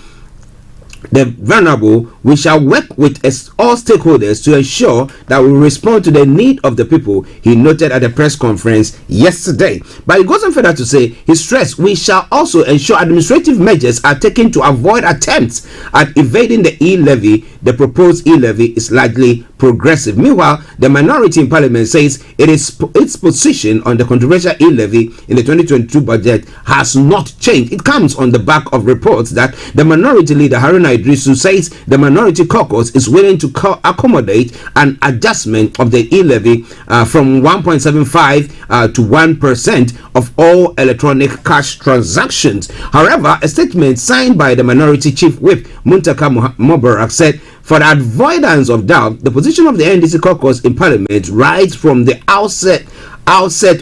the vulnerable, we shall work with all stakeholders to ensure that we respond to the need of the people, he noted at the press conference yesterday. But he goes on further to say, he stressed, we shall also ensure administrative measures are taken to avoid attempts at evading the e-levy. The proposed e-levy is largely progressive. Meanwhile, the minority in Parliament says its position on the controversial e-levy in the 2022 budget has not changed. It comes on the back of reports that the minority leader Haruna Idrisu says the minority caucus is willing to accommodate an adjustment of the e-levy from 1.75 to 1% of all electronic cash transactions. However, a statement signed by the minority chief whip Muntaka Mubarak said, for the avoidance of doubt, the position of the NDC caucus in Parliament right from the outset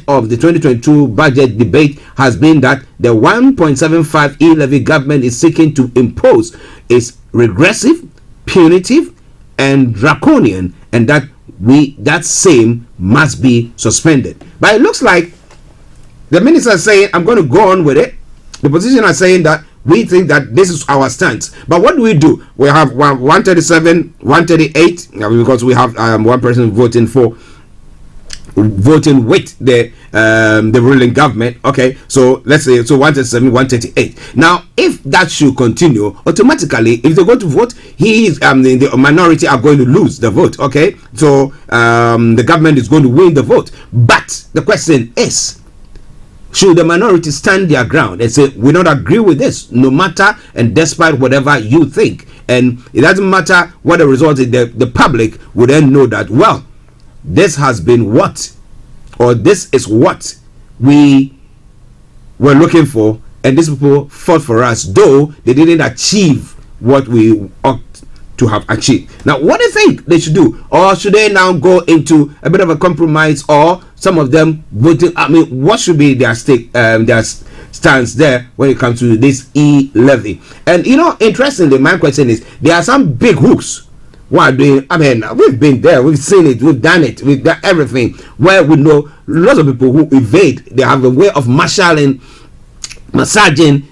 of the 2022 budget debate has been that the 1.75 e-levy government is seeking to impose is regressive, punitive, and draconian, and that same must be suspended. But it looks like the minister is saying, I'm going to go on with it. The opposition are saying that we think that this is our stance. But what do? We have 137, 138, because we have one person voting with the ruling government. Okay, so let's say 137, 138. Now, if that should continue, automatically, if they go to vote, the minority are going to lose the vote. Okay, so the government is going to win the vote. But the question is, should the minority stand their ground and say, we don't agree with this, no matter and despite whatever you think? And it doesn't matter what the result is, the public would then know that, well, this has been what, or this is what we were looking for, and these people fought for us, though they didn't achieve what we ought to have achieved. Now, what do you think they should do? Or should they now go into a bit of a compromise, or some of them voting? I mean, what should be their stance there when it comes to this e-levy? And interestingly, my question is, there are some big hooks. What doing? I mean, we've been there, we've seen it, we've done it, we've done everything. Where we know lots of people who evade, they have a way of massaging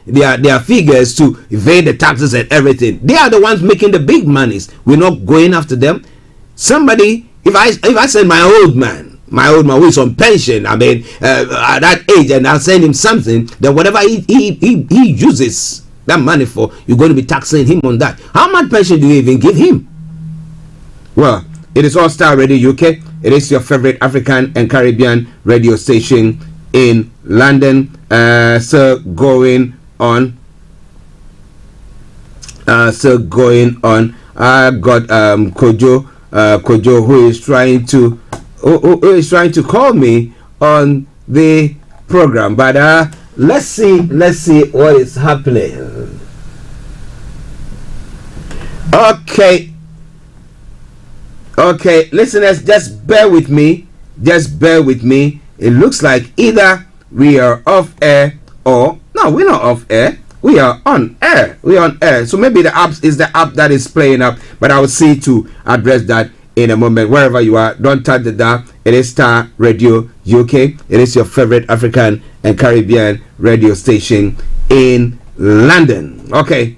their figures to evade the taxes and everything. They are the ones making the big monies. We're not going after them. Somebody, if I send my old man who is on pension, at that age, and I'll send him something, then whatever he uses that money for, you're going to be taxing him on that. How much pension do you even give him? Well, it is All Star Radio UK. It is your favorite African and Caribbean radio station in London. Still going on. I got Kojo who is trying to call me on the program, but let's see what is happening. Okay, listeners, just bear with me. It looks like either we are off air or no, we're not off air. We are on air. So maybe the app is the app that is playing up, but I will see to address that in a moment. Wherever you are, don't touch the dial. It is Star Radio UK. It is your favorite African and Caribbean radio station in London. Okay,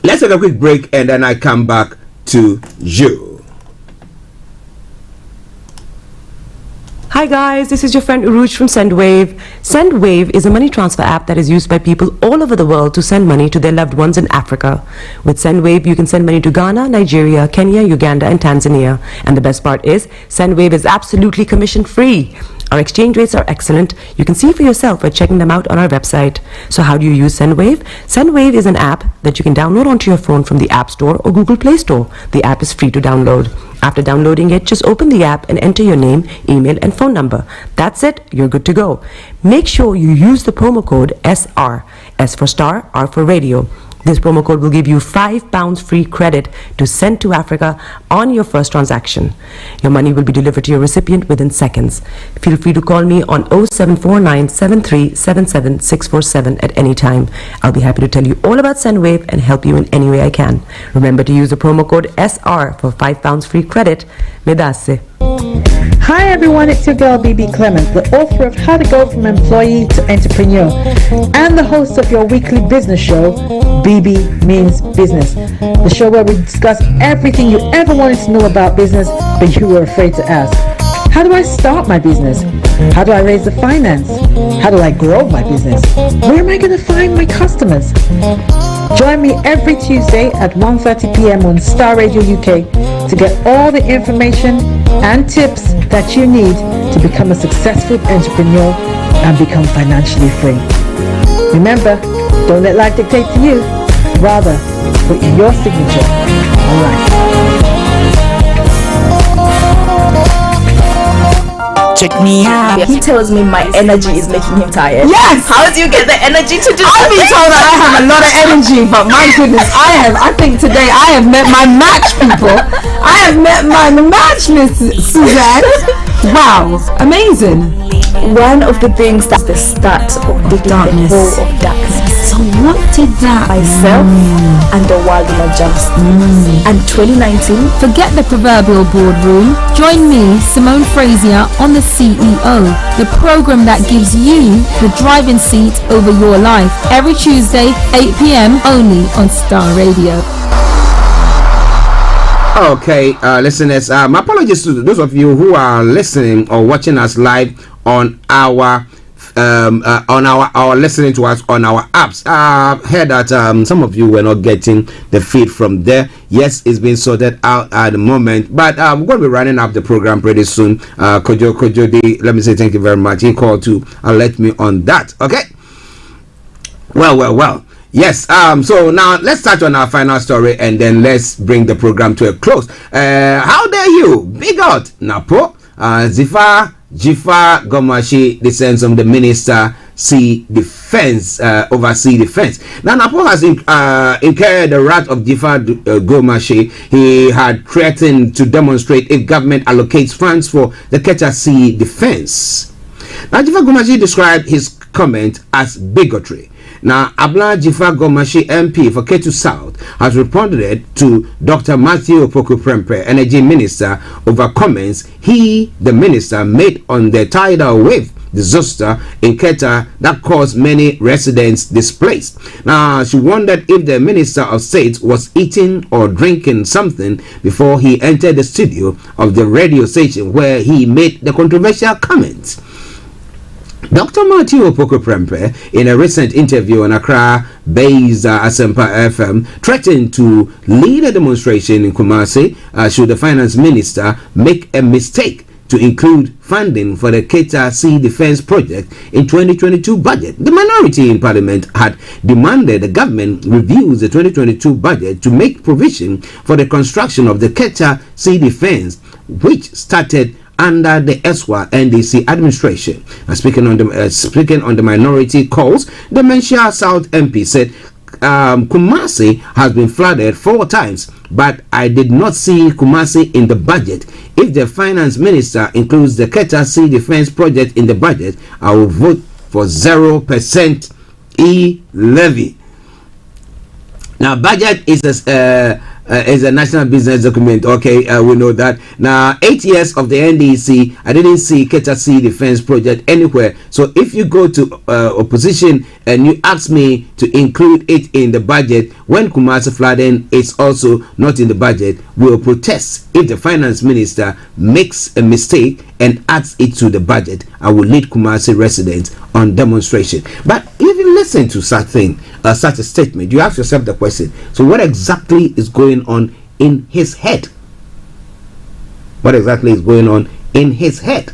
let's take a quick break and then I come back to you. Hi guys, this is your friend Uruj from SendWave. SendWave is a money transfer app that is used by people all over the world to send money to their loved ones in Africa. With SendWave, you can send money to Ghana, Nigeria, Kenya, Uganda, and Tanzania. And the best part is, SendWave is absolutely commission free. Our exchange rates are excellent. You can see for yourself by checking them out on our website. So how do you use SendWave? SendWave is an app that you can download onto your phone from the App Store or Google Play Store. The app is free to download. After downloading it, just open the app and enter your name, email, and phone number. That's it, you're good to go. Make sure you use the promo code SR, S for Star, R for Radio. This promo code will give you £5 free credit to send to Africa on your first transaction. Your money will be delivered to your recipient within seconds. Feel free to call me on 0749 7377 647 at any time. I'll be happy to tell you all about SendWave and help you in any way I can. Remember to use the promo code SR for £5 free credit. Medasse. Hi everyone, it's your girl BB Clement, the author of How to Go from Employee to Entrepreneur and the host of your weekly business show, BB Means Business, the show where we discuss everything you ever wanted to know about business but you were afraid to ask. How do I start my business? How do I raise the finance? How do I grow my business? Where am I going to find my customers? Join me every Tuesday at 1:30 p.m. on Star Radio UK to get all the information and tips that you need to become a successful entrepreneur and become financially free. Remember, don't let life dictate to you. Rather, put your signature on life. Check me out. He tells me my energy is making him tired. Yes! How do you get the energy to do I've been told that I have a lot of energy, but my goodness, I think today I have met my match, people. I have met my match, Miss Suzanne. Wow, amazing. One of the things that's the start of the darkness. Of darkness. So what did that myself and the world will adjust. And 2019. Forget the proverbial boardroom. Join me, Simone Frazier, on the CEO, the program that gives you the driving seat over your life. Every Tuesday, 8 p.m. only on Star Radio. Okay, listeners, my apologies to those of you who are listening or watching us live on our listening to us on our apps. I heard that some of you were not getting the feed from there. Yes, it's been sorted out at the moment, but we're going to be running up the program pretty soon. Kojo D, let me say thank you very much. He called to alert me on that. Okay. Well. Yes, so now let's start on our final story and then let's bring the program to a close. How dare you? Big out, Napo, Jifa Gomashi descends from the Minister oversee defense. Now Napo has incurred the wrath of Jifa Gomashi. He had threatened to demonstrate if government allocates funds for the Keta Sea defense. Now Jifa Gomashi described his comment as bigotry. Now, Abla Jifa Gomashi MP for Ketu South has responded to Dr. Matthew Opoku-Prempeh, Energy Minister, over comments the minister, made on the tidal wave disaster in Keta that caused many residents displaced. Now, she wondered if the Minister of State was eating or drinking something before he entered the studio of the radio station where he made the controversial comments. Dr. Matthew Opoku-Prempeh, in a recent interview on Accra-based Asempa FM, threatened to lead a demonstration in Kumasi should the finance minister make a mistake to include funding for the Keta Sea Defence Project in 2022 budget. The minority in Parliament had demanded the government reviews the 2022 budget to make provision for the construction of the Keta Sea Defence, which started under the ESWA NDC administration. Speaking on the minority calls, the Menchia South MP said Kumasi has been flooded 4 times, but I did not see Kumasi in the budget. If the finance minister includes the Keta Sea Defence Project in the budget, I will vote for 0% e-levy. Now, budget is a national business document. Okay, we know that. Now, 8 years of the NDC, I didn't see Keta Sea Defence Project anywhere. So if you go to opposition and you ask me to include it in the budget when Kumasi flooding is also not in the budget, we will protest. If the finance minister makes a mistake and adds it to the budget, I will lead Kumasi residents on demonstration. But if you listen to such a statement, you ask yourself the question, so what exactly is going on in his head? What exactly is going on in his head?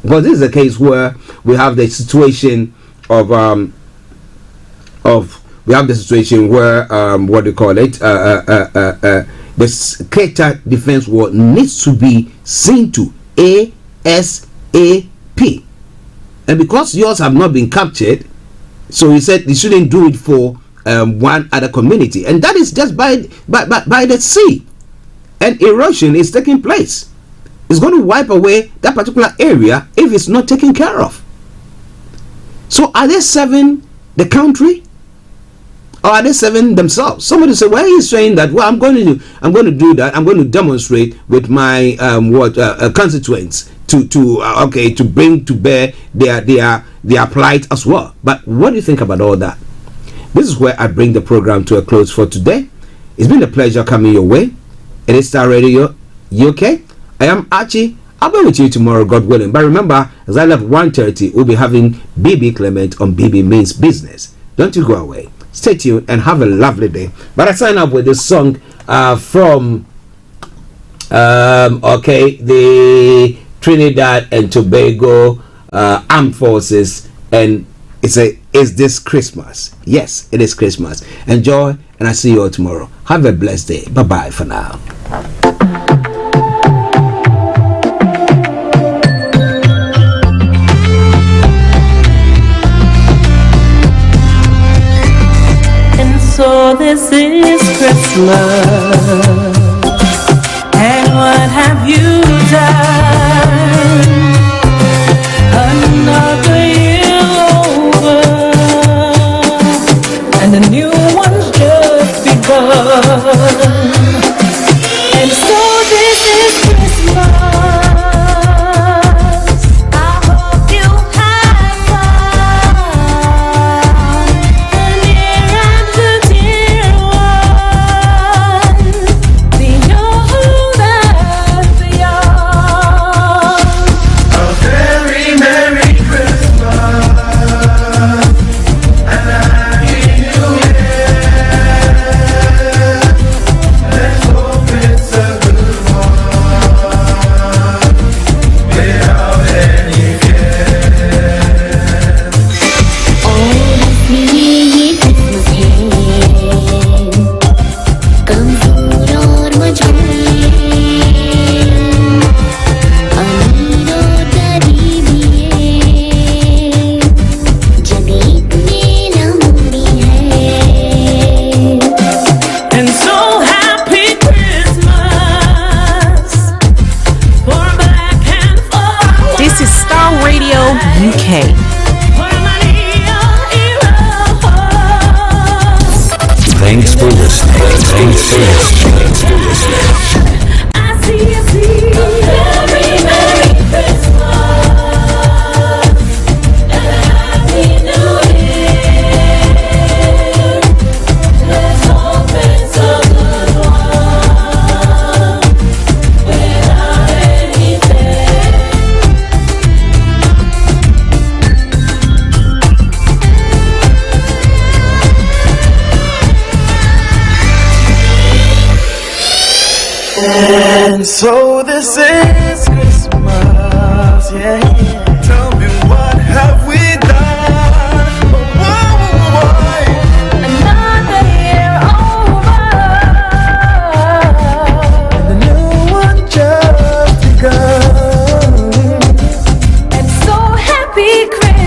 Because this is a case where we have the situation of what do you call it? The Keta Defense War needs to be seen to ASAP. And because yours have not been captured, so he said they shouldn't do it for one other community, and that is just by the sea, and erosion is taking place. It's going to wipe away that particular area if it's not taken care of. So are they serving the country, or are they serving themselves? Somebody say, why are you saying that? Well, I'm going to do that. I'm going to demonstrate with my constituents to bring to bear their plight as well. But what do you think about all that? This is where I bring the program to a close for today. It's been a pleasure coming your way. It is Starr Radio UK. I am Archie. I'll be with you tomorrow, God willing. But remember, as I left 1:30, we'll be having BB Clement on BB Means Business. Don't you go away. Stay tuned and have a lovely day. But I sign up with this song from the Trinidad and Tobago Armed Forces, and is this Christmas? Yes, it is Christmas. Enjoy, and I see you all tomorrow. Have a blessed day. Bye bye for now. And so this is Christmas, and what have you done? Another year over, and a new one's just begun. And so this is Christmas. I hope you have fun, the near and the dear one, the old and the young. So this is Christmas, yeah.